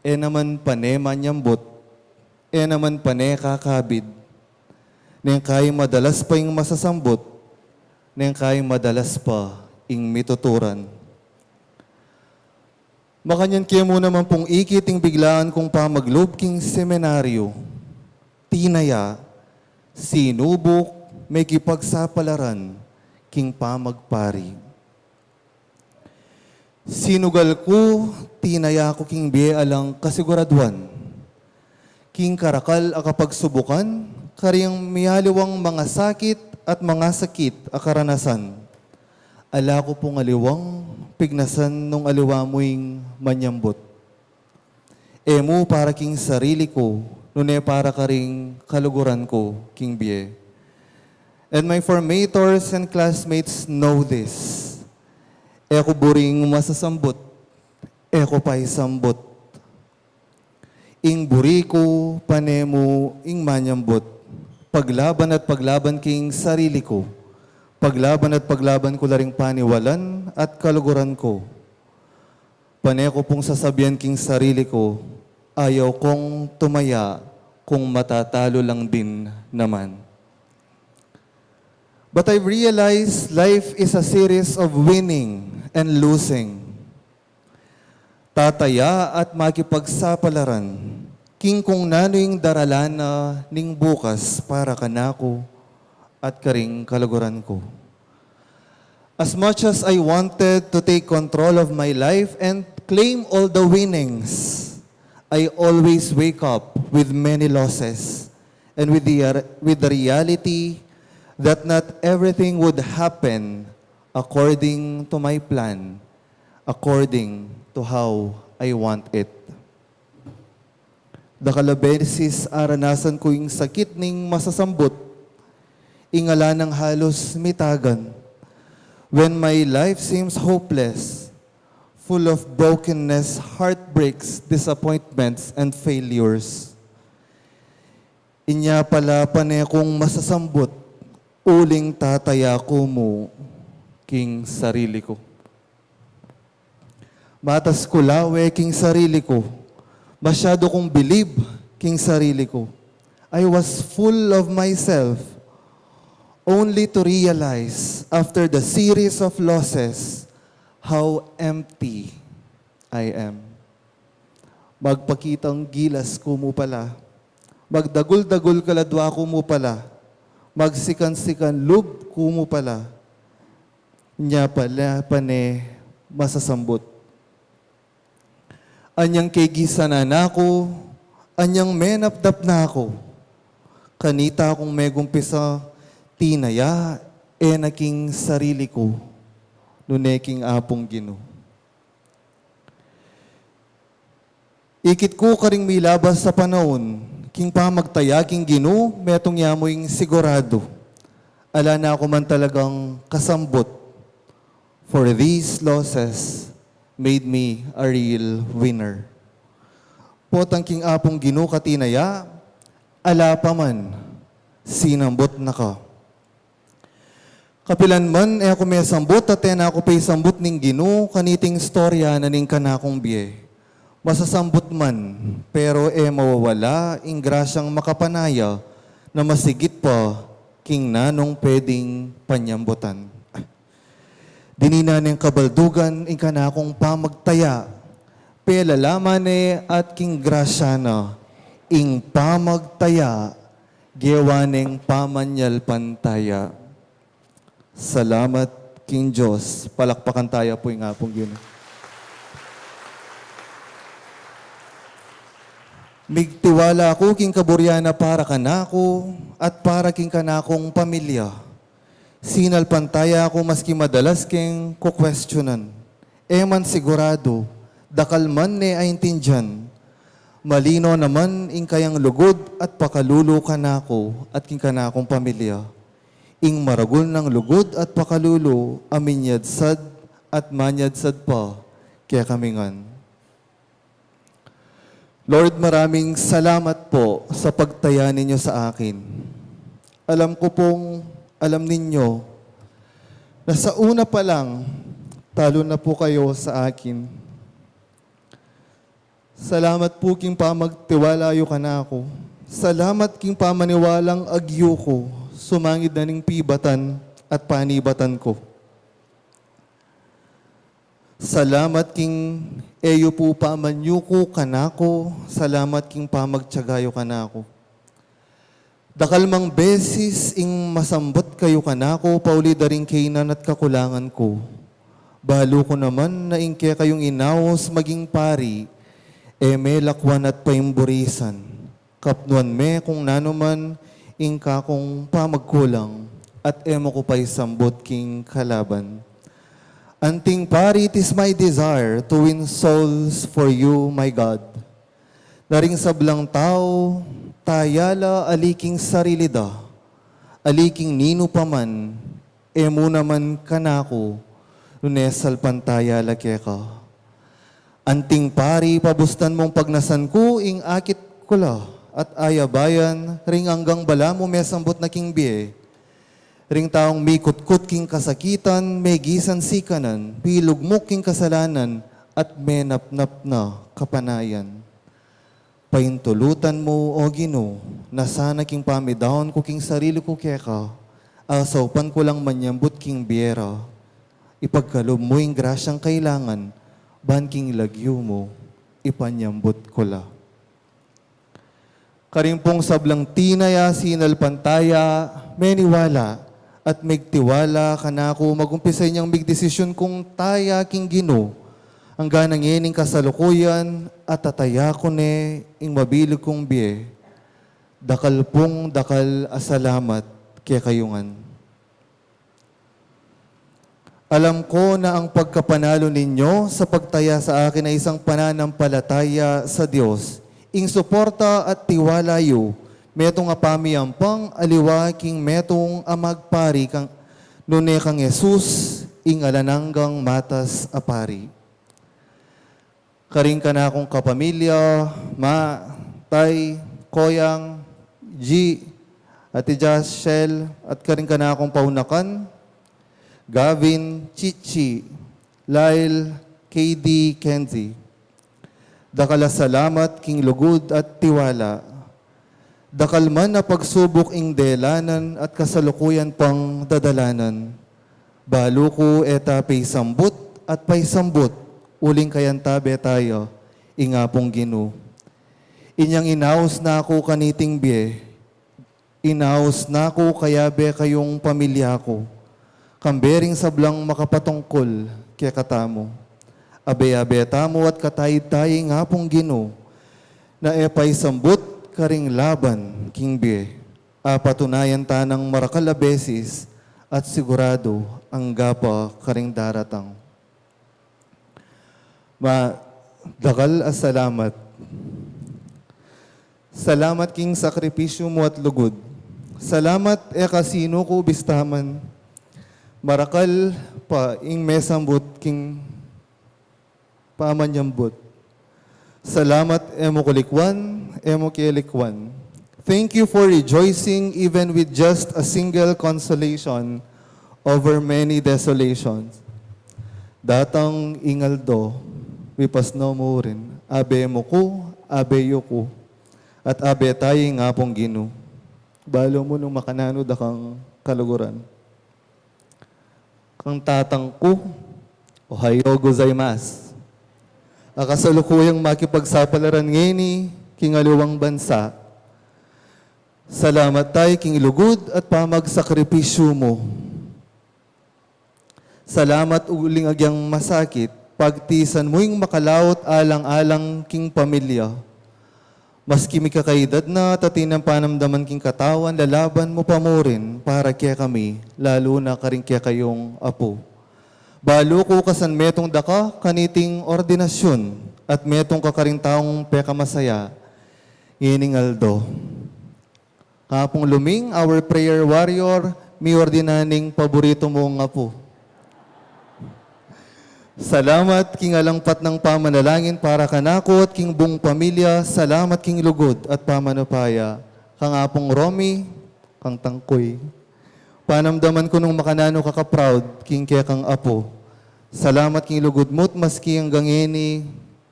E naman pane manyambot, e naman pane kakabid, nang kayong madalas pa yung masasambot, nang kayong madalas pa yung mituturan. Makanyan kaya mo naman pong ikiting biglaan kung pamaglob king seminaryo, tinaya, sinubok, may kipagsapalaran, king pamagpari. Sinugal ko, tinaya ko king biye alang kasiguraduan, king karakal akapagsubukan, kariyang miyaliwang mga sakit at mga sakit a karanasan. Ala ko pong aliwang pignasan nung aliwa mo'ing manyambot. Emo para king sarili ko, nune para karing kaluguran ko, king biye. And my formators and classmates know this. Eko buring masasambot, eko pa'y sambot. Ing buri ko, panemo, ing manyambot. Paglaban at paglaban king sarili ko. Paglaban at paglaban ko laring paniwalan at kaluguran ko. Pane ko pong sasabihan king sarili ko, ayaw kong tumaya kung matatalo lang din naman. But I've realized life is a series of winning and losing. Tataya at makipagsapalaran. King kung nano'y daralana ning bukas para kanako at karing kaluguran ko. As much as I wanted to take control of my life and claim all the winnings, I always wake up with many losses and with the reality that not everything would happen according to my plan, according to how I want it. Dakalabesis aranasan ko yung sakit ning masasambot, ingala ng halos mitagan. When my life seems hopeless, full of brokenness, heartbreaks, disappointments, and failures. Inya pala pane kong masasambot, uling tataya ko mo king sarili ko. Matas ko lawe king sarili ko. Masyado kong believe king sarili ko. I was full of myself only to realize after the series of losses how empty I am. Magpakitang gilas ko mo pala. Magdagul-dagul kaladwa ko mo pala. Magsikan-sikan lub ko mo pala. Nya pala pane masasambot. Anyang kegisanan ako, anyang menapdap na ako. Kanita akong megumpisa, tinaya, naking sarili ko, nuneking apong Ginoo. Ikit ko karing milabas sa panahon, king pamagtaya king Ginoo, metong yamoing sigurado. Ala na ako man talagang kasambot. For these losses made me a real winner. Potang king apong Ginoo katinaya, ala pa man, sinambot na ka. Kapilan man, ako may sambot, at ako pa'y sambot ning Ginoo, kaniting storya na ning kanakong biye. Masasambot man, pero mawawala, ing grasyang makapanaya, na masigit pa, king nanong pwedeng panyambutan. Dinina ng kabaldugan, ing kanakong pamagtaya, pelalaman at king grasya na, ing pamagtaya, gewaneng pamanyal pantaya. Salamat, King Diyos. Palakpakan tayo po yung apong Ginoo. Migtiwala ako, king kaburyana para kanako, at para king kanakong pamilya. Sinalpantaya ako maski madalas king kukwestiyonan. Man sigurado, dakal man ay intindyan. Malino naman ing kayang lugod at pakalulo kanako at king kanakong pamilya. Ing maragul ng lugod at pakalulo, aminyadsad at manyadsad pa, kaya kamingan. Lord, maraming salamat po sa pagtaya ninyo sa akin. Alam ko pong, alam ninyo, na sa una pa lang, talo na po kayo sa akin. Salamat po king pamagtiwalayo ka na ako. Salamat king pamaniwalang agyo ko, sumangid na ning pibatan at panibatan ko. Salamat king eyo po pamanyo ko kanako, salamat king pamagtiyagayo kanako. Dakal mang beses ing masambot kayo kanako, pauli daring kainan at kakulangan ko. Balo ko naman na ingke kayong inaos maging pari, may lakwan at paimburisan. Kapnuan me kung nanuman ingka kong pamagkulang, at emo ko pa'y sambot king kalaban. Anting pari, it is my desire to win souls for you, my God. Naring sablang tao, tayala aliking sarili da, aliking nino paman, emo naman kanako, nunesal pantayala keka. Anting pari, pabustan mong pagnasan ko, ing akit kula, at ayabayan, ring anggang bala mo mesambot na king biye. Ring taong mikut-kut king kasakitan, may gisan sikanan, pilugmok king kasalanan, at menap-nap na kapanayan. Paintulutan mo, O Ginoo, na sana king pamidahon ko king sarili ko keka, asawpan ko lang manyambut king biera. Ipagkalob mo ing grasyang kailangan, ban king lagyo mo, ipanyambut ko la. Karimpong sablang tinaya, sinalpantaya, meniwala, at migtiwala kanako magumpisay niyang migdesisyon kung taya king Ginoo ang ganang yening kasalukuyan at tataya ko ne ing mabilig kong biye. Dakal pong dakal asalamat kaya kayungan. Alam ko na ang pagkapanalo ninyo sa pagtaya sa akin ay isang pananampalataya sa Diyos. Ing suporta at tiwalayo, metong apamiampang aliwaking metong amagpari kang nune kang Jesus ing alananggang matas apari. Karing ka na akong kapamilya, ma, tay, koyang, G, Ati Jashel, at karing ka na akong paunakan, Gavin, Chichi, Lyle, KD, Kenzie. Dakala salamat, king lugod at tiwala. Dakal man na pagsubok ing delanan at kasalukuyan pang dadalanan. Balo ko eta paisambot at paisambot, uling kayantabe tayo, ingapong Gino. Inyang inaos na ako kaniting biye, inaos na ako kaya be kayong pamilya ko. Kambering sablang makapatungkol kaya katamo. Abe-abe tamo at katayid-tayi nga pong Gino, na epay sambut karing laban, king biye. Patunayan tanang marakalabesis at sigurado ang gapa karing daratang. Dakal as salamat. Salamat king sakripisyo mo at lugod. Salamat kasino ko bistaman. Marakal pa ing mesambut king pamanyambut. Salamat emo kulikwan, emo kielikwan. Thank you for rejoicing even with just a single consolation over many desolations. Datang ingaldo, wipasno mo rin, abe mo ko, abe ko, at abe tayo nga pong Gino. Balo mo nung makanano da kang kaluguran. Kang tatang ko, ohayo gozaimasu. Akasalukuyang makipagsapalaran ngeni, kingaluwang bansa. Salamat tayo king lugod at pamagsakripisyo mo. Salamat uling agyang masakit, pagtisan mo'y makalawot alang-alang king pamilya. Maski mi kakaedad na tatinang panamdaman king katawan, lalaban mo pa mo rin para kaya kami, lalo na karing kaya kayong apo. Balo ko kasan metong daka kaniting ordinasyon at metong kakaring taong peka masaya. Iningaldo. Kapong luming, our prayer warrior, mi ordinaning paborito mo nga po. Salamat king alangpat ng pamanalangin para kanako at king buong pamilya. Salamat king lugod at pamanupaya. Kangapong Romy, kang tangkoy. Panamdaman ko nung makanano kaka-proud, king kaya kang apo. Salamat king lugod mo't maski ang gangeni,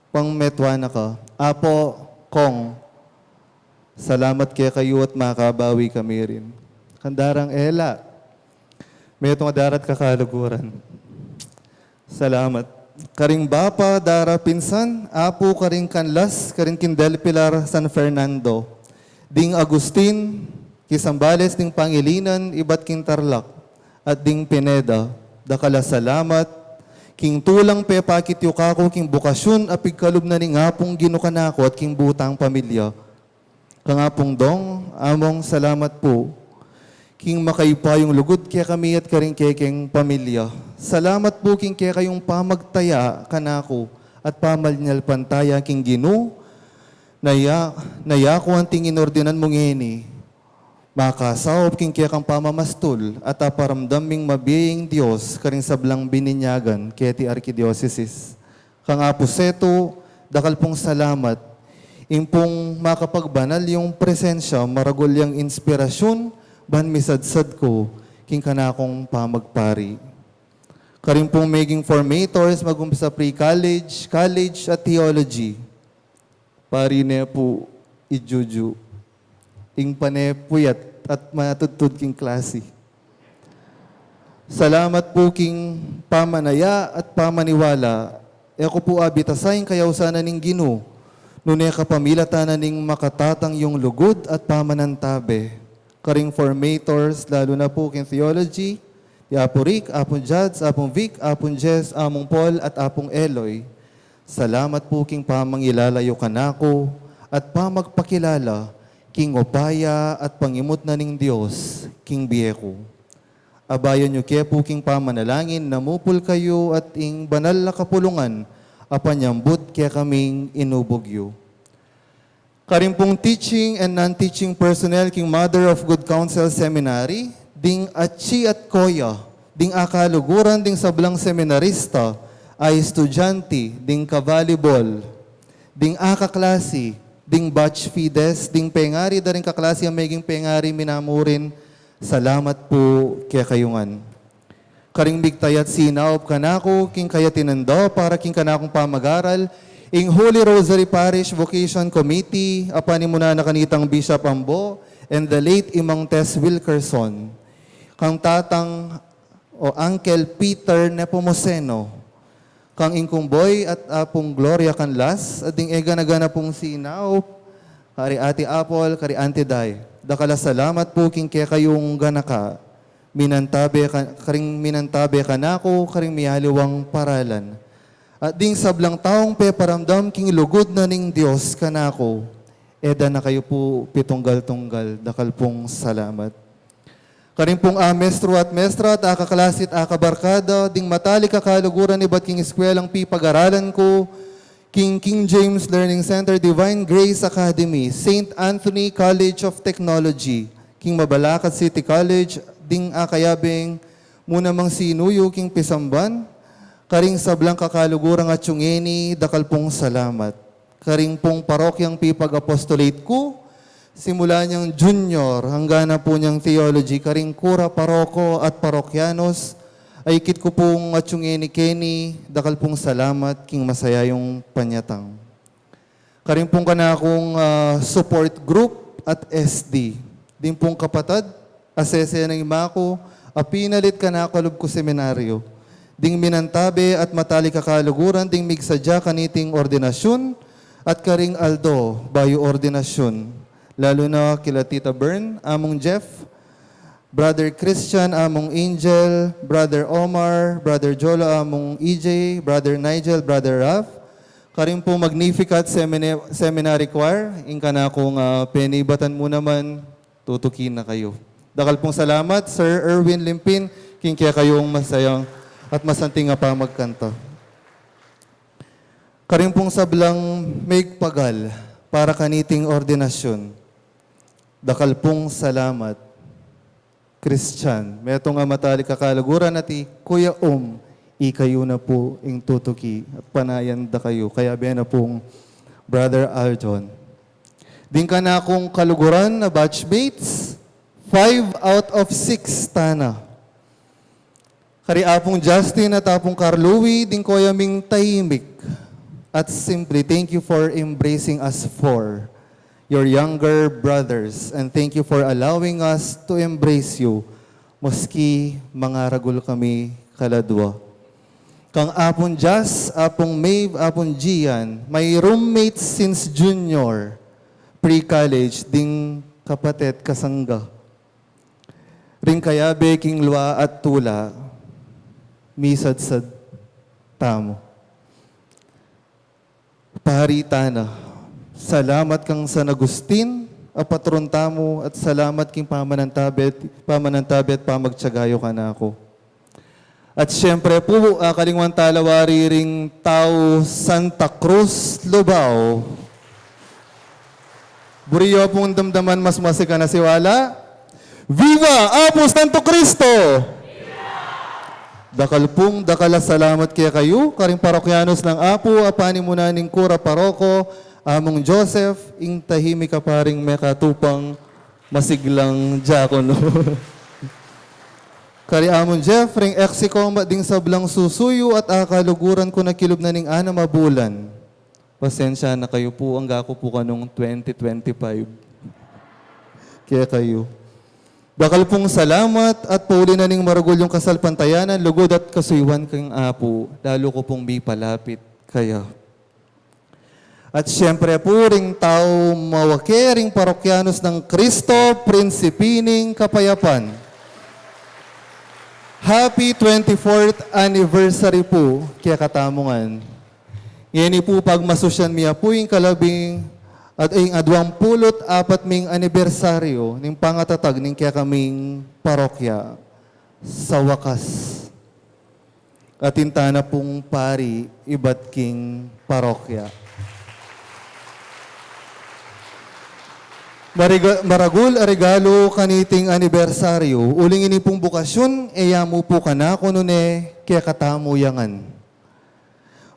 pang metwana ka. Apo, Kong, salamat kaya kayo at makabawi kami rin. Kandarang Ella, may itong darat kakaluguran. Salamat. Karing Bapa, Dara Pinsan, Apo karing Kanlas, karing Kindel Pilar, San Fernando. Ding Agustin, Kisambales, ding Pangilinan, Ibat king Tarlac, at ding Pineda. Dakala salamat, king tulang pepakit yukako, king bukasyon, apig kalub na ning ngapong ginukanako at king butang pamilya. Kangapong Dong, among salamat po. King makaipa yung lugod kaya kami at karing kekeng pamilya. Salamat po king kaya kayong pamagtaya kanako at pamalnyal pantaya king Gino. Naya ko ang tingin ordinan mong ngeni. Makasaop king kaya kang pamamastol at aparamdaming mabiying Diyos karing sablang bininyagan kaya ti Arkidiocese. Kang Apuseto, dakal pong salamat. Impong makapagbanal yung presensya, maragol yung inspirasyon, ban misadsad ko, king kanakong pamagpari. Karing pong maging formators, mag-umpisa pre-college, college at theology. Pari ne po ijuju. Ing pane puyat at matudtud king klase. Salamat po king pamanaya at pamaniwala. Eko po abitasayin kayaw sana ning Gino. Nune kapamilatan ning makatatang yung lugod at pamanantabe. Karing formators, lalo na po king theology, di Apo Rick, Apong Jads, Apong Vic, Apong Jess, Among Paul, at Apong Eloy. Salamat po king pamangilalayo kanako at pamagpakilala king opaya at pangimot na ning Diyos, king Bieko. Abayan nyo kaya po king pamanalangin, namupul kayo at ing banal na kapulungan, apanyambut kaya kaming inubogyo. Karing pong teaching and non-teaching personnel king Mother of Good Counsel Seminary, ding Achi at Koya, ding akaluguran ding sablang seminarista, ay estudyante, ding ka-volleyball, ding akaklase, ding batch fides, ding pengari, daring kaklase ang maging pengari, minamurin, salamat po kaya kayungan. Karing migtayat sinaup kanako, king kaya tinando, para king kanakong pamagaral, ing Holy Rosary Parish Vocation Committee, apani muna na kanitang Bishop Ambo, and the late Imang Tess Wilkerson, kang tatang o Uncle Peter Nepomuceno, kang ingkumboy at apong Gloria Canlas, at ding ega-nagana pong sinaw, kari Ate Apple, kari Auntie Day. Dakala salamat po king kaya kayong ganaka, karing minantabe ka na ako, karing miyaliwang paralan. At ding sablang taong peparamdam king lugod na ning Diyos ka na ako, eda na kayo po pitunggal-tunggal, dakal pong salamat. Karing pong mestro at mestra at akaklasit akabarkada, ding matalik kakaluguran iba't king eskwelang pipag-aralan ko, King James Learning Center, Divine Grace Academy, St. Anthony College of Technology, King Mabalacat City College, ding akayabing muna mang sinuyo king Pisamban, karing sablang kakalugurang at yungeni, dakal pong salamat. Karing pong parokyang pipag-apostolate ko, simula niyang junior hanggang na po niyang theology, karing kura, paroko at parokyanos, ay kit ko pong at yungeni Kenny, dakal pong salamat, king masaya yung panyatang. Karing pong kanakong support group at SD, din pong kapatad, asese ng imako, apinalit ka na kalub ko seminaryo. Ding minantabe at matalik kakaluguran, ding migsadya kaniting ordinasyon, at karing Aldo, bayo ordinasyon. Lalo na kila Tita Bern, among Jeff, Brother Christian, among Angel, Brother Omar, Brother Jolo, among EJ, Brother Nigel, Brother Raf, karing po Magnificat Seminary Choir, ingka na akong penibatan mo naman, tutukin na kayo. Dakal pong salamat, Sir Erwin Limpin, king kaya kayong masayang at masanting nga pa magkanta. Karing pong sablang may pagal para kaniting ordinasyon. Dakal pong salamat, Christian. Meto nga matalik kakalaguran nati, Kuya ikayo na po ing tutuki at panayan da kayo. Kaya biya na pong Brother Aljon. Din ka na akong kaluguran na batchmates, 5 out of 6 tana. Kari apong Justin at apong Carlouie, din ko yaming tahimik. At simply, thank you for embracing us for your younger brothers. And thank you for allowing us to embrace you. Moski mga ragul kami kaladwa. Kang apong Jas, apong Maeve, apong Gian, may roommates since junior, pre-college, ding kapatid kasangga. Ring kayabe, king lua at tula, misad-sad tamo. Paharitana, salamat kang San Agustin, apatron tamo, at salamat king pamanantabet, pamagtsagayo ka na ako. At syempre po, kalingwan talawari ring tao Santa Cruz, Lubao. Buriyo pong damdaman mas masika na siwala. Viva Apo Santo Cristo! Dakal pong dakala salamat kaya kayo, karing parokyanos ng Apo, apani muna ning kura paroko, among Joseph, ing tahimik ka paring mekatupang masiglang diakono. Kari among Jeff, ring ex-combat ding sablang susuyo at akaluguran ko na kilub na ning 6 bulan. Pasensya na kayo po, ang gako po kanong 2025. Kaya kayo. Bakal pong salamat at pauli na ning maragol yung kasal pantayanan, lugod at kasuywan kang Apo, lalo ko pong bipalapit kaya. At syempre po ring tao mawakering parokyanos ng Kristo, Prinsipining Kapayapan. Happy 24th anniversary po, kaya katamungan. Ngayon po pag masusyan miya po yung kalabing at ang 24 ming anibersaryo ng pangatatag ng kaya kaming parokya sa wakas. At intana pong pari iba't king parokya. Maragul a regalo kaniting anibersaryo, uling ini pong bukasyon, mo po ka na kuno ne kaya katamo yangan.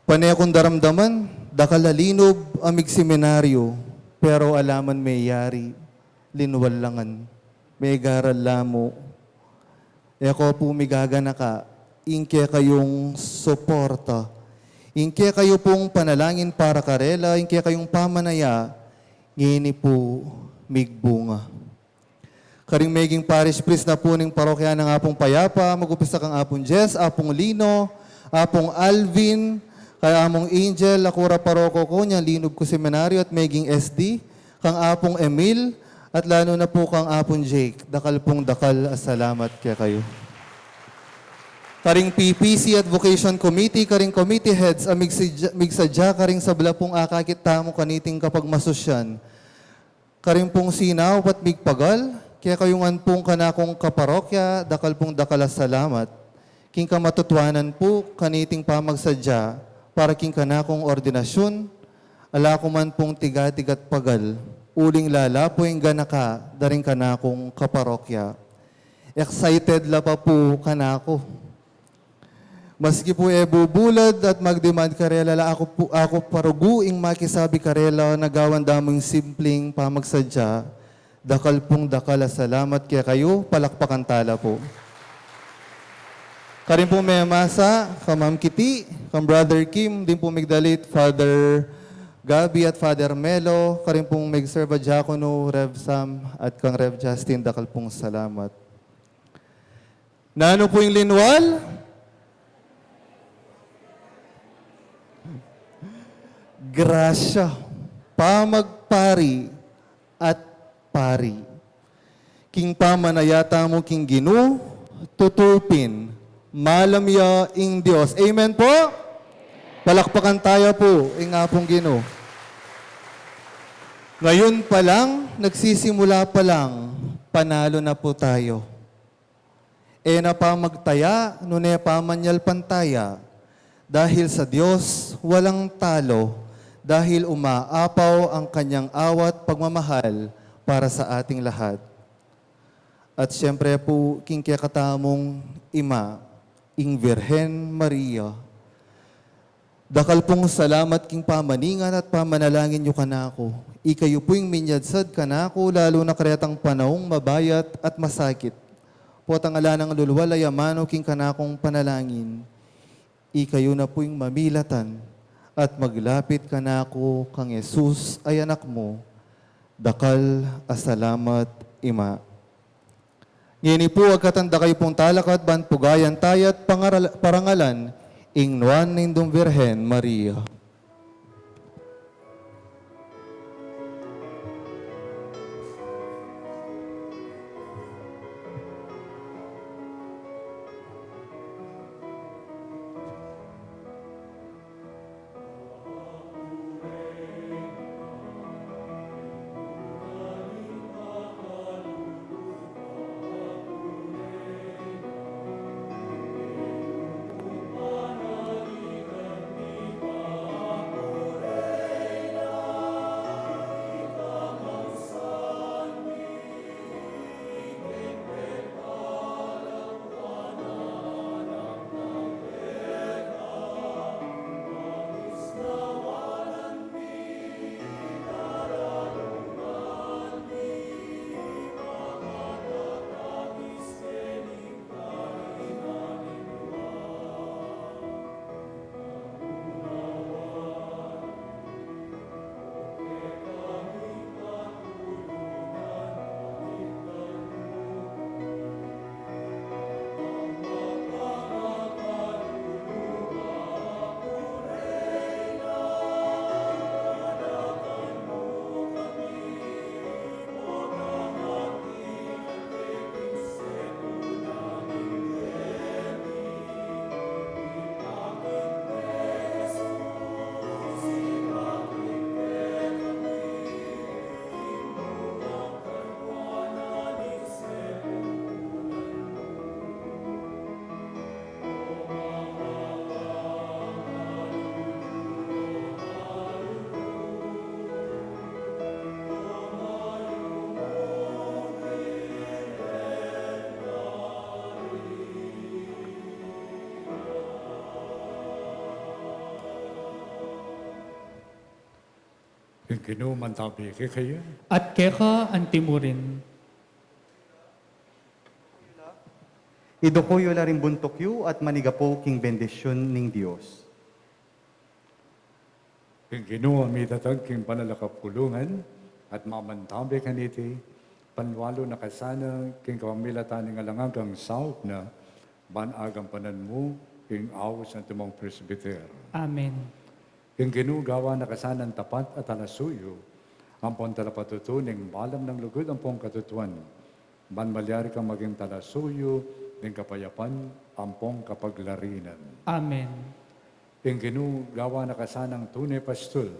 Panay akong daramdaman, dakalalinog amig seminaryo, pero alaman may yari, linwalangan, may garal lamo. Eko po migagana ka, inke kayong suporta, inke kayo pong panalangin para karela, inke kayong pamanaya, ngini po migbunga. Karing maging parish priest na po ng parokya ng Apong Payapa, magupisa kang Apong Jess, Apong Lino, Apong Alvin, kaya among Angel, Akura Paroko ko niya, Linog ko Seminaryo at maging SD, kang Apong Emil, at lalo na po kang Apong Jake. Dakal pong dakal, salamat kaya kayo. Karing PPC at Vocation Committee, karing committee heads, migsadya karing sabla pong akakit tamo kaniting kapag masusyan. Karing pong sinaw at migpagal, kaya kayungan pong kanakong kaparokya, dakal pong dakala salamat. King ka matutuanan po, kaniting pamagsadya, para king kanakong ordinasyon, ala ko man pong tigat-tigat pagal, uling lala po yung ganaka, daring kanakong kaparokya. Excited la pa po kanako. Maski po bubulad at magdemand karela, ako paruguing makisabi karela, nagawan daming simpleng pamagsadya, dakal pong dakala salamat kaya kayo, palakpakan tala po. Karin po may masa, ka Ma'am Kitty, ka Brother Kim, din po migdalit, Father Gabi at Father Melo, karin pong mag-serve Diacono, Rev Sam at kang Rev Justin, dakal pong salamat. Nano po yung linwal? Grasya, pamagpari at pari. King pamanayata mo king Gino, tutupin, malamya ing Diyos. Amen po? Palakpakan tayo po, ing apong Gino. Ngayon pa lang, nagsisimula pa lang, panalo na po tayo. Na pamagtaya, nune pamanyal pantaya, dahil sa Diyos walang talo, dahil umaapaw ang kanyang awat pagmamahal para sa ating lahat. At siyempre po, king katamong ima, ing Virhen Maria, dakal pong salamat king pamaningan at pamanalangin nyo kanako. Ikayo po yung minyadsad kanako, lalo na karetang panahong mabayat at masakit. Po tangala ng lulwalay amano king kanakong panalangin. Ikayo na po yung mamilatan at maglapit ka na ako kang Jesus ay anak mo, dakal asalamat ima. Ngini po, agkatanda kayo pong talakat, banpugayan tayat parangalan, ingnuan nindong Virhen Maria. King Ginuman tabi kaya. at keka antimurin. Idukoyo la rin buntokyo at manigapo king bendisyon ning Dios. King Ginoo mitatag king panalakapulungan at mamantabi kaniti panwalo na kasana king kapamilatan ng alangagang south na banagang panan mo king awas ng tumang presbyter. Amen. King Ginoo gawa na kasanan tapat at alasuyo ang pong talapatutuning balam ng lugod ang pong katutuan. Banmalyari kang maging talasuyo ng kapayapan ang pong kapaglarinan. Amen. King Ginoo gawa na kasanang tunay pastol,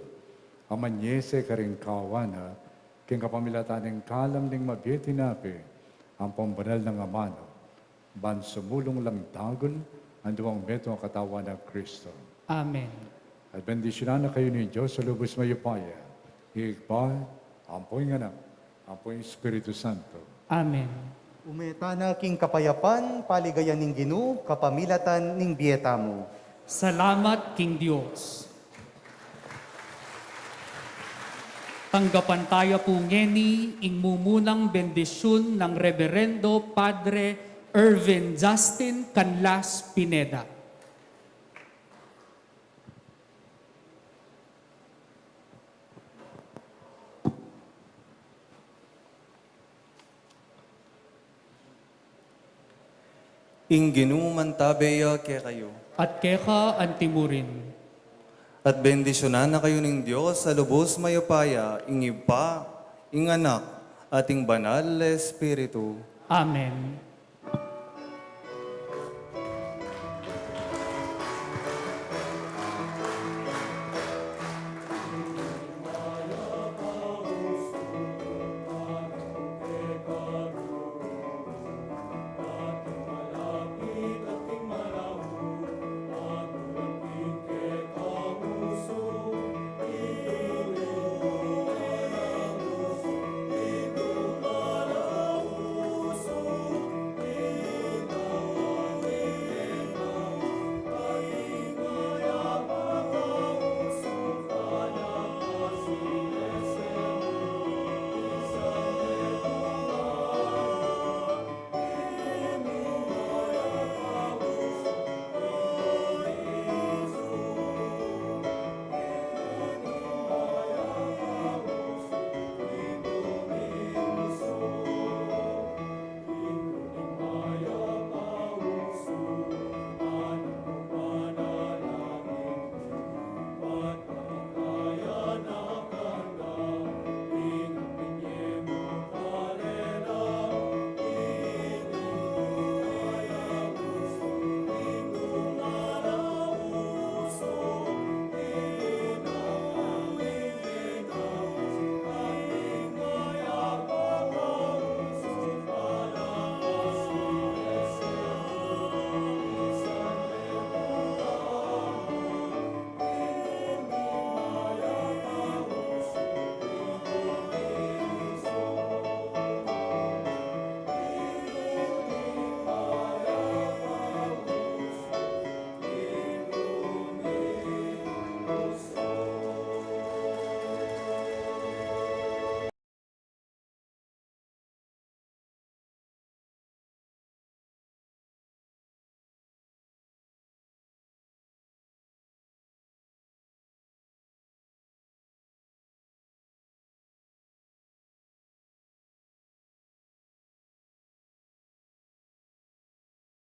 ang manyese karing kawana, king kapamilatan ng kalam ng mabiyeti napi, ang pambanal ng amano, ban sumulong lamdagon, ang duwang beto ang katawan ng Kristo. Amen. At bendisyonan na kayo ni Diyos sa lubos mayupaya, higpa, ang po'y anak, ang po'y Espiritu Santo. Amen. Umeta na king kapayapan, paligayan ning Ginoo, kapamilatan ning biyeta mo. Salamat, King Diyos. Tanggapan tayo po ngeni, ing mumunang bendisyon ng Reverendo Padre Irvin Justin Canlas Pineda. Ing ginuman tabeya ke kayo. At keka antimurin. At bendisyonan na kayo ng Diyos sa lubos mayupaya, ing iba, ing anak, ating banal na Espiritu. Amen.